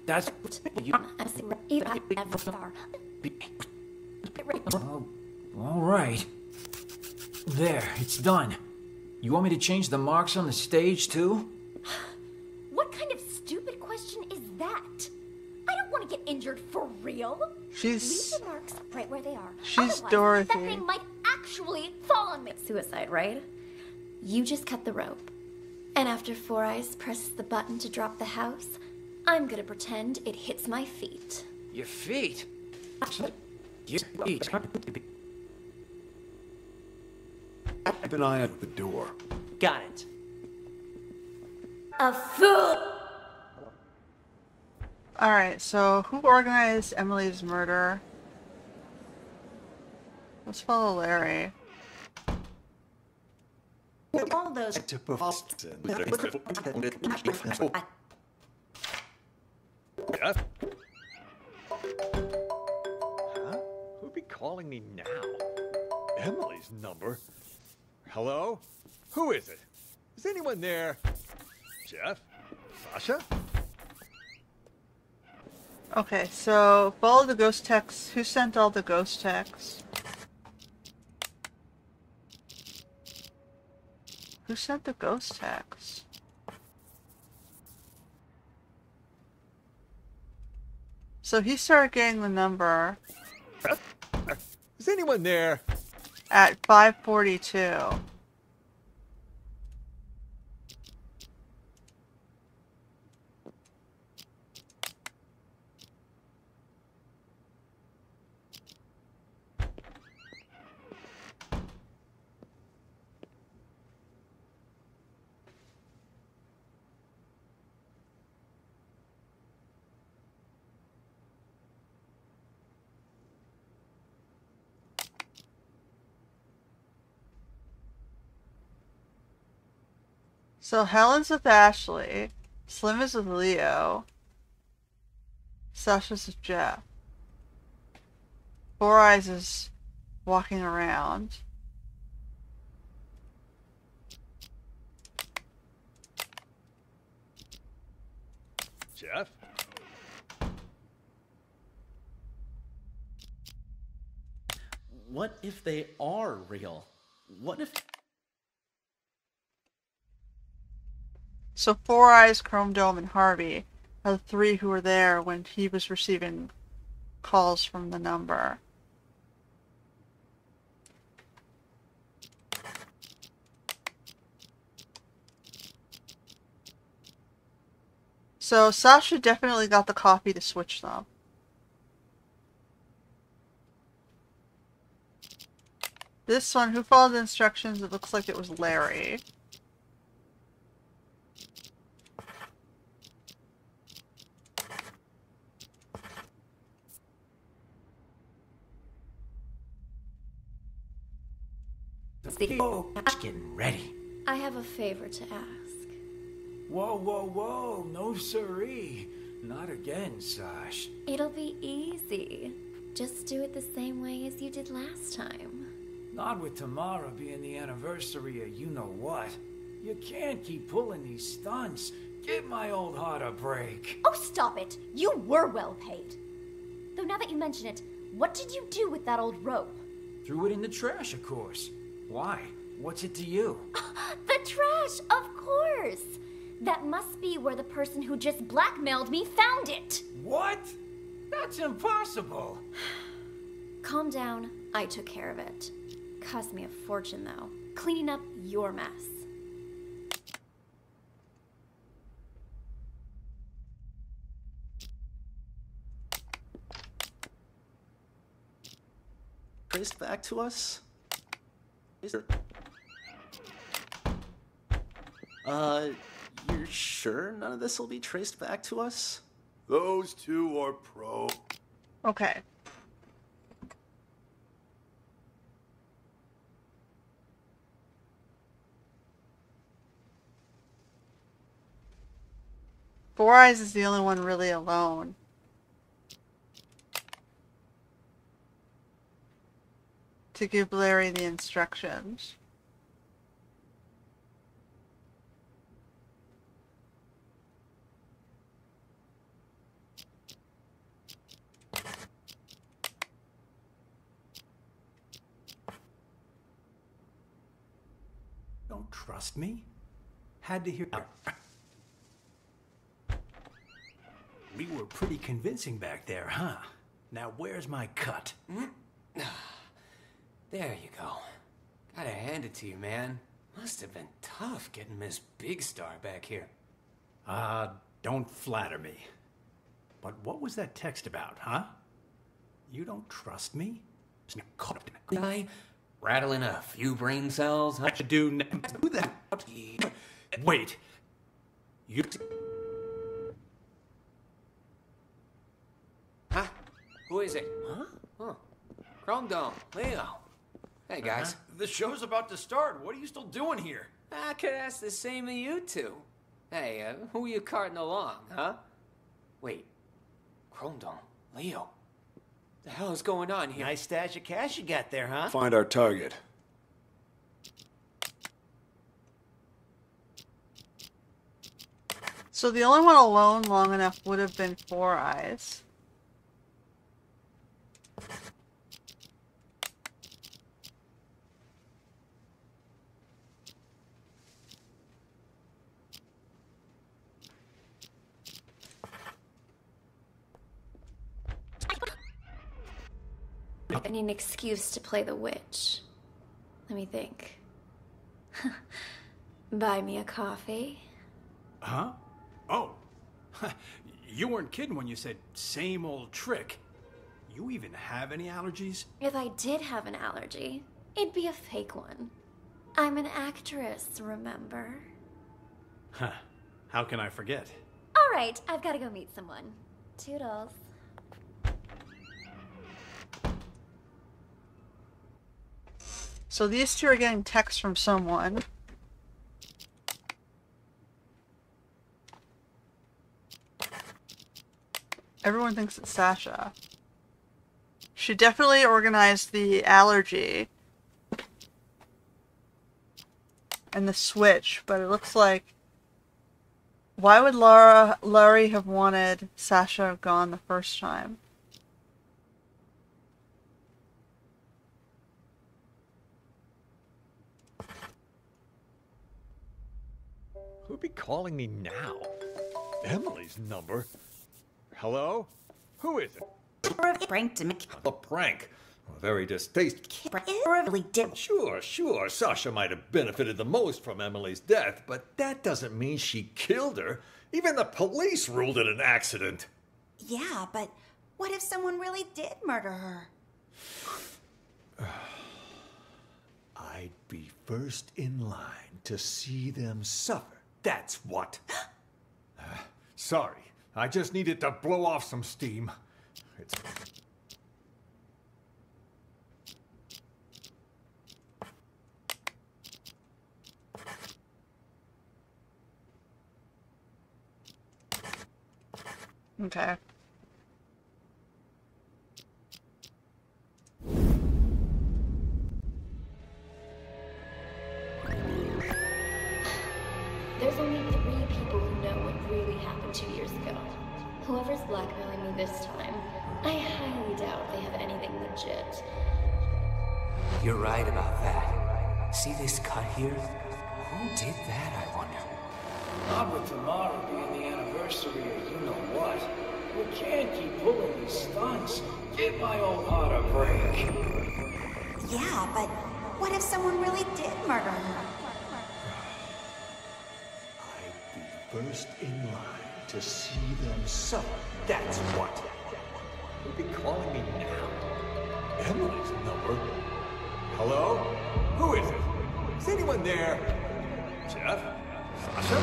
That's you. Oh, all right. There, it's done. You want me to change the marks on the stage too? What kind of stupid question is that? I don't want to get injured for real. Leave the marks right where they are. She's Otherwise, Dorothy. that thing might actually fall on me. Suicide, right? You just cut the rope. And after Four Eyes presses the button to drop the house, I'm gonna pretend it hits my feet. Your feet? Your feet? Keep an eye out the door. Got it. A fool! Alright, so who organized Emily's murder? Let's follow Larry. All those Jeff? Huh? Who'd be calling me now? Emily's number? Hello? Who is it? Is anyone there? Jeff? Sasha? Okay, so follow the ghost texts. Who sent all the ghost texts? Who sent the ghost text? So he started getting the number Is anyone there? at 5:42. So Helen's with Ashley, Slim is with Leo, Sasha's with Jeff. Four Eyes is walking around. Jeff? What if they are real? What if... So Four Eyes, Chrome Dome, and Harvey are the three who were there when he was receiving calls from the number. So Sasha definitely got the copy to switch them. This one, who followed the instructions? It looks like it was Larry. Oh, getting ready. I have a favor to ask. Whoa, whoa, whoa. No siree. Not again, Sash. It'll be easy. Just do it the same way as you did last time. Not with tomorrow being the anniversary of you-know-what. You can't keep pulling these stunts. Give my old heart a break. Oh, stop it. You were well paid. Though now that you mention it, what did you do with that old rope? Threw it in the trash, of course. Why? What's it to you? The trash, of course. That must be where the person who just blackmailed me found it. What? That's impossible. Calm down. I took care of it. Cost me a fortune, though. Cleaning up your mess. Traced back to us? You're sure none of this will be traced back to us? Those two are pro. Okay. Four Eyes is the only one really alone. To give Larry the instructions. Don't trust me? Had to hear. We were pretty convincing back there, huh? Now where's my cut? There you go. Gotta hand it to you, man. Must have been tough getting Miss Big Star back here. Don't flatter me. But what was that text about, huh? You don't trust me? Guy, rattling a few brain cells. I should do. Who the? Wait. You. Huh? Who is it? Huh? Oh. Chrome Dome, Leo. Hey, guys. The show's about to start. What are you still doing here? I could ask the same of you two. Hey, who are you carting along, huh? Wait. Chrome Dome, Leo. The hell is going on here? Nice stash of cash you got there, huh? Find our target. So the only one alone long enough would have been Four Eyes. I need an excuse to play the witch. Let me think. Buy me a coffee? Huh? Oh. You weren't kidding when you said same old trick. You even have any allergies? If I did have an allergy, it'd be a fake one. I'm an actress, remember? Huh. How can I forget? All right, I've got to go meet someone. Toodles. So these two are getting texts from someone. Everyone thinks it's Sasha. She definitely organized the allergy and the switch, but it looks like... Why would Larry have wanted Sasha gone the first time? Who'd be calling me now? Emily's number? Hello? Who is it? Prank to me. A prank. Very distasteful. Really did. Sure. Sasha might have benefited the most from Emily's death, but that doesn't mean she killed her. Even the police ruled it an accident. Yeah, but what if someone really did murder her? I'd be first in line to see them suffer. That's what. Sorry, I just needed to blow off some steam. It's... Okay. There's only 3 people who know what really happened 2 years ago. Whoever's blackmailing me this time, I highly doubt they have anything legit. You're right about that. See this cut here? Who did that, I wonder? Not with tomorrow being the anniversary of you know what. We can't keep pulling these stunts. Give my old heart a break. Yeah, but what if someone really did murder her? I'd be first in line to see them suffer. That's what. Who'd be calling me now? Emily's number? Hello? Who is it? Is anyone there? Jeff? Sasha?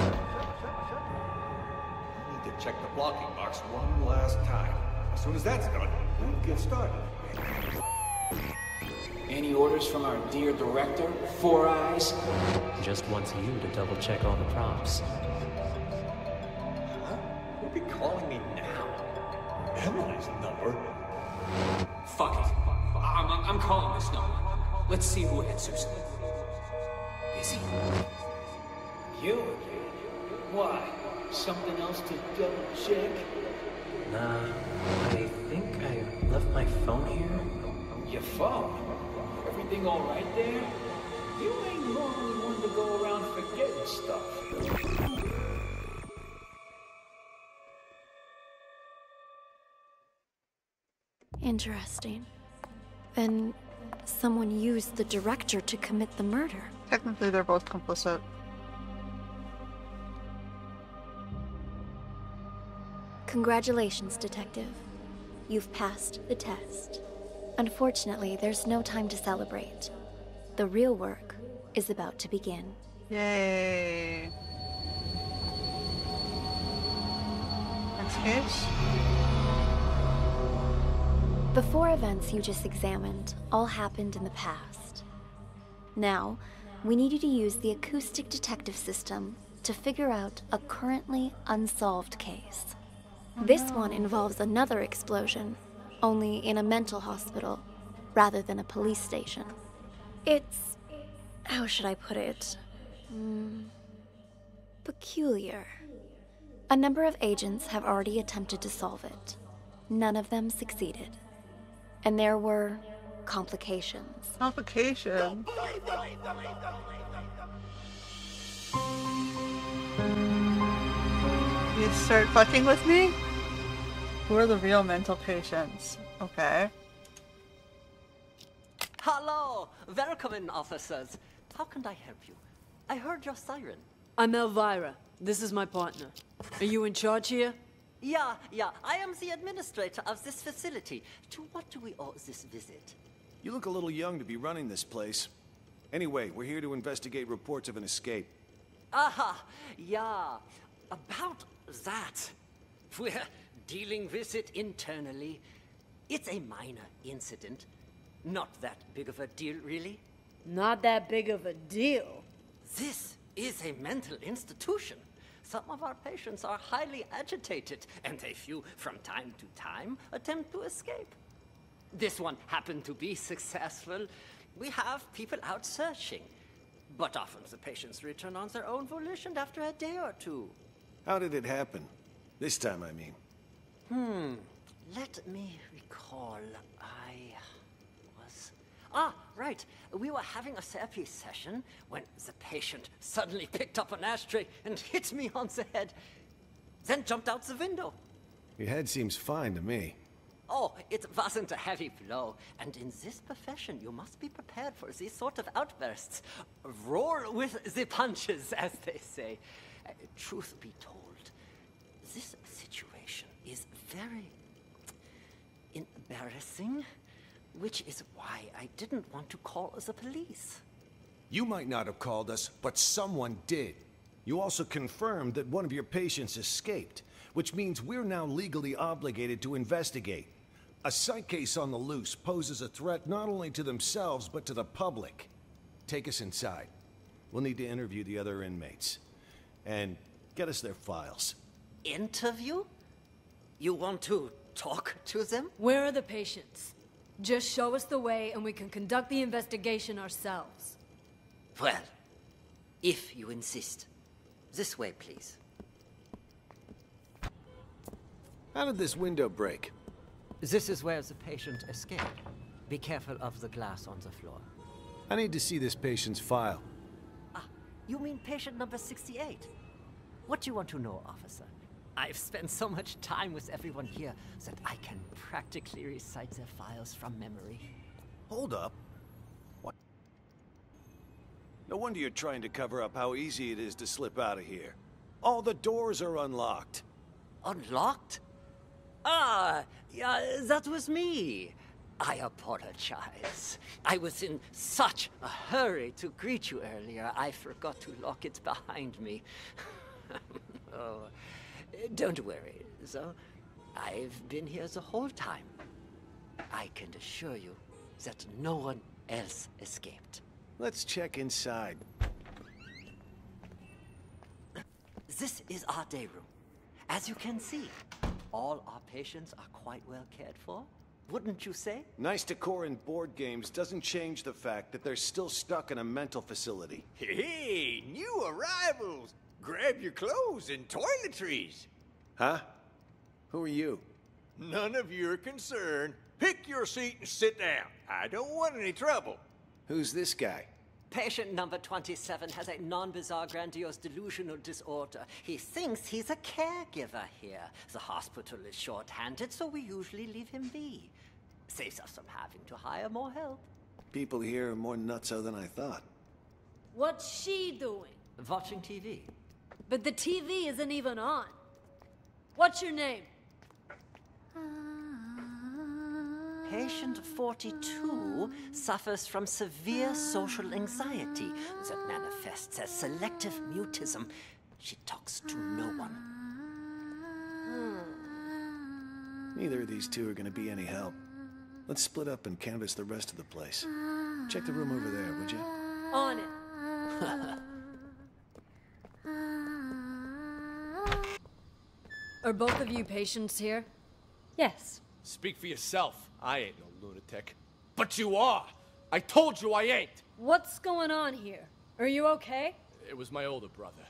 I need to check the blocking box one last time. As soon as that's done, we'll get started. Any orders from our dear director, Four Eyes? Just wants you to double check all the props. Huh? Who'd be calling me now? Emily's number? Fuck it. I'm calling this number. Let's see who answers. Busy? You? Why? Something else to double check? Nah, I think I left my phone here. Your phone? Everything all right there? You ain't normally one to go around forgetting stuff. Interesting. Then someone used the director to commit the murder. Technically, they're both complicit. Congratulations, Detective. You've passed the test. Unfortunately, there's no time to celebrate. The real work is about to begin. Yay. Next case. The 4 events you just examined all happened in the past. Now, we need you to use the acoustic detective system to figure out a currently unsolved case. This one involves another explosion, only in a mental hospital, rather than a police station. It's... how should I put it? Peculiar. A number of agents have already attempted to solve it. None of them succeeded. And there were complications. Complications? You start fucking with me? Who are the real mental patients? Okay. Hello! Welcome in, officers. How can I help you? I heard your siren. I'm Elvira. This is my partner. Are you in charge here? Yeah. I am the administrator of this facility. To what do we owe this visit? You look a little young to be running this place. Anyway, we're here to investigate reports of an escape. Aha! Yeah. About that. We're dealing with it internally. It's a minor incident. Not that big of a deal, really. Not that big of a deal. This is a mental institution. Some of our patients are highly agitated, and a few, from time to time, attempt to escape. This one happened to be successful. We have people out searching. But often the patients return on their own volition after a day or two. How did it happen? This time, I mean. Ah, right. We were having a therapy session when the patient suddenly picked up an ashtray and hit me on the head, then jumped out the window. Your head seems fine to me. Oh, it wasn't a heavy blow. And in this profession, you must be prepared for these sort of outbursts. Roll with the punches, as they say. Truth be told, this situation is very embarrassing, which is why I didn't want to call the police. You might not have called us, but someone did. You also confirmed that one of your patients escaped, which means we're now legally obligated to investigate. A psych case on the loose poses a threat not only to themselves, but to the public. Take us inside. We'll need to interview the other inmates. And get us their files. Interview? You want to talk to them? Where are the patients? Just show us the way and we can conduct the investigation ourselves. Well, if you insist. This way, please. How did this window break? This is where the patient escaped. Be careful of the glass on the floor. I need to see this patient's file. Ah, you mean patient number 68? What do you want to know, officer? I've spent so much time with everyone here that I can practically recite their files from memory. Hold up. What? No wonder you're trying to cover up how easy it is to slip out of here. All the doors are unlocked. Unlocked? Ah, yeah, that was me. I apologize. I was in such a hurry to greet you earlier, I forgot to lock it behind me. Oh, don't worry, though. I've been here the whole time. I can assure you that no one else escaped. Let's check inside. This is our day room. As you can see, all our patients are quite well cared for. Wouldn't you say? Nice decor in board games doesn't change the fact that they're still stuck in a mental facility. Hey, new arrivals! Grab your clothes and toiletries! Huh? Who are you? None of your concern. Pick your seat and sit down. I don't want any trouble. Who's this guy? Patient number 27 has a non-bizarre grandiose delusional disorder. He thinks he's a caregiver here. The hospital is short-handed, so we usually leave him be. Saves us from having to hire more help. People here are more nutso than I thought. What's she doing? Watching TV. But the TV isn't even on. What's your name? Patient 42 suffers from severe social anxiety that manifests as selective mutism. She talks to no one. Neither of these two are going to be any help. Let's split up and canvass the rest of the place. Check the room over there, would you? On it. Are both of you patients here? Yes. Speak for yourself. I ain't no lunatic. But you are! I told you I ain't! What's going on here? Are you okay? It was my older brother.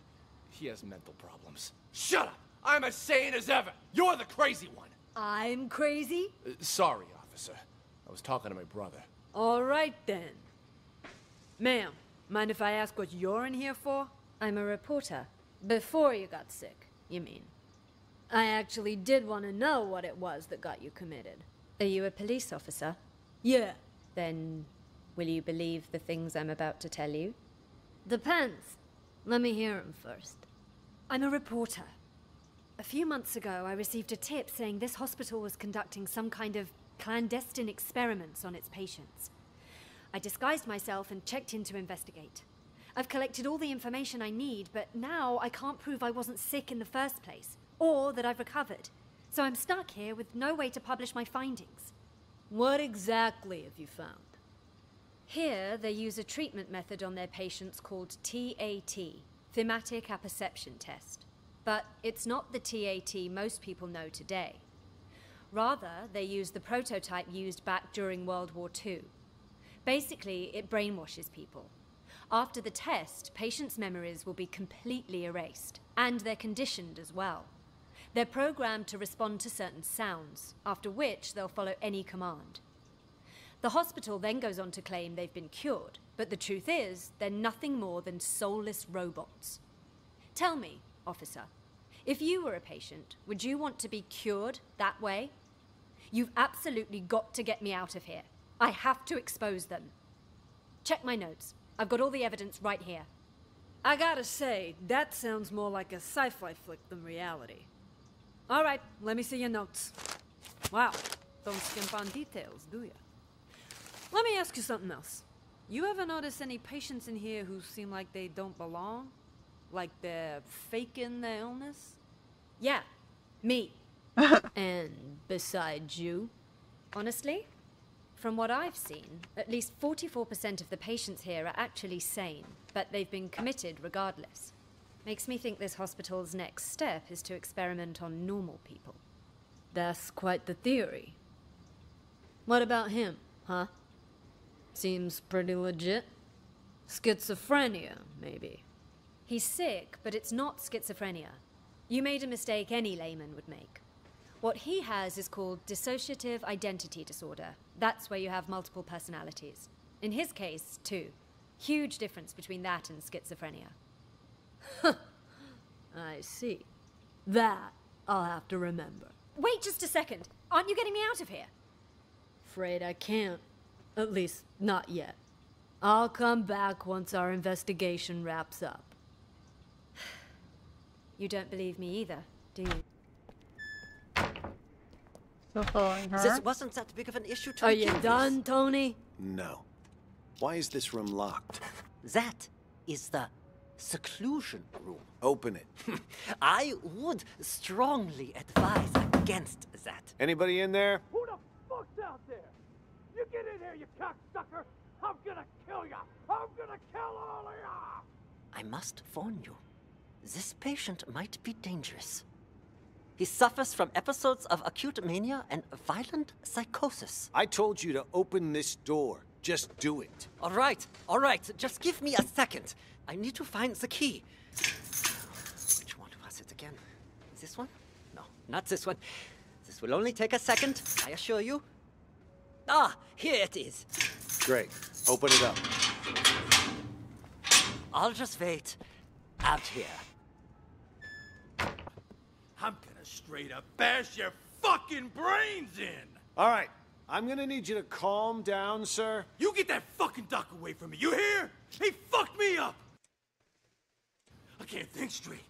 He has mental problems. Shut up! I'm as sane as ever! You're the crazy one! I'm crazy? Sorry, officer. I was talking to my brother. All right, then. Ma'am, mind if I ask what you're in here for? I'm a reporter. Before you got sick, you mean? I actually did want to know what it was that got you committed. Are you a police officer? Yeah. Then, will you believe the things I'm about to tell you? Depends. Let me hear them first. I'm a reporter. A few months ago, I received a tip saying this hospital was conducting some kind of clandestine experiments on its patients. I disguised myself and checked in to investigate. I've collected all the information I need, but now I can't prove I wasn't sick in the first place, or that I've recovered. So I'm stuck here with no way to publish my findings. What exactly have you found? Here, they use a treatment method on their patients called TAT, Thematic Apperception Test. But it's not the TAT most people know today. Rather, they use the prototype used back during World War II. Basically, it brainwashes people. After the test, patients' memories will be completely erased, and they're conditioned as well. They're programmed to respond to certain sounds, after which they'll follow any command. The hospital then goes on to claim they've been cured, but the truth is, they're nothing more than soulless robots. Tell me, officer, if you were a patient, would you want to be cured that way? You've absolutely got to get me out of here. I have to expose them. Check my notes. I've got all the evidence right here. I gotta say, that sounds more like a sci-fi flick than reality. All right, let me see your notes. Wow, don't skimp on details, do you? Let me ask you something else. You ever notice any patients in here who seem like they don't belong? Like they're faking their illness? Yeah, me. And besides you? Honestly, from what I've seen, at least 44% of the patients here are actually sane, but they've been committed regardless. Makes me think this hospital's next step is to experiment on normal people. That's quite the theory. What about him, huh? Seems pretty legit. Schizophrenia, maybe. He's sick, but it's not schizophrenia. You made a mistake any layman would make. What he has is called dissociative identity disorder. That's where you have multiple personalities. In his case, too. Huge difference between that and schizophrenia. I see. That I'll have to remember. Wait just a second. Aren't you getting me out of here? Afraid I can't. At least, not yet. I'll come back once our investigation wraps up. You don't believe me either, do you? Still following her? This wasn't that big of an issue to Are begin you with. done, Tony? No. Why is this room locked? That is the seclusion room. Open it. I would strongly advise against that. Anybody in there? Who the fuck's out there? You get in here, you cocksucker! I'm gonna kill ya! I'm gonna kill all of ya! I must warn you, this patient might be dangerous. He suffers from episodes of acute mania and violent psychosis. I told you to open this door. Just do it. All right. Just give me a second. I need to find the key. Which one was it again? This one? No, not this one. This will only take a second, I assure you. Ah, here it is. Great. Open it up. I'll just wait out here. I'm gonna straight up bash your fucking brains in! All right. I'm gonna need you to calm down, sir. You get that fucking doc away from me, you hear? He fucked me up! I can't think straight.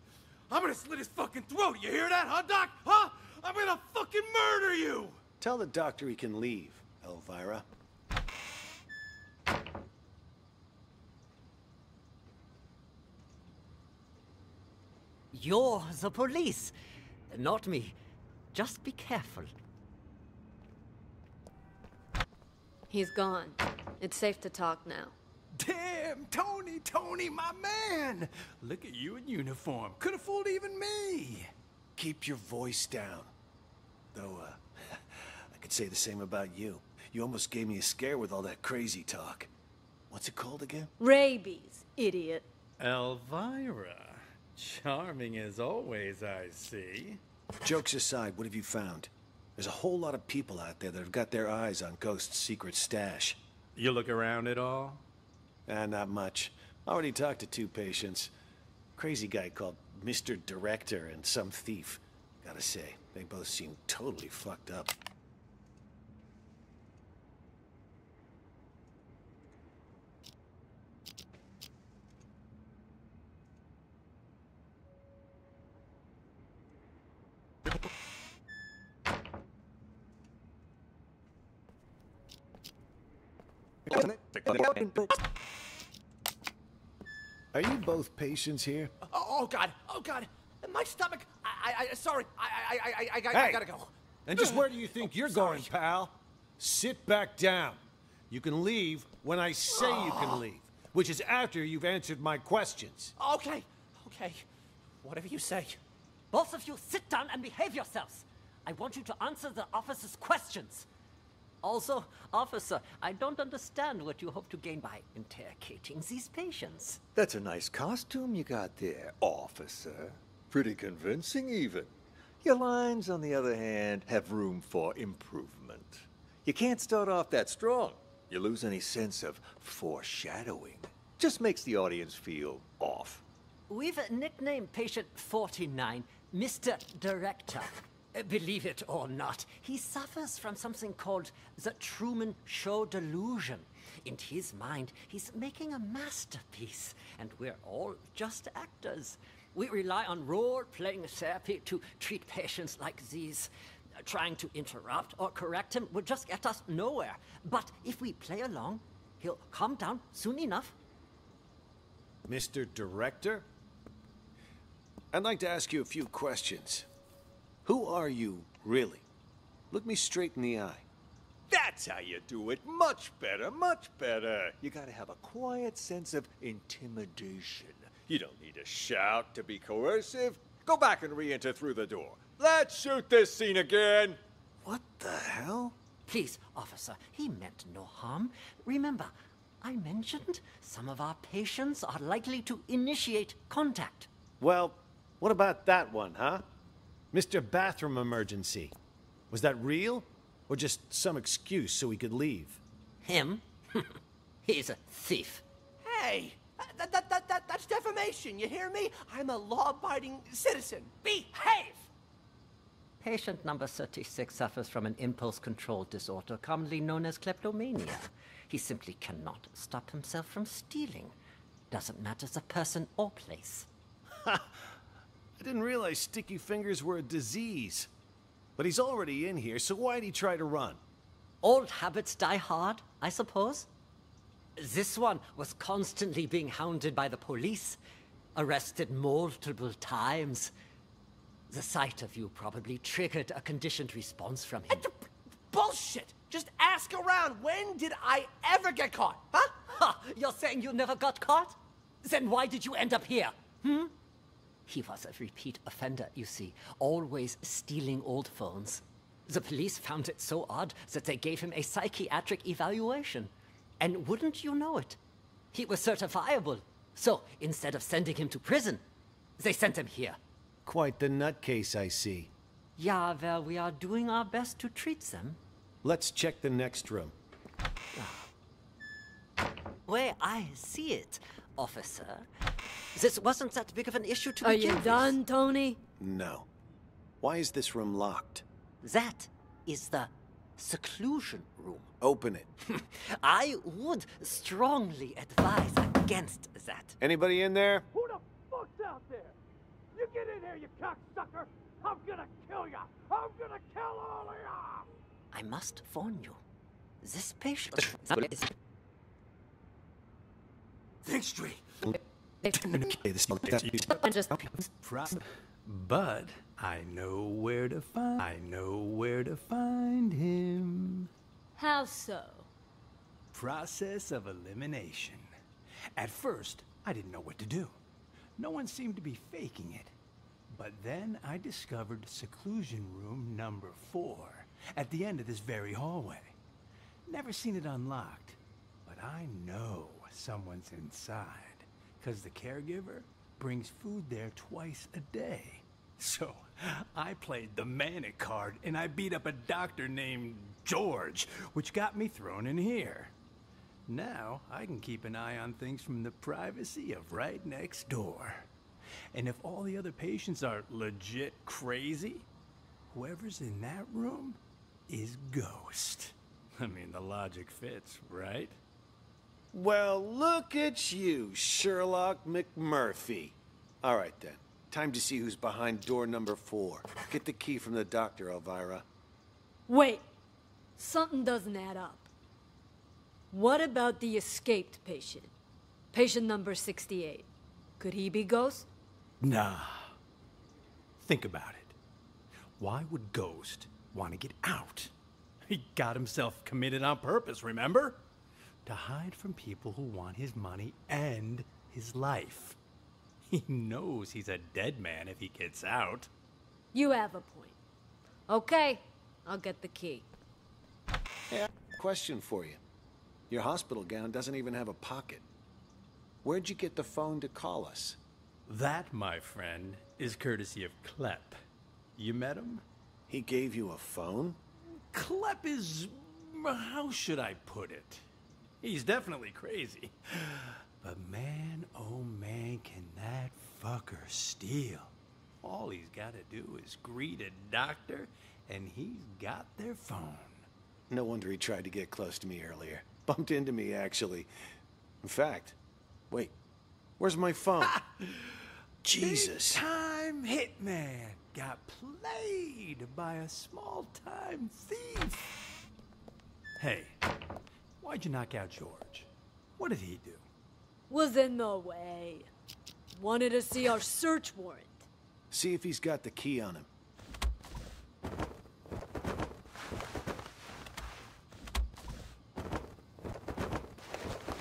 I'm gonna slit his fucking throat, you hear that, huh, Doc? Huh? I'm gonna fucking murder you! Tell the doctor he can leave, Elvira. You're the police, not me. Just be careful. He's gone. It's safe to talk now. Damn, Tony, my man! Look at you in uniform. Could have fooled even me. Keep your voice down. Though, I could say the same about you. You almost gave me a scare with all that crazy talk. What's it called again? Rabies, idiot. Elvira. Charming as always, I see. Jokes aside, what have you found? There's a whole lot of people out there that have got their eyes on Ghost's secret stash. You look around at all? Not much. Already talked to 2 patients. Crazy guy called Mr. Director and some thief. Gotta say, they both seem totally fucked up. Are you both patients here? Oh God! My stomach! Sorry, I gotta go. And just where do you think you're going, pal? Sit back down. You can leave when I say you can leave, which is after you've answered my questions. Okay. Whatever you say. Both of you sit down and behave yourselves. I want you to answer the officer's questions. Also, officer, I don't understand what you hope to gain by interrogating these patients. That's a nice costume you got there, officer. Pretty convincing, even. Your lines, on the other hand, have room for improvement. You can't start off that strong. You lose any sense of foreshadowing. Just makes the audience feel off. We've nicknamed patient 49 Mr. Director. Believe it or not, he suffers from something called the Truman Show delusion. In his mind, he's making a masterpiece, and we're all just actors. We rely on role-playing therapy to treat patients like these. Trying to interrupt or correct him would just get us nowhere. But if we play along, he'll calm down soon enough. Mr. Director? I'd like to ask you a few questions. Who are you, really? Look me straight in the eye. That's how you do it. Much better, much better. You gotta have a quiet sense of intimidation. You don't need to shout to be coercive. Go back and re-enter through the door. Let's shoot this scene again. What the hell? Please, officer, he meant no harm. Remember, I mentioned some of our patients are likely to initiate contact. Well, what about that one, huh? Mr. Bathroom Emergency. Was that real? Or just some excuse so he could leave? Him? He's a thief. Hey, that's defamation, you hear me? I'm a law-abiding citizen. Behave! Patient number 36 suffers from an impulse control disorder commonly known as kleptomania. He simply cannot stop himself from stealing. Doesn't matter the person or place. I didn't realize sticky fingers were a disease. But he's already in here, so why'd he try to run? Old habits die hard, I suppose. This one was constantly being hounded by the police, arrested multiple times. The sight of you probably triggered a conditioned response from him. Bullshit! Just ask around. When did I ever get caught, huh? Ha! You're saying you never got caught? Then why did you end up here? He was a repeat offender, you see, always stealing old phones. The police found it so odd that they gave him a psychiatric evaluation. And wouldn't you know it? He was certifiable. So, instead of sending him to prison, they sent him here. Quite the nutcase, I see. Yeah, well, we are doing our best to treat them. Let's check the next room. Where I see it, officer. This wasn't that big of an issue to Are begin you with. done, Tony? No. Why is this room locked? That is the seclusion room. Open it. I would strongly advise against that. Anybody in there? Who the fuck's out there? You get in here, you cocksucker! I'm gonna kill ya! I'm gonna kill all of ya! I must warn you. This patient is... Think straight. But I know where to find him. How so? Process of elimination. At first, I didn't know what to do. No one seemed to be faking it. But then I discovered seclusion room number 4 at the end of this very hallway. Never seen it unlocked, but I know someone's inside, because the caregiver brings food there twice a day. So I played the manic card and I beat up a doctor named George, which got me thrown in here. Now I can keep an eye on things from the privacy of right next door. And if all the other patients are legit crazy, whoever's in that room is Ghost. I mean, the logic fits, right? Well, look at you, Sherlock McMurphy. All right, then. Time to see who's behind door number 4. Get the key from the doctor, Elvira. Wait. Something doesn't add up. What about the escaped patient? Patient number 68. Could he be Ghost? Nah. Think about it. Why would Ghost want to get out? He got himself committed on purpose, remember? To hide from people who want his money and his life. He knows he's a dead man if he gets out. You have a point. Okay, I'll get the key. Yeah, question for you. Your hospital gown doesn't even have a pocket. Where'd you get the phone to call us? That, my friend, is courtesy of Klep. You met him? He gave you a phone? Klep is... how should I put it? He's definitely crazy. But man, oh man, can that fucker steal. All he's got to do is greet a doctor, and he's got their phone. No wonder he tried to get close to me earlier. Bumped into me, actually. In fact, wait, where's my phone? Jesus. Big-time hitman got played by a small-time thief. Hey, why'd you knock out George? What did he do? Was in the way. Wanted to see our search warrant. See if he's got the key on him.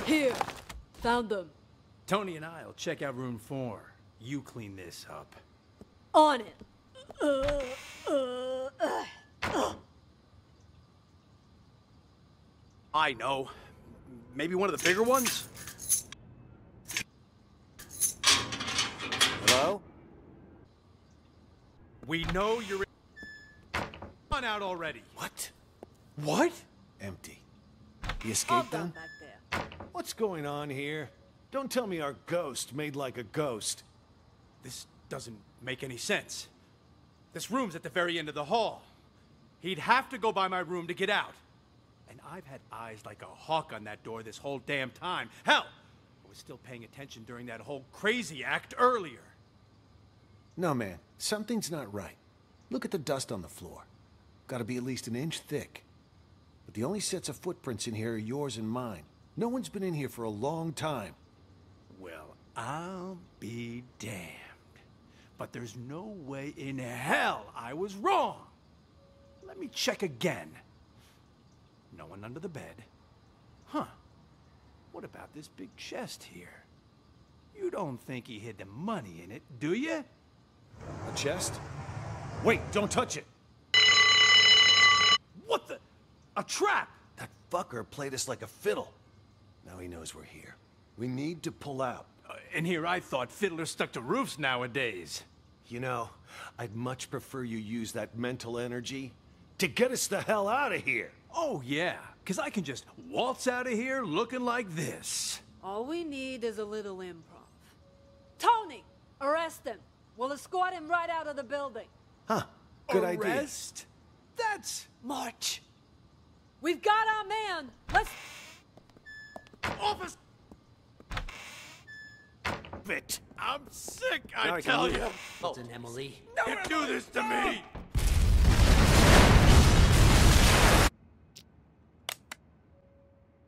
Here. Found them. Tony and I'll check out room 4. You clean this up. On it. I know. Maybe one of the bigger ones? Hello? We know you're on out already. What? What? Empty. He escaped then? Back there. What's going on here? Don't tell me our ghost made like a ghost. This doesn't make any sense. This room's at the very end of the hall. He'd have to go by my room to get out. And I've had eyes like a hawk on that door this whole damn time. Hell, I was still paying attention during that whole crazy act earlier. No, man. Something's not right. Look at the dust on the floor. Gotta be at least an inch thick. But the only sets of footprints in here are yours and mine. No one's been in here for a long time. Well, I'll be damned. But there's no way in hell I was wrong. Let me check again. No one under the bed. Huh. What about this big chest here? You don't think he hid the money in it, do you? A chest? Wait, don't touch it! What the? A trap! That fucker played us like a fiddle. Now he knows we're here. We need to pull out. And here I thought fiddlers stuck to roofs nowadays. You know, I'd much prefer you use that mental energy to get us the hell out of here. Oh, yeah, because I can just waltz out of here looking like this. All we need is a little improv. Tony! Arrest him! We'll escort him right out of the building. Huh, good idea. Arrest? That's much. We've got our man! Let's... Office! Bit. I'm sick, Now I I tell can you. Listen, Emily. You do this to me!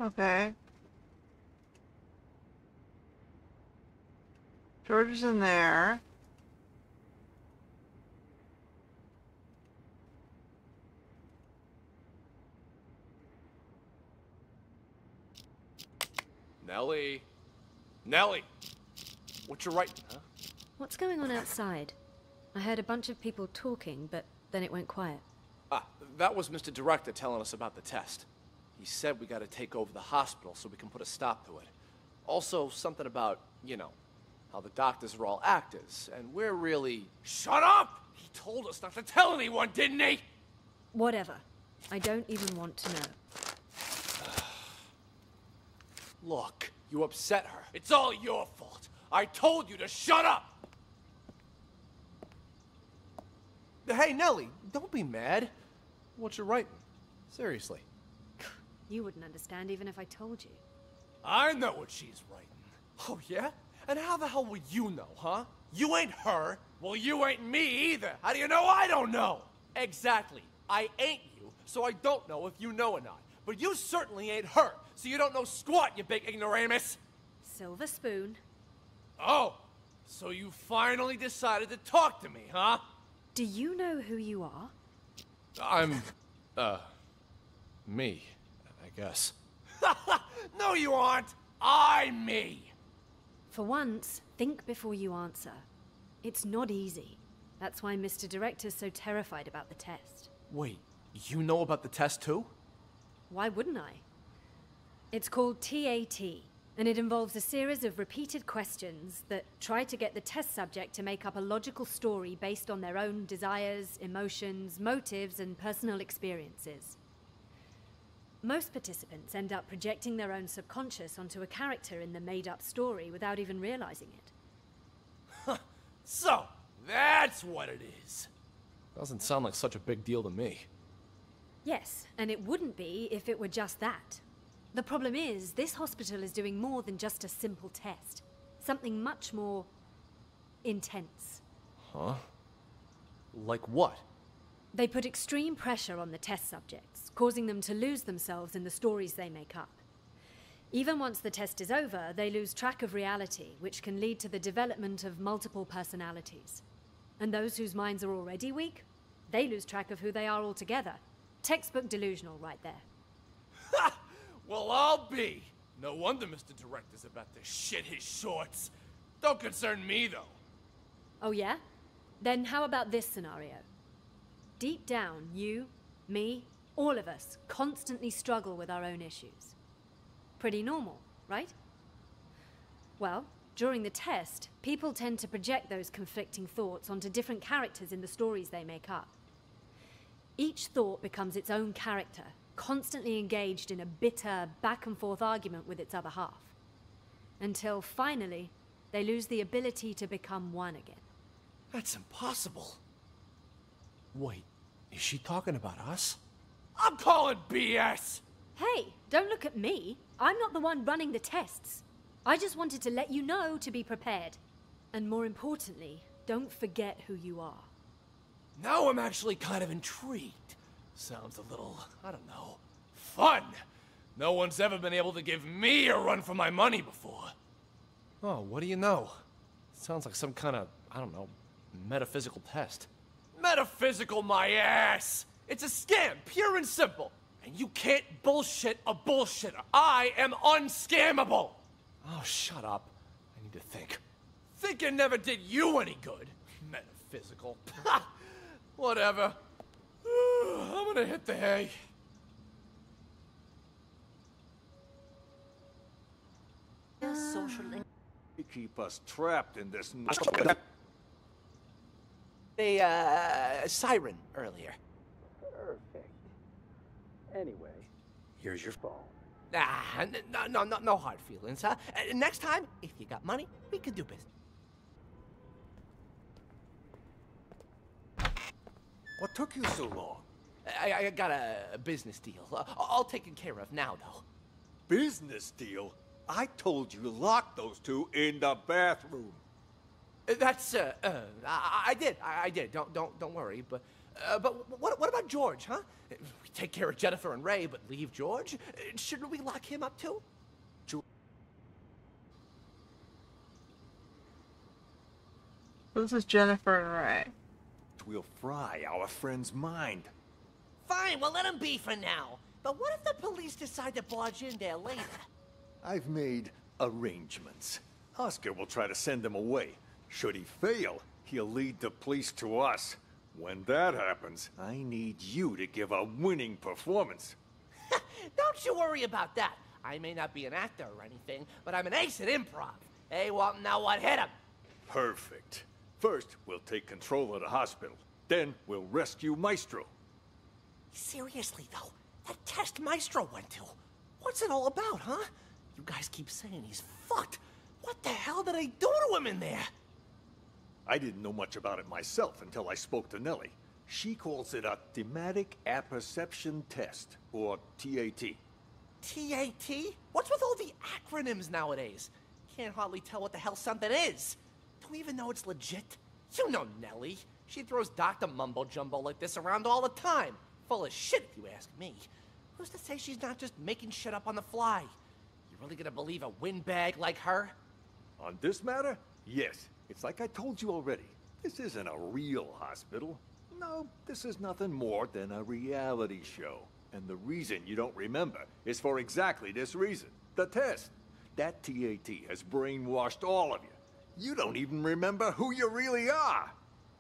Okay. George is in there. Nellie. Nellie! What you writing, huh? What's going on outside? I heard a bunch of people talking, but then it went quiet. Ah, that was Mr. Director telling us about the test. He said we gotta take over the hospital so we can put a stop to it. Also, something about, you know, how the doctors are all actors, and we're really... Shut up! He told us not to tell anyone, didn't he? Whatever. I don't even want to know. Look, you upset her. It's all your fault. I told you to shut up! Hey, Nellie, don't be mad. What you writing? Seriously. You wouldn't understand even if I told you. I know what she's writing. Oh, yeah? And how the hell will you know, huh? You ain't her. Well, you ain't me either. How do you know I don't know? Exactly. I ain't you, so I don't know if you know or not. But you certainly ain't her, so you don't know squat, you big ignoramus. Silver spoon. Oh, so you finally decided to talk to me, huh? Do you know who you are? I'm, me, I guess. No, you aren't. I'm me. For once, think before you answer. It's not easy. That's why Mr. Director's so terrified about the test. Wait, you know about the test too? Why wouldn't I? It's called TAT, and it involves a series of repeated questions that try to get the test subject to make up a logical story based on their own desires, emotions, motives, and personal experiences. Most participants end up projecting their own subconscious onto a character in the made-up story without even realizing it. So, that's what it is. Doesn't sound like such a big deal to me. Yes, and it wouldn't be if it were just that. The problem is, this hospital is doing more than just a simple test. Something much more intense. Huh? Like what? They put extreme pressure on the test subjects, causing them to lose themselves in the stories they make up. Even once the test is over, they lose track of reality, which can lead to the development of multiple personalities. And those whose minds are already weak, they lose track of who they are altogether. Textbook delusional right there. Ha! Well, I'll be. No wonder Mr. Director's about to shit his shorts. Don't concern me, though. Oh yeah? Then how about this scenario? Deep down, you, me, all of us constantly struggle with our own issues. Pretty normal, right? Well, during the test, people tend to project those conflicting thoughts onto different characters in the stories they make up. Each thought becomes its own character, constantly engaged in a bitter, back-and-forth argument with its other half. Until, finally, they lose the ability to become one again. That's impossible. Wait, is she talking about us? I'm calling BS! Hey, don't look at me. I'm not the one running the tests. I just wanted to let you know to be prepared. And more importantly, don't forget who you are. Now I'm actually kind of intrigued. Sounds a little, I don't know, fun. No one's ever been able to give me a run for my money before. Oh, what do you know? Sounds like some kind of, I don't know, metaphysical test. Metaphysical my ass! It's a scam, pure and simple. And you can't bullshit a bullshitter. I am unscammable. Oh, shut up. I need to think. Thinking never did you any good. Metaphysical. Whatever. I'm gonna hit the hay. They keep us trapped in this. A siren earlier. Perfect. Anyway, Here's your phone. No hard feelings, huh? Next time, if you got money, we could do business. What took you so long? I got a business deal. All taken care of now, though. Business deal? I told you to lock those two in the bathroom. That's I did. Don't worry. But what about George, huh? We take care of Jennifer and Ray, but leave George? Shouldn't we lock him up too? This is Jennifer and Ray. We'll fry our friend's mind. Fine, we'll let him be for now. But what if the police decide to barge in there later? I've made arrangements. Oscar will try to send them away. Should he fail, he'll lead the police to us. When that happens, I need you to give a winning performance. Don't you worry about that. I may not be an actor or anything, but I'm an ace at improv. Hey, well, now what? Hit him! Perfect. First, we'll take control of the hospital. Then, we'll rescue Maestro. Seriously, though, that test Maestro went to, what's it all about, huh? You guys keep saying he's fucked. What the hell did they do to him in there? I didn't know much about it myself until I spoke to Nellie. She calls it a thematic apperception test, or TAT. TAT? What's with all the acronyms nowadays? Can't hardly tell what the hell something is. Do we even know it's legit? You know Nellie. She throws Dr. Mumbo-Jumbo like this around all the time. Full of shit, if you ask me. Who's to say she's not just making shit up on the fly? You really gonna believe a windbag like her? On this matter, yes. It's like I told you already. This isn't a real hospital. No, this is nothing more than a reality show. And the reason you don't remember is for exactly this reason. The test. That TAT has brainwashed all of you. You don't even remember who you really are.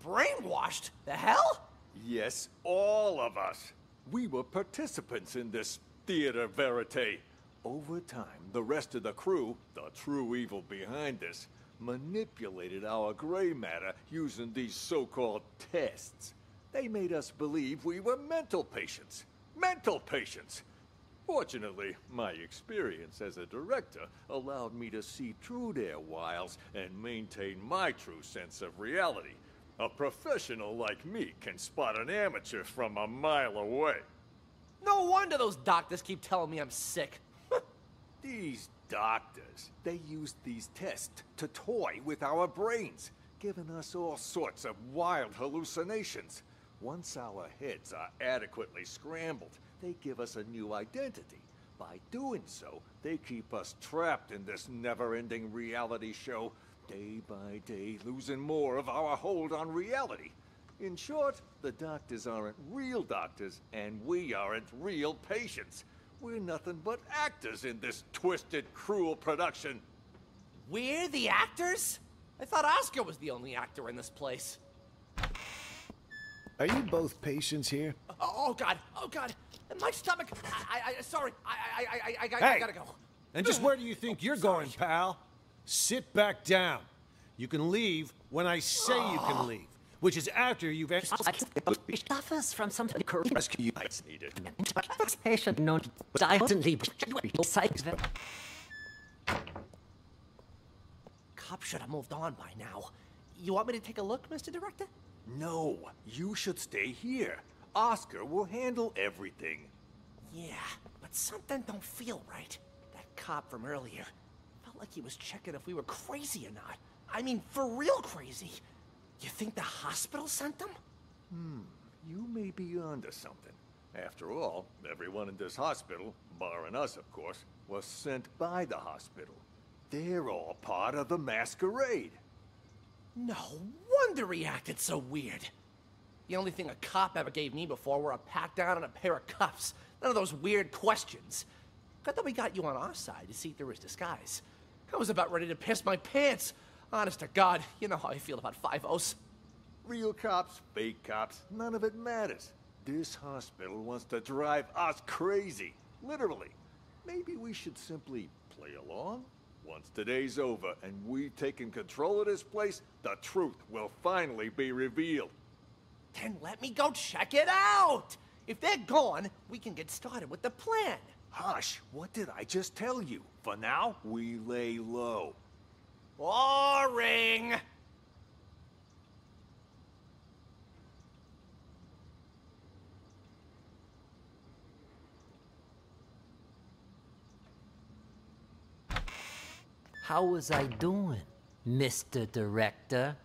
Brainwashed? The hell? Yes, all of us. We were participants in this theater verite. Over time, the rest of the crew, the true evil behind this, manipulated our gray matter using these so-called tests. They made us believe we were mental patients. Mental patients! Fortunately, my experience as a director allowed me to see through their wiles and maintain my true sense of reality. A professional like me can spot an amateur from a mile away. No wonder those doctors keep telling me I'm sick. These doctors, they use these tests to toy with our brains, giving us all sorts of wild hallucinations. Once our heads are adequately scrambled, they give us a new identity. By doing so, they keep us trapped in this never-ending reality show, day by day losing more of our hold on reality. In short, the doctors aren't real doctors, and we aren't real patients. We're nothing but actors in this twisted, cruel production. We're the actors? I thought Oscar was the only actor in this place. Are you both patients here? Oh God! My stomach. Sorry. I gotta go. And just where do you think you're going, pal? Sit back down. You can leave when I say you can leave, which is after you've Suffers from some rescue lights needed. Patient known to instantly. Cop should have moved on by now. You want me to take a look, Mr. Director? No, you should stay here. Oscar will handle everything. Yeah, but something don't feel right. That cop from earlier felt like he was checking if we were crazy or not. I mean, for real crazy. You think the hospital sent them? You may be onto something. After all, everyone in this hospital, barring us of course, was sent by the hospital. They're all part of the masquerade. No wonder he acted so weird. The only thing a cop ever gave me before were a pat down and a pair of cuffs. None of those weird questions. Good that we got you on our side to see through his disguise. I was about ready to piss my pants. Honest to God, you know how I feel about 5-0s. Real cops, fake cops, none of it matters. This hospital wants to drive us crazy. Literally. Maybe we should simply play along? Once today's over and we've taken control of this place, the truth will finally be revealed. Then let me go check it out! If they're gone, we can get started with the plan. Hush, what did I just tell you? For now, we lay low. Boring! How was I doing, Mr. Director?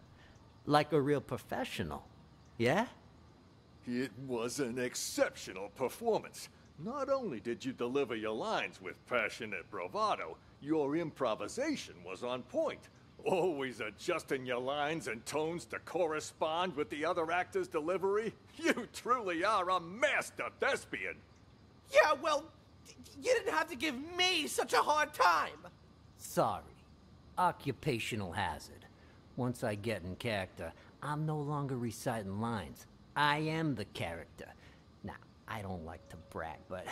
Like a real professional, yeah? It was an exceptional performance. Not only did you deliver your lines with passionate bravado, your improvisation was on point. Always adjusting your lines and tones to correspond with the other actor's delivery. You truly are a master thespian. Yeah, well, you didn't have to give me such a hard time. Sorry. Occupational hazard. Once I get in character, I'm no longer reciting lines. I am the character. Now, I don't like to brag, but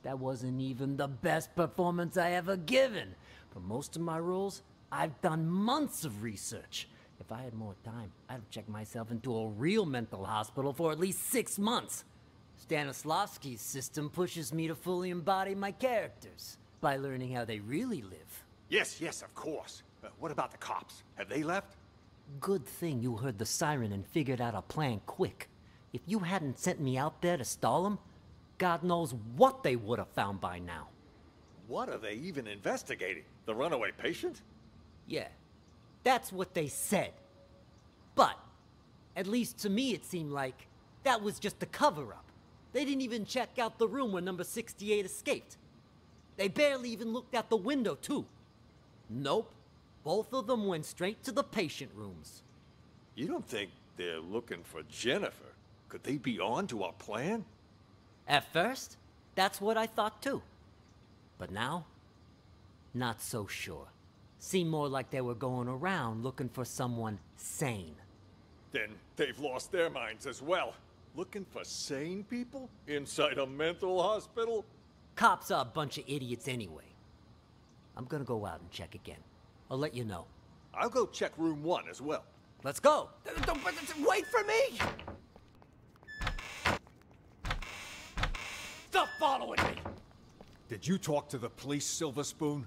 that wasn't even the best performance I ever given. For most of my roles, I've done months of research. If I had more time, I'd have checked myself into a real mental hospital for at least 6 months. Stanislavski's system pushes me to fully embody my characters by learning how they really live. Yes, of course. What about the cops? Have they left? Good thing you heard the siren and figured out a plan quick. If you hadn't sent me out there to stall them, God knows what they would have found by now. What are they even investigating? The runaway patient? Yeah, that's what they said. But, at least to me it seemed like that was just a cover-up. They didn't even check out the room where number 68 escaped. They barely even looked out the window, too. Nope. Both of them went straight to the patient rooms. You don't think they're looking for Jennifer? Could they be on to our plan? At first, that's what I thought, too. But now, not so sure. Seemed more like they were going around looking for someone sane. Then they've lost their minds as well. Looking for sane people? Inside a mental hospital? Cops are a bunch of idiots anyway. I'm gonna go out and check again. I'll let you know. I'll go check room 1 as well. Let's go! Wait for me! stop following me! Did you talk to the police, Silver Spoon?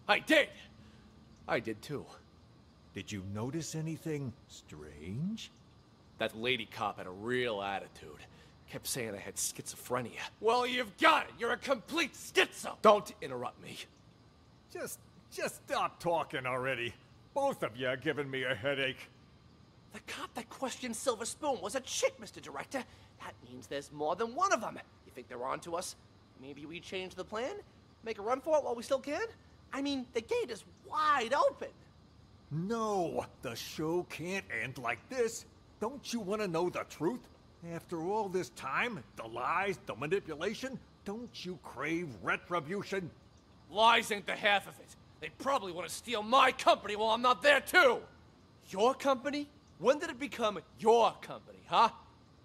I did! I did too. Did you notice anything strange? That lady cop had a real attitude. Kept saying I had schizophrenia. Well, you've got it! You're a complete schizo! Don't interrupt me. Just stop talking already. Both of you are giving me a headache. The cop that questioned Silver Spoon was a chick, Mr. Director. That means there's more than one of them. You think they're on to us? Maybe we change the plan? Make a run for it while we still can? I mean, the gate is wide open. No, the show can't end like this. Don't you want to know the truth? After all this time, the lies, the manipulation, don't you crave retribution? Lies ain't the half of it. They probably want to steal my company while I'm not there too. Your company? When did it become your company, huh?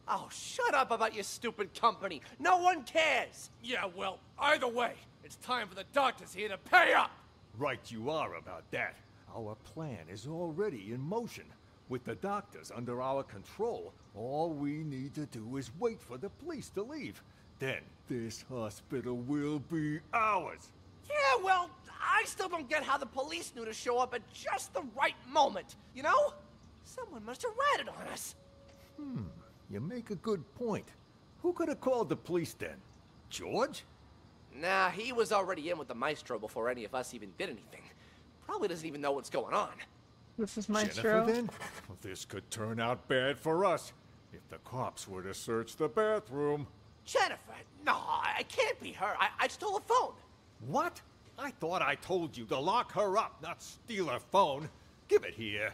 Oh, shut up about your stupid company. No one cares. Yeah, well, either way, it's time for the doctors here to pay up. Right you are about that. Our plan is already in motion. With the doctors under our control, all we need to do is wait for the police to leave. Then this hospital will be ours. Yeah, well, I still don't get how the police knew to show up at just the right moment, you know? Someone must have ratted on us. You make a good point. Who could have called the police then? George? Nah, he was already in with the maestro before any of us even did anything. Probably doesn't even know what's going on. This is Jennifer, then? This could turn out bad for us if the cops were to search the bathroom. Jennifer? No, I can't be her. I stole a phone. What? I thought I told you to lock her up, not steal her phone. Give it here.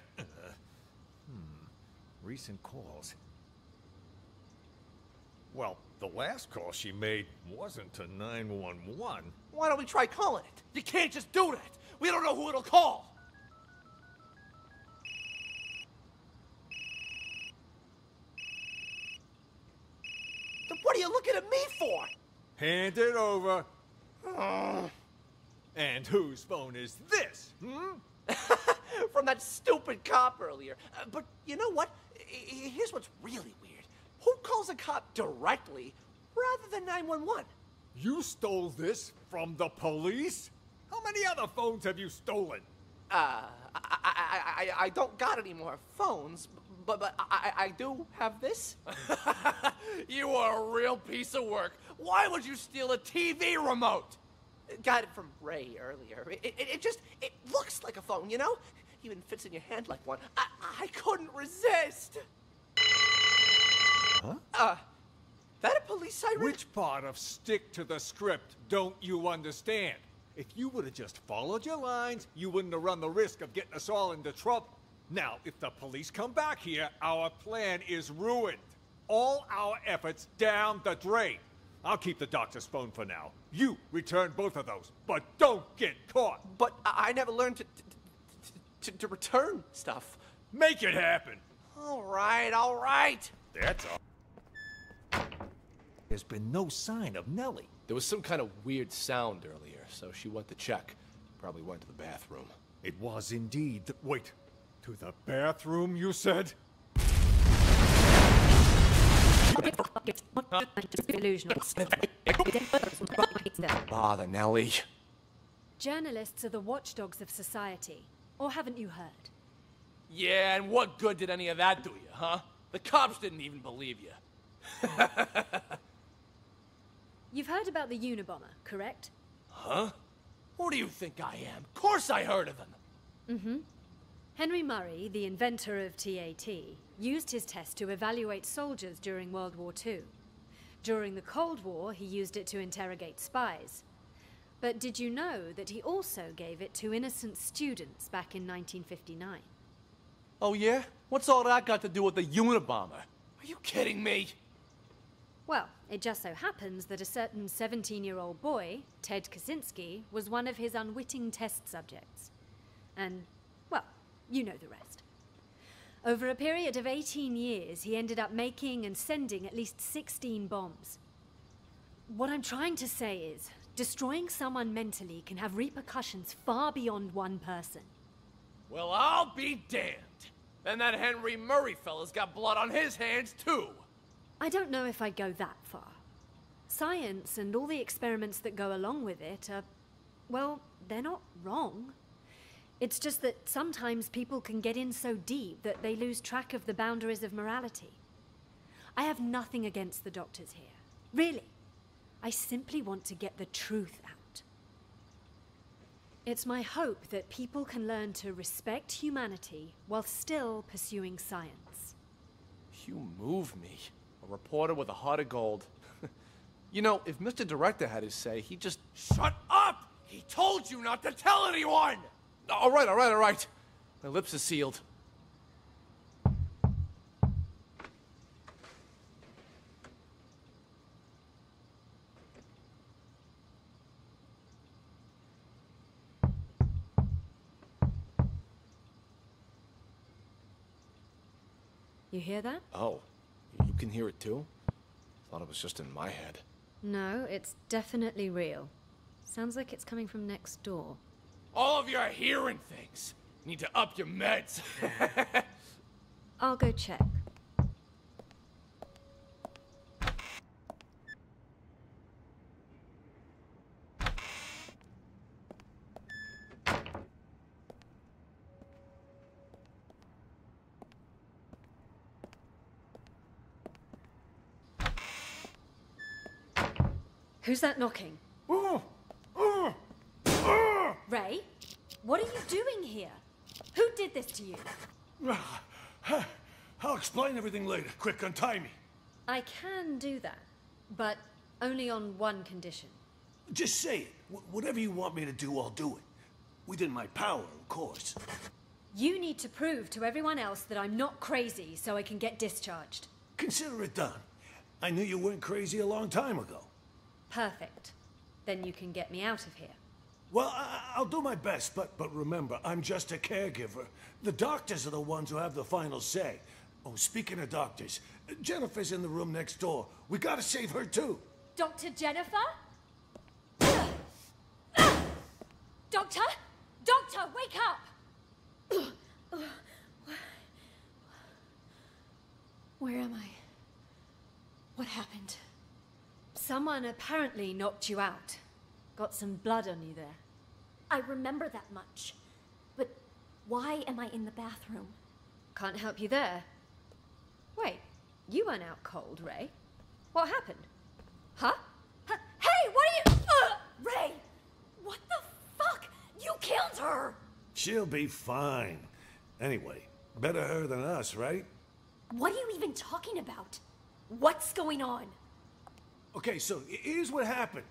Recent calls. Well, the last call she made wasn't to 911. Why don't we try calling it? You can't just do that. We don't know who it'll call. Then what are you looking at me for? Hand it over. And whose phone is this? From that stupid cop earlier. But you know what? Here's what's really weird. Who calls a cop directly rather than 911? You stole this from the police? How many other phones have you stolen? I don't got any more phones, but I do have this. You are a real piece of work. Why would you steal a TV remote? Got it from Ray earlier. It looks like a phone, you know? Even fits in your hand like one. I couldn't resist. Huh? That a police siren? Which part of stick to the script don't you understand? If you would have just followed your lines, you wouldn't have run the risk of getting us all into trouble. Now, if the police come back here, our plan is ruined. All our efforts down the drain. I'll keep the doctor's phone for now. You return both of those, but don't get caught. But I never learned to return stuff. Make it happen. All right. That's all. There's been no sign of Nellie. There was some kind of weird sound earlier, so she went to check. Probably went to the bathroom. It was indeed. Wait, to the bathroom, you said? Bother, Nellie. Journalists are the watchdogs of society. Or haven't you heard? Yeah, and what good did any of that do you, huh? The cops didn't even believe you. You've heard about the Unabomber, correct? Huh? Who do you think I am? Of course I heard of them. Mm-hmm. Henry Murray, the inventor of TAT, used his test to evaluate soldiers during World War II. During the Cold War, he used it to interrogate spies. But did you know that he also gave it to innocent students back in 1959? Oh yeah? What's all that got to do with the Unabomber? Are you kidding me? Well, it just so happens that a certain 17-year-old boy, Ted Kaczynski, was one of his unwitting test subjects. And, well, you know the rest. Over a period of 18 years, he ended up making and sending at least 16 bombs. What I'm trying to say is, destroying someone mentally can have repercussions far beyond one person. Well, I'll be damned. And that Henry Murray fella's got blood on his hands, too. I don't know if I'd go that far. Science and all the experiments that go along with it are, well, they're not wrong. It's just that sometimes people can get in so deep that they lose track of the boundaries of morality. I have nothing against the doctors here. Really. I simply want to get the truth out. It's my hope that people can learn to respect humanity while still pursuing science. You move me. A reporter with a heart of gold. You know, if Mr. Director had his say, he'd just... Shut up! He told you not to tell anyone! All right, all right, all right. My lips are sealed. You hear that? Oh, you can hear it too? Thought it was just in my head. No, it's definitely real. Sounds like it's coming from next door. All of you are hearing things. Need to up your meds. I'll go check. Who's that knocking? Ray? What are you doing here? Who did this to you? I'll explain everything later. Quick, untie me. I can do that, but only on one condition. Just say it. Whatever you want me to do, I'll do it. Within my power, of course. You need to prove to everyone else that I'm not crazy so I can get discharged. Consider it done. I knew you weren't crazy a long time ago. Perfect. Then you can get me out of here. Well, I'll do my best, but remember, I'm just a caregiver. The doctors are the ones who have the final say. Oh, speaking of doctors, Jennifer's in the room next door. We gotta save her, too. Dr. Jennifer? Doctor? Doctor, wake up! Where am I? What happened? Someone apparently knocked you out. Got some blood on you there. I remember that much. But why am I in the bathroom? Can't help you there. Wait, you weren't out cold, Ray. What happened? Huh? Hey, what are you... Ray! What the fuck? You killed her! She'll be fine. Anyway, better her than us, right? What are you even talking about? What's going on? Okay, so here's what happened.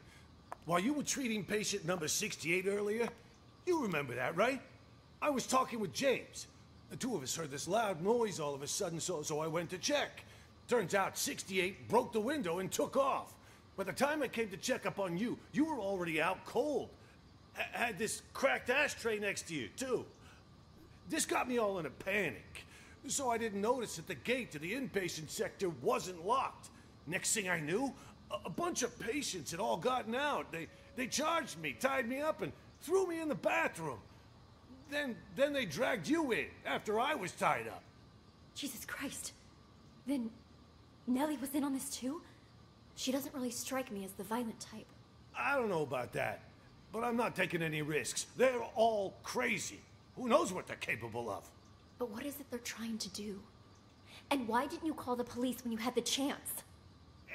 While you were treating patient number 68 earlier, you remember that, right? I was talking with James. The two of us heard this loud noise all of a sudden, so I went to check. Turns out 68 broke the window and took off. By the time I came to check up on you, you were already out cold. Had this cracked ashtray next to you, too. This got me all in a panic. So I didn't notice that the gate to the inpatient sector wasn't locked. Next thing I knew, a bunch of patients had all gotten out. They charged me, tied me up, and threw me in the bathroom. Then they dragged you in after I was tied up. Jesus Christ. Then Nellie was in on this too? She doesn't really strike me as the violent type. I don't know about that, but I'm not taking any risks. They're all crazy. Who knows what they're capable of? But what is it they're trying to do? And why didn't you call the police when you had the chance?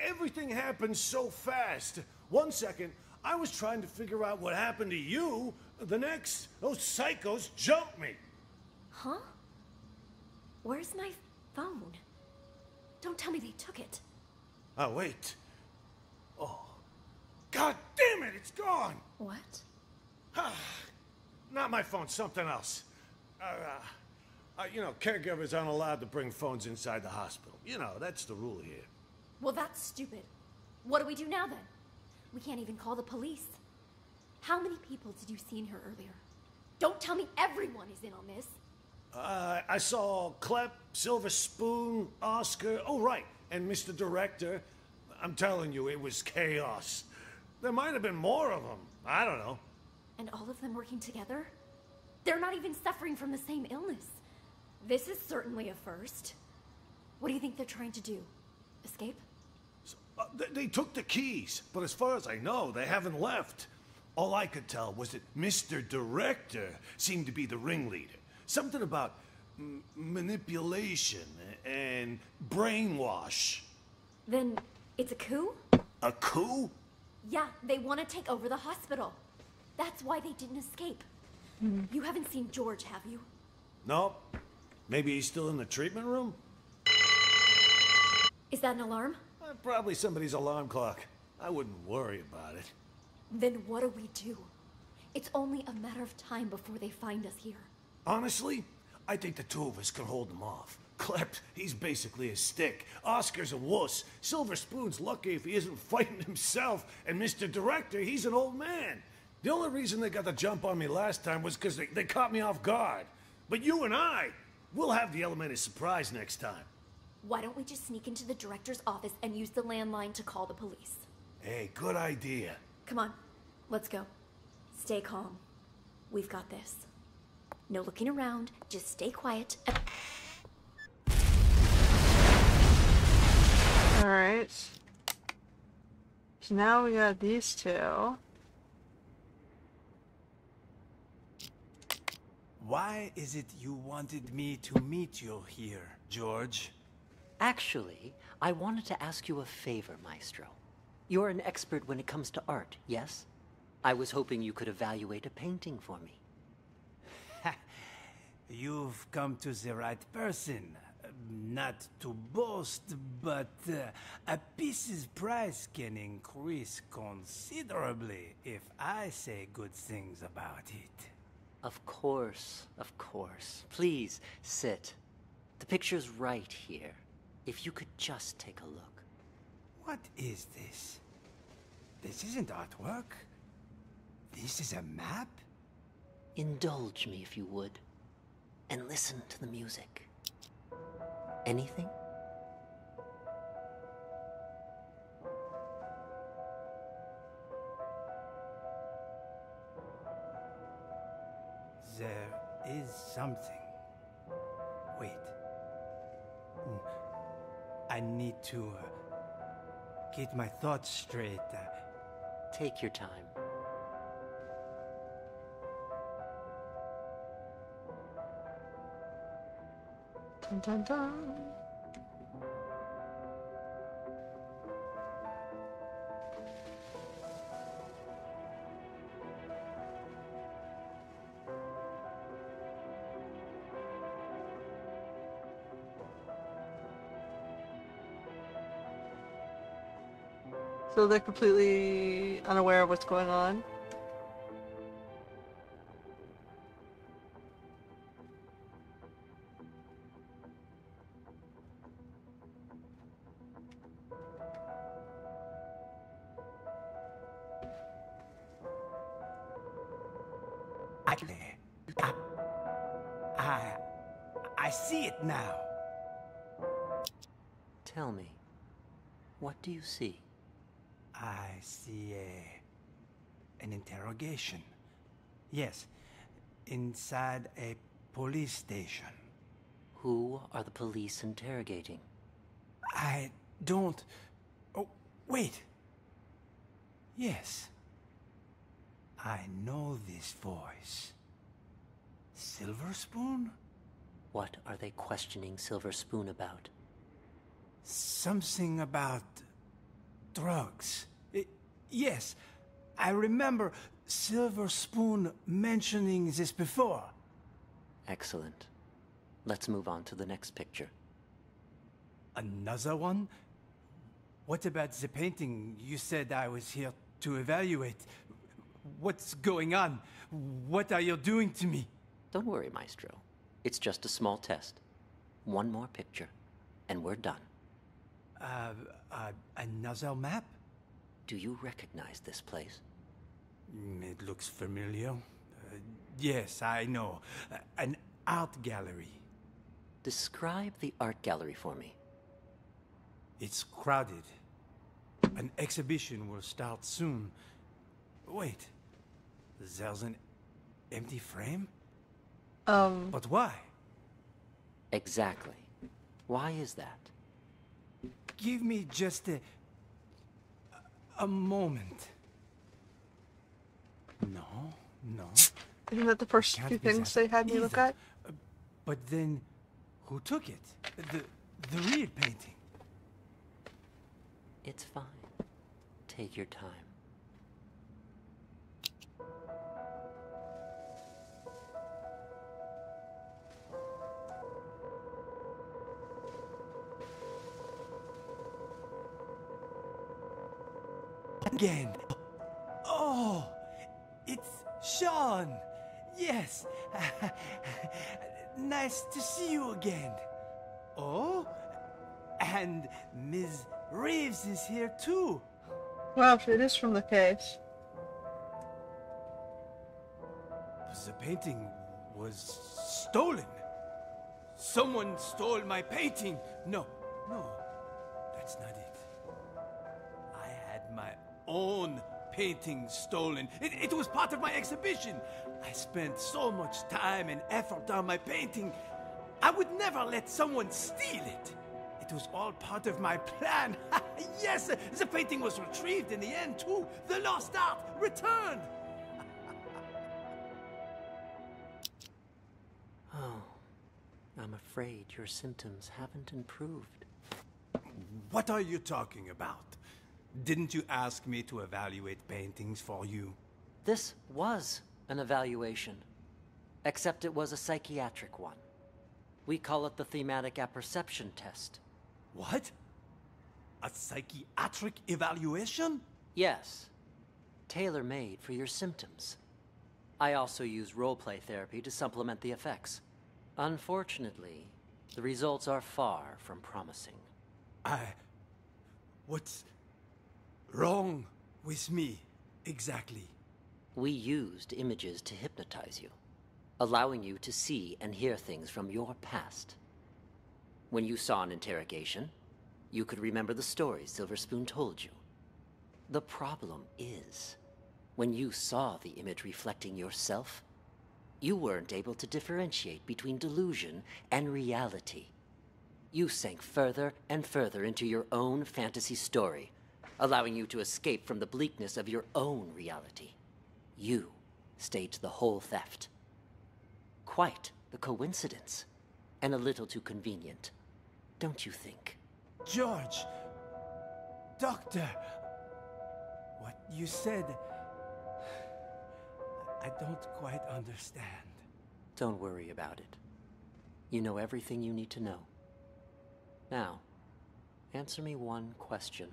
Everything happened so fast. 1 second, I was trying to figure out what happened to you. The next, those psychos jumped me. Huh? Where's my phone? Don't tell me they took it. Oh, wait. Oh. God damn it, it's gone! What? Not my phone, something else. You know, caregivers aren't allowed to bring phones inside the hospital. You know, that's the rule here. Well, that's stupid. What do we do now, then? We can't even call the police. How many people did you see in here earlier? Don't tell me everyone is in on this. I saw Clep, Silver Spoon, Oscar, oh right, and Mr. Director. I'm telling you, it was chaos. There might have been more of them. I don't know. And all of them working together? They're not even suffering from the same illness. This is certainly a first. What do you think they're trying to do? Escape? They took the keys, but as far as I know, they haven't left. All I could tell was that Mr. Director seemed to be the ringleader. Something about manipulation and brainwash. Then it's a coup? A coup? Yeah, they want to take over the hospital. That's why they didn't escape. You haven't seen George, have you? No. Maybe he's still in the treatment room? Is that an alarm? Probably somebody's alarm clock. I wouldn't worry about it. Then what do we do? It's only a matter of time before they find us here. Honestly, I think the two of us can hold them off. Klept, he's basically a stick. Oscar's a wuss. Silver Spoon's lucky if he isn't fighting himself. And Mr. Director, he's an old man. The only reason they got the jump on me last time was because they caught me off guard. But you and we'll have the element of surprise next time. Why don't we just sneak into the director's office and use the landline to call the police? Hey, good idea. Come on, let's go. Stay calm. We've got this. No looking around, just stay quiet. Alright. So now we got these two. Why is it you wanted me to meet you here, George? Actually, I wanted to ask you a favor, Maestro. You're an expert when it comes to art, yes? I was hoping you could evaluate a painting for me. You've come to the right person. Not to boast, but a piece's price can increase considerably if I say good things about it. Of course, of course. Please, sit. The picture's right here. If you could just take a look. What is this? This isn't artwork. This is a map? Indulge me if you would. And listen to the music. Anything? There is something. Wait. I need to get my thoughts straight. Take your time. Dun dun dun. So they're completely unaware of what's going on. I see it now. Tell me, what do you see? I see an interrogation. Yes, inside a police station. Who are the police interrogating? I don't... Oh, wait. Yes. I know this voice. Silver Spoon? What are they questioning Silver Spoon about? Something about drugs. Yes, I remember Silver Spoon mentioning this before. Excellent. Let's move on to the next picture. Another one? What about the painting you said I was here to evaluate? What's going on? What are you doing to me? Don't worry, Maestro. It's just a small test. One more picture, and we're done. Another map? Do you recognize this place? It looks familiar. Yes, I know. An art gallery. Describe the art gallery for me. It's crowded. An exhibition will start soon. Wait, there's an empty frame? But why? Exactly. Why is that? Give me just A moment. No, no. Isn't that the first Can't few be things that they had me look either. at? But then, who took it? The real painting. It's fine. Take your time. Again. Oh, it's Sean. Yes. Nice to see you again. Oh, and Ms. Reeves is here too. Wow, it is from the case. The painting was stolen. Someone stole my painting. No, that's not it. I had my own painting stolen. It was part of my exhibition. I spent so much time and effort on my painting. I would never let someone steal it. It was all part of my plan. Yes, the painting was retrieved in the end too. The lost art returned. Oh, I'm afraid your symptoms haven't improved. What are you talking about? Didn't you ask me to evaluate paintings for you? This was an evaluation, except it was a psychiatric one. We call it the thematic apperception test. What? A psychiatric evaluation? Yes. Tailor-made for your symptoms. I also use role-play therapy to supplement the effects. Unfortunately, the results are far from promising. What's wrong with me, exactly? We used images to hypnotize you, allowing you to see and hear things from your past. When you saw an interrogation, you could remember the stories Silver Spoon told you. The problem is, when you saw the image reflecting yourself, you weren't able to differentiate between delusion and reality. You sank further and further into your own fantasy story, allowing you to escape from the bleakness of your own reality. You staged the whole theft. Quite the coincidence, and a little too convenient, don't you think? George! Doctor! What you said... I don't quite understand. Don't worry about it. You know everything you need to know. Now, answer me one question.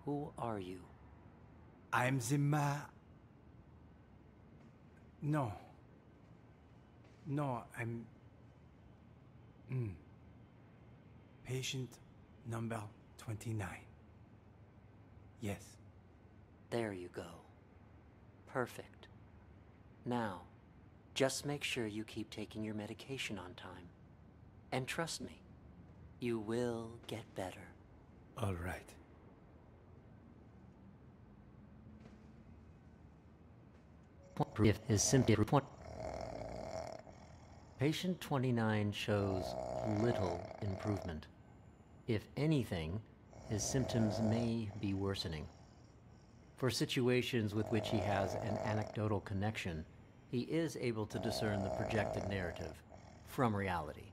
Who are you? I'm the No. No, I'm... Patient number 29. Yes. There you go. Perfect. Now, just make sure you keep taking your medication on time. And trust me, you will get better. All right. If his symptom Patient 29 shows little improvement. If anything, his symptoms may be worsening. For situations with which he has an anecdotal connection, he is able to discern the projected narrative from reality.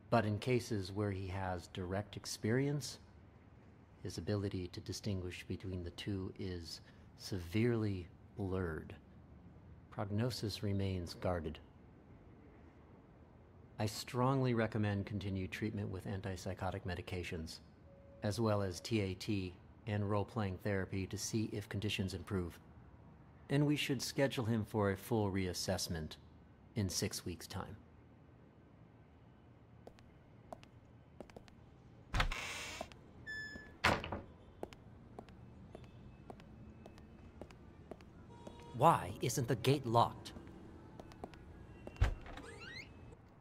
But in cases where he has direct experience, his ability to distinguish between the two is severely blurred. Prognosis remains guarded. I strongly recommend continued treatment with antipsychotic medications, as well as TAT and role-playing therapy to see if conditions improve. And we should schedule him for a full reassessment in 6 weeks' time. Why isn't the gate locked?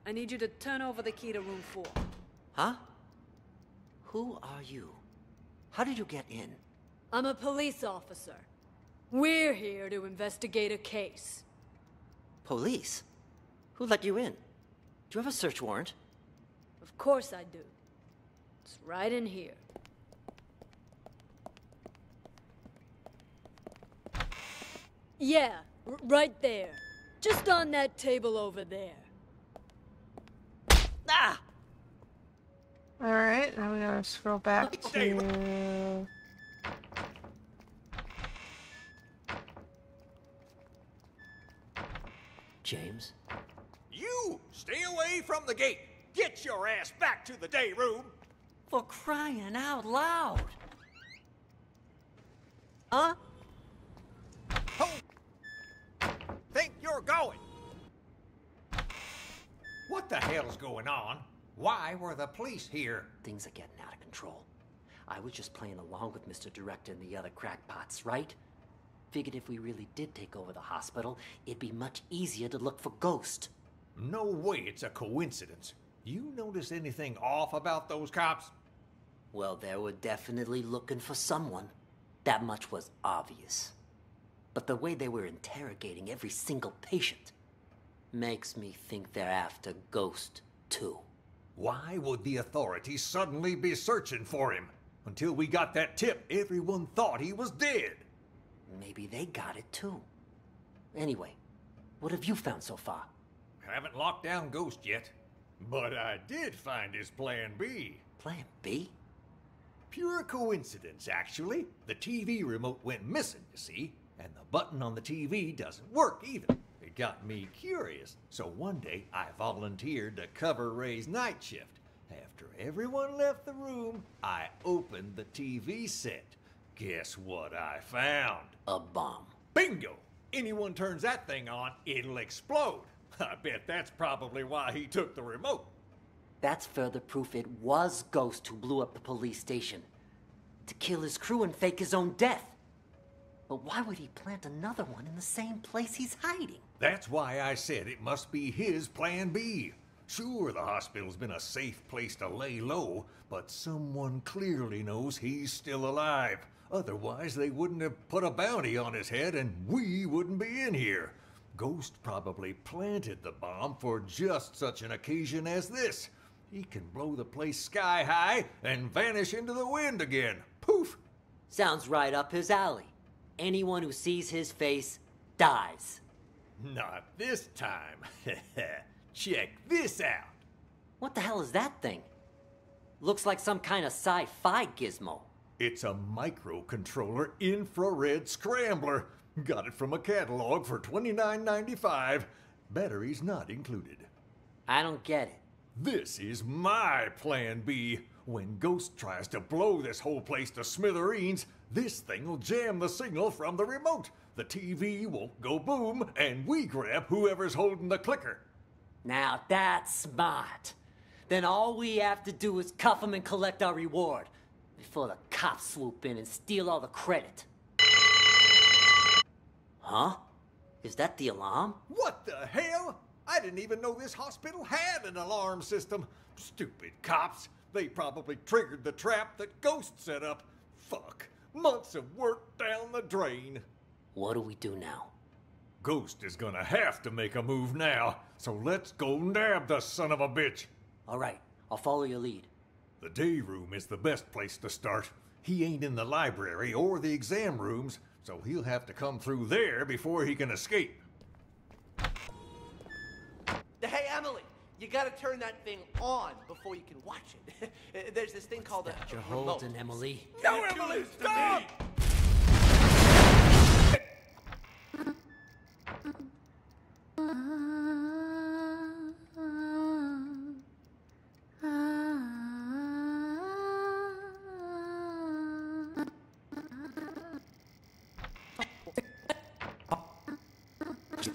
I need you to turn over the key to room 4. Huh? Who are you? How did you get in? I'm a police officer. We're here to investigate a case. Police? Who let you in? Do you have a search warrant? Of course I do. It's right in here. Yeah, right there. Just on that table over there. Ah! Alright, now we gotta scroll back to... James? You! Stay away from the gate! Get your ass back to the day room! For crying out loud! Huh? Think you're going? What the hell's going on? Why were the police here? Things are getting out of control. I was just playing along with Mr. Director and the other crackpots, right? Figured if we really did take over the hospital, it'd be much easier to look for Ghost. No way it's a coincidence. You notice anything off about those cops? Well, they were definitely looking for someone. That much was obvious. But the way they were interrogating every single patient makes me think they're after Ghost, too. Why would the authorities suddenly be searching for him? Until we got that tip, everyone thought he was dead. Maybe they got it, too. Anyway, what have you found so far? Haven't locked down Ghost yet. But I did find his Plan B. Plan B? Pure coincidence, actually. The TV remote went missing, you see, and the button on the TV doesn't work either. It got me curious, so one day I volunteered to cover Ray's night shift. After everyone left the room, I opened the TV set. Guess what I found? A bomb. Bingo! Anyone turns that thing on, it'll explode. I bet that's probably why he took the remote. That's further proof it was Ghost who blew up the police station. To kill his crew and fake his own death. But why would he plant another one in the same place he's hiding? That's why I said it must be his Plan B. Sure, the hospital's been a safe place to lay low, but someone clearly knows he's still alive. Otherwise, they wouldn't have put a bounty on his head and we wouldn't be in here. Ghost probably planted the bomb for just such an occasion as this. He can blow the place sky high and vanish into the wind again. Poof! Sounds right up his alley. Anyone who sees his face dies. Not this time. Check this out. What the hell is that thing? Looks like some kind of sci-fi gizmo. It's a microcontroller infrared scrambler. Got it from a catalog for $29.95. Batteries not included. I don't get it. This is my Plan B. When Ghost tries to blow this whole place to smithereens, this thing will jam the signal from the remote. The TV won't go boom, and we grab whoever's holding the clicker. Now that's smart. Then all we have to do is cuff him and collect our reward before the cops swoop in and steal all the credit. Huh? Is that the alarm? What the hell? I didn't even know this hospital had an alarm system. Stupid cops. They probably triggered the trap that Ghost set up. Fuck. Months of work down the drain. What do we do now? Ghost is gonna have to make a move now, so let's go nab the son of a bitch. All right, I'll follow your lead. The day room is the best place to start. He ain't in the library or the exam rooms, so he'll have to come through there before he can escape. Hey, Emily, you gotta turn that thing on before you can watch it. There's this thing called a You're remote. holding, Emily. No, Emily, stop!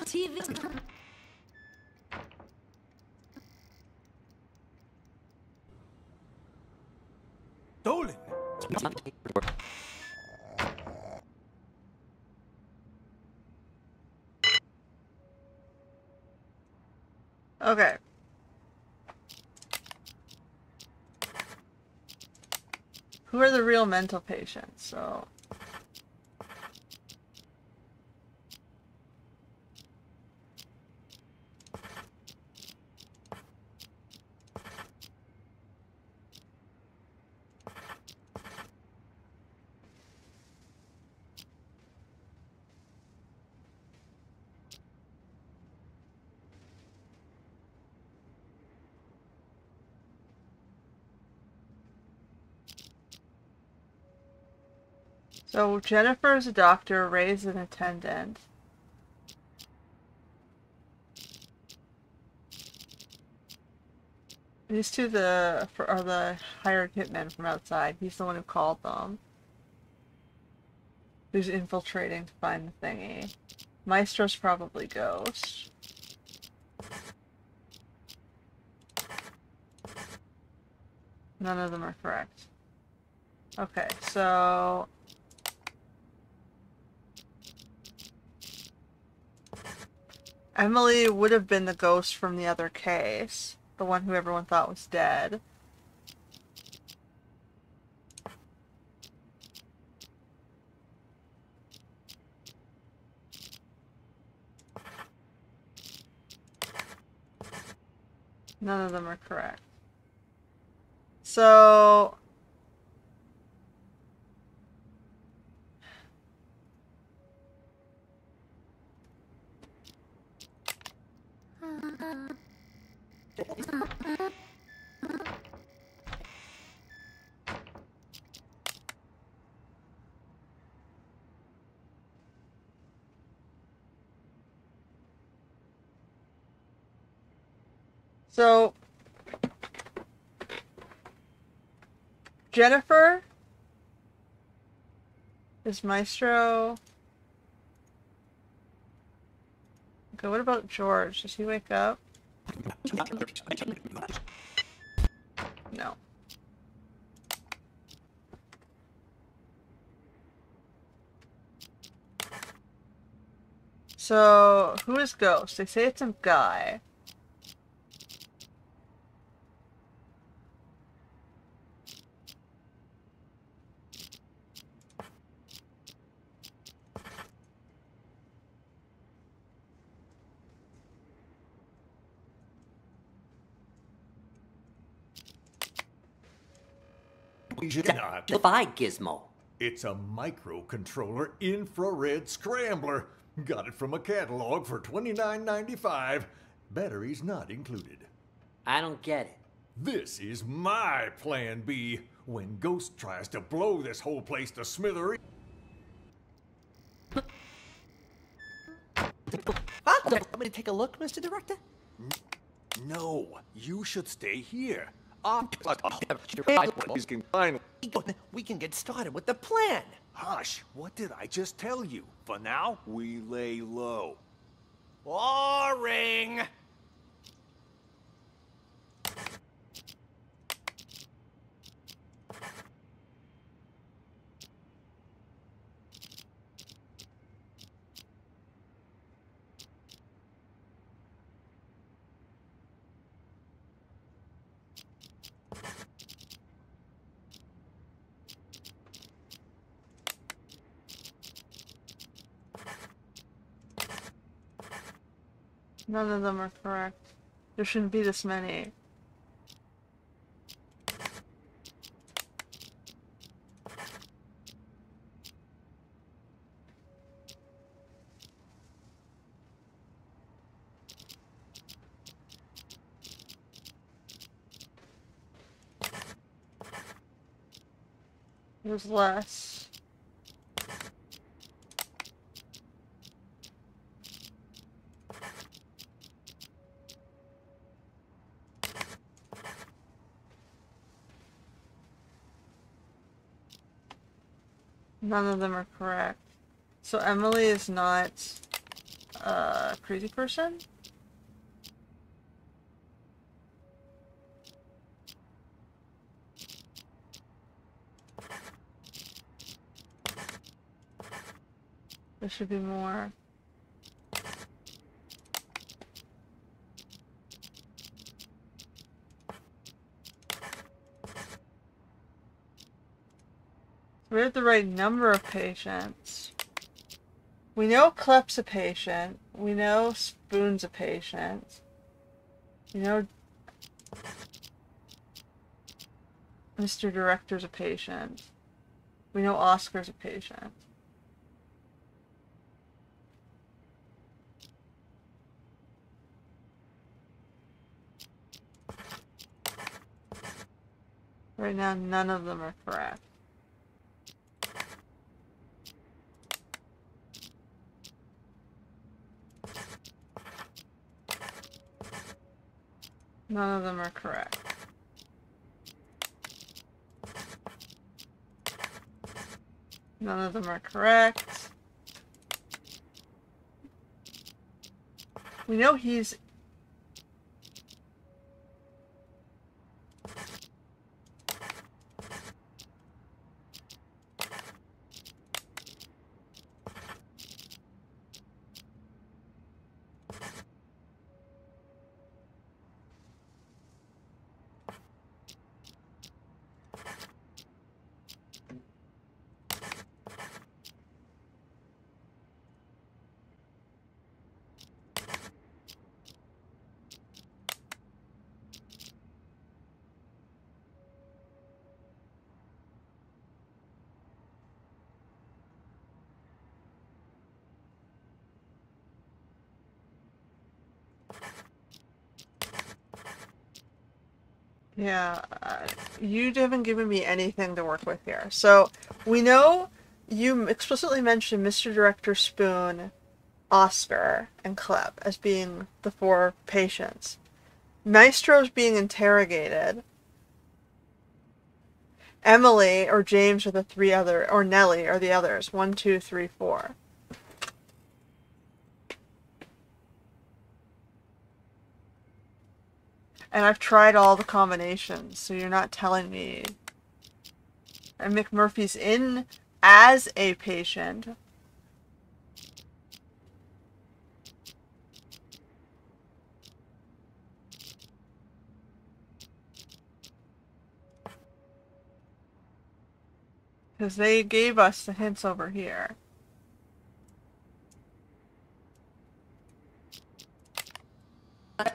TV. Dolan! Okay. Who are the real mental patients? So... So Jennifer is a doctor, Ray's an attendant. These two are the hired hitmen from outside. He's the one who called them. Who's infiltrating to find the thingy. Maestro's probably Ghost. None of them are correct. Okay, so... Emily would have been the ghost from the other case. The one who everyone thought was dead. None of them are correct. So... So, Jennifer is Maestro. Okay, what about George? Does he wake up? No. So, who is Ghost? They say it's a guy. We should not. Goodbye, Gizmo. It's a microcontroller infrared scrambler. Got it from a catalog for $29.95. Batteries not included. I don't get it. This is my plan B. When Ghost tries to blow this whole place to smithereens. Want me to take a look, Mr. Director? No, you should stay here. We can get started with the plan. Hush, what did I just tell you? For now, we lay low. Boring. None of them are correct. There shouldn't be this many. There's less. None of them are correct. So Emily is not a crazy person? There should be more. We have the right number of patients. We know Klep's a patient. We know Spoon's a patient. We know Mr. Director's a patient. We know Oscar's a patient. Right now, none of them are correct. None of them are correct. None of them are correct. We know he's... Yeah, you haven't given me anything to work with here. So, we know you explicitly mentioned Mr. Director Spoon, Oscar, and Kleb as being the 4 patients. Maestro's being interrogated. Emily or James are the 3 other, or Nellie are the others. 1, 2, 3, 4. And I've tried all the combinations, so you're not telling me. And McMurphy's in as a patient. Because they gave us the hints over here.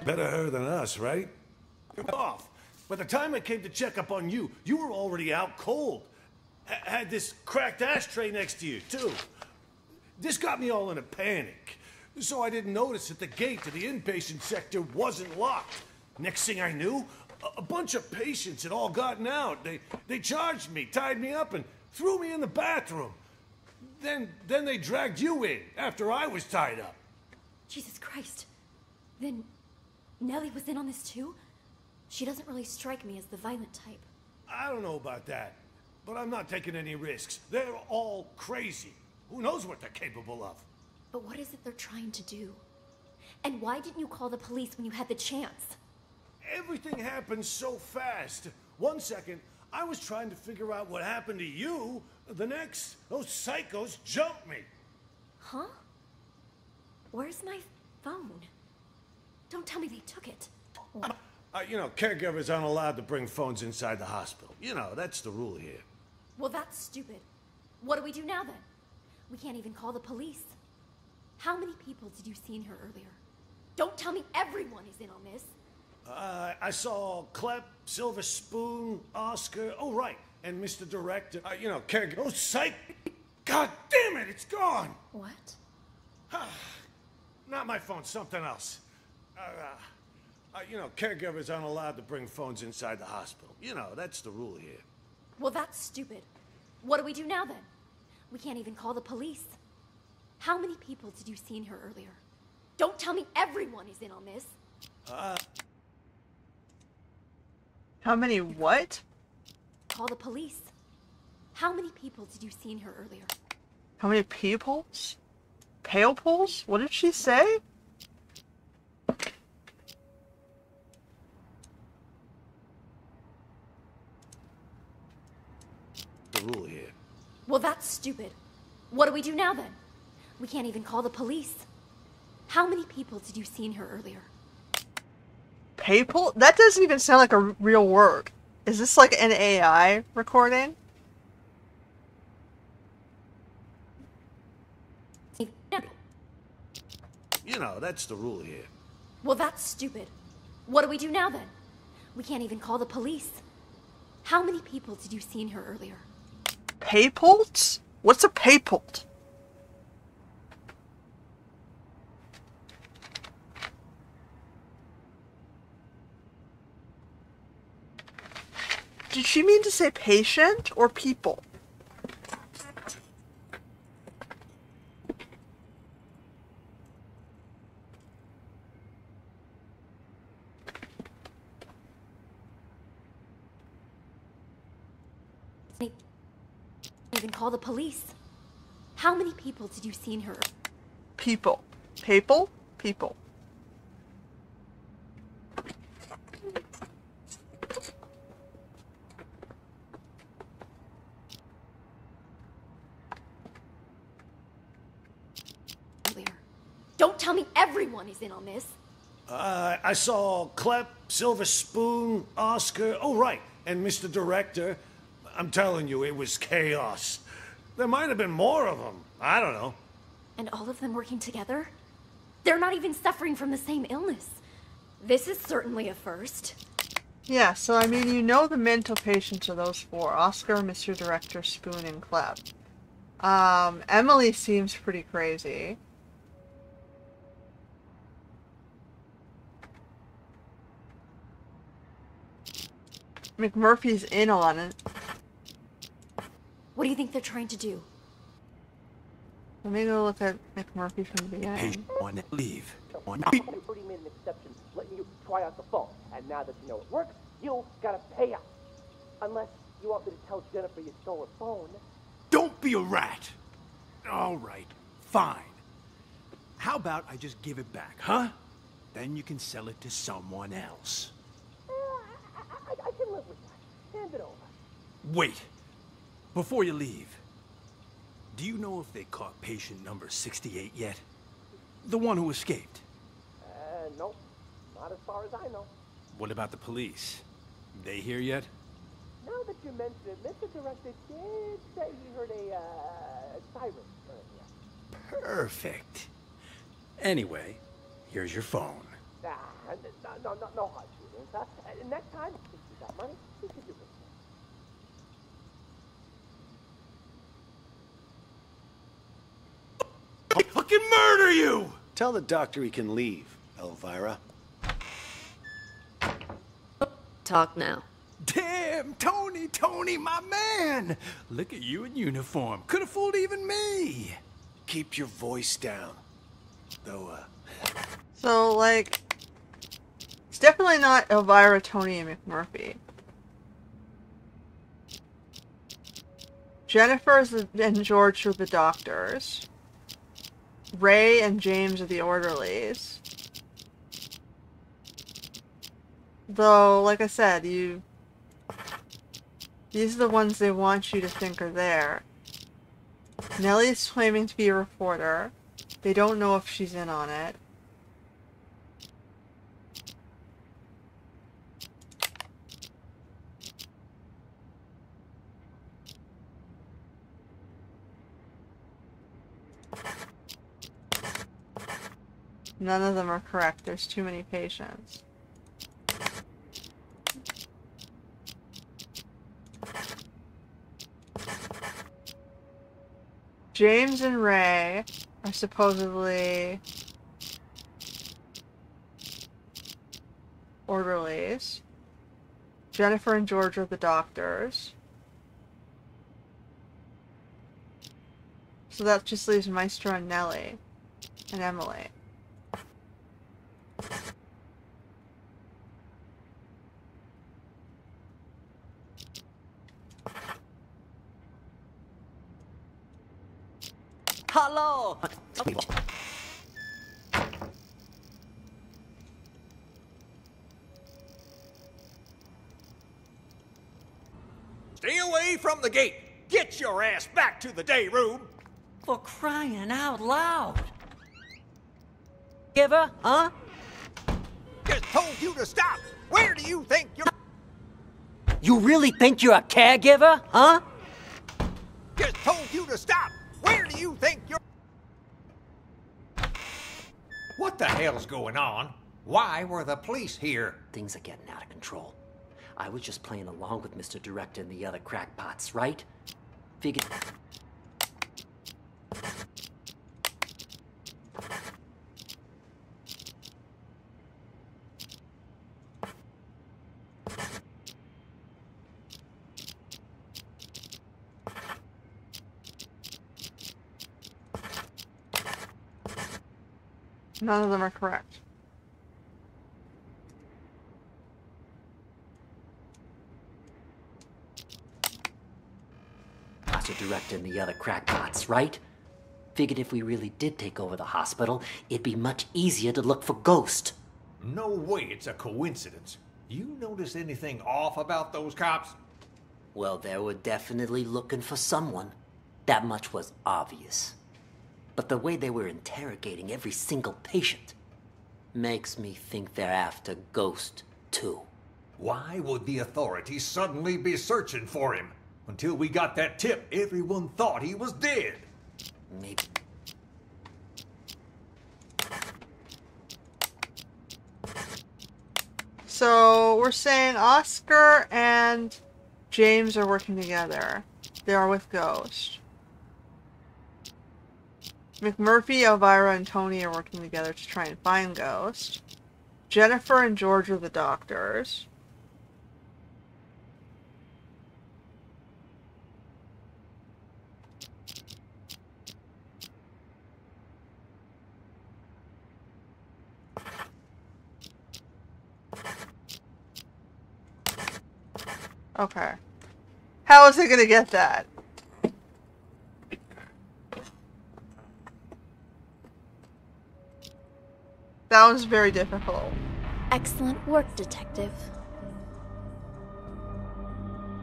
Better her than us, right? Off. By the time I came to check up on you, you were already out cold. Had this cracked ashtray next to you, too. This got me all in a panic. So I didn't notice that the gate to the inpatient sector wasn't locked. Next thing I knew, a bunch of patients had all gotten out. They charged me, tied me up, and threw me in the bathroom. Then they dragged you in after I was tied up. Jesus Christ. Then Nellie was in on this too? She doesn't really strike me as the violent type. I don't know about that, but I'm not taking any risks. They're all crazy. Who knows what they're capable of? But what is it they're trying to do? And why didn't you call the police when you had the chance? Everything happened so fast. 1 second, I was trying to figure out what happened to you. The next, those psychos jumped me. Huh? Where's my phone? Don't tell me they took it. You know, caregivers aren't allowed to bring phones inside the hospital. You know, that's the rule here. Well, that's stupid. What do we do now then? We can't even call the police. How many people did you see in here earlier? Don't tell me everyone is in on this. I saw Klep, Silver Spoon, Oscar. Oh, right. And Mr. Director. You know, caregiver. Oh, psych! God damn it, it's gone! What? Not my phone, something else. You know, caregivers aren't allowed to bring phones inside the hospital. You know, that's the rule here. Well, that's stupid. What do we do now then? We can't even call the police. How many people did you see in here earlier? Don't tell me everyone is in on this. How many what? Call the police. How many people did you see in here earlier? How many peoples? Pale pools? What did she say? The rule here. Well, that's stupid. What do we do now then? We can't even call the police. How many people did you see in here earlier? Paypal? That doesn't even sound like a real word. Is this like an AI recording? You know, that's the rule here. Well, that's stupid. What do we do now then? We can't even call the police. How many people did you see in here earlier? Paypalt? What's a paypalt? Did she mean to say patient or people? Even call the police. How many people did you see in her? People. People? People. Don't tell me everyone is in on this. I saw Clep, Silver Spoon, Oscar. Oh, right. And Mr. Director. I'm telling you, it was chaos. There might have been more of them. I don't know. And all of them working together? They're not even suffering from the same illness. This is certainly a first. Yeah, so I mean, you know the mental patients are those four. Oscar, Mr. Director, Spoon, and Clep. Emily seems pretty crazy. McMurphy's in on it. What do you think they're trying to do? Let me go look at McMurphy from the beginning. One leave. One. I've already made an exception, letting you try out the phone. And now that you know it works, you gotta pay up. Unless you want me to tell Jennifer you stole her phone. Don't be a rat. All right, fine. How about I just give it back, huh? Then you can sell it to someone else. I can live with that. Hand it over. Wait. Before you leave, do you know if they caught patient number 68 yet? The one who escaped? Nope. Not as far as I know. What about the police? They here yet? Now that you mention it, Mr. Director did say he heard a siren earlier. Perfect. Anyway, here's your phone. No hard feelings, huh? Next time, if you got money, you can do it. I'll fucking murder you! Tell the doctor he can leave, Elvira. Talk now. Damn, Tony, my man! Look at you in uniform. Could have fooled even me. Keep your voice down. Though, So, like, it's definitely not Elvira, Tony, and McMurphy. Jennifer and George are the doctors. Ray and James are the orderlies. Though, like I said, these are the ones they want you to think are there. Nellie's claiming to be a reporter. They don't know if she's in on it. None of them are correct. There's too many patients. James and Ray are supposedly orderlies. Jennifer and George are the doctors. So that just leaves Maestro and Nellie and Emily. Hello! Stay away from the gate! Get your ass back to the day room! For crying out loud! Giver, huh? Just told you to stop! Where do you think you're... You really think you're a caregiver, huh? Just told you to stop! Where do you think you're... What the hell's going on? Why were the police here? Things are getting out of control. I was just playing along with Mr. Director and the other crackpots, right? Figured... None of them are correct. master director and the other crackpots, right? Figured if we really did take over the hospital, it'd be much easier to look for Ghost. No way it's a coincidence. You notice anything off about those cops? Well, they were definitely looking for someone. That much was obvious. But the way they were interrogating every single patient makes me think they're after Ghost, too. Why would the authorities suddenly be searching for him? Until we got that tip, everyone thought he was dead. Maybe. So we're saying Oscar and James are working together. They are with Ghost. McMurphy, Elvira, and Tony are working together to try and find Ghost. Jennifer and George are the doctors. Okay. How is it gonna get that? That one's very difficult. Excellent work, Detective.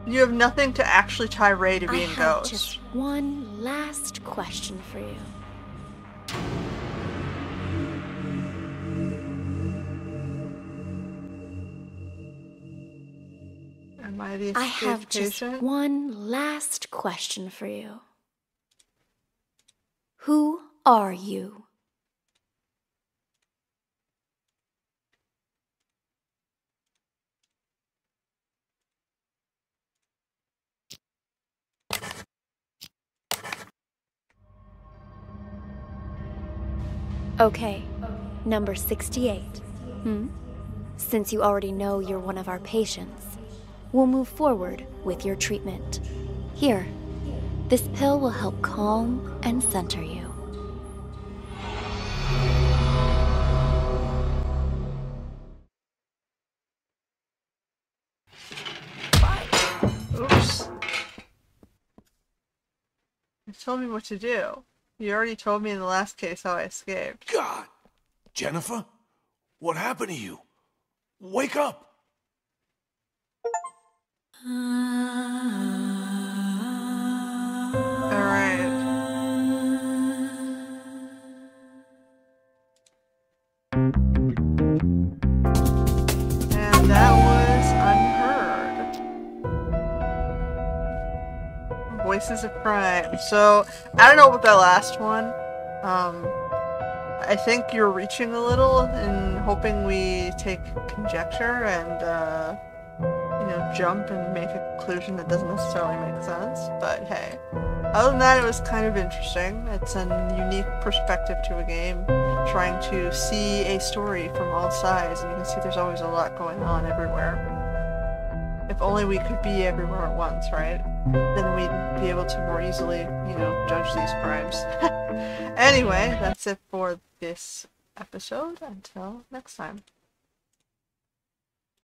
You have nothing to actually tie Ray to being I have Ghost. just one last question for you. Am I the I have escaped just patient? one last question for you. Who are you? Okay, number 68. Since you already know you're one of our patients, we'll move forward with your treatment. Here, this pill will help calm and center you. Oops. You told me what to do. You already told me in the last case how I escaped. God! Jennifer? What happened to you? Wake up! Alright. And that was Unheard. Voices of Crime. So, I don't know about that last one. I think you're reaching a little and hoping we take conjecture and, jump and make a conclusion that doesn't necessarily make sense. But hey, other than that, it was kind of interesting. It's a unique perspective to a game, trying to see a story from all sides, and you can see there's always a lot going on everywhere. If only we could be everywhere at once, right? Then we'd be able to more easily, judge these crimes. Anyway, that's it for this episode. Until next time.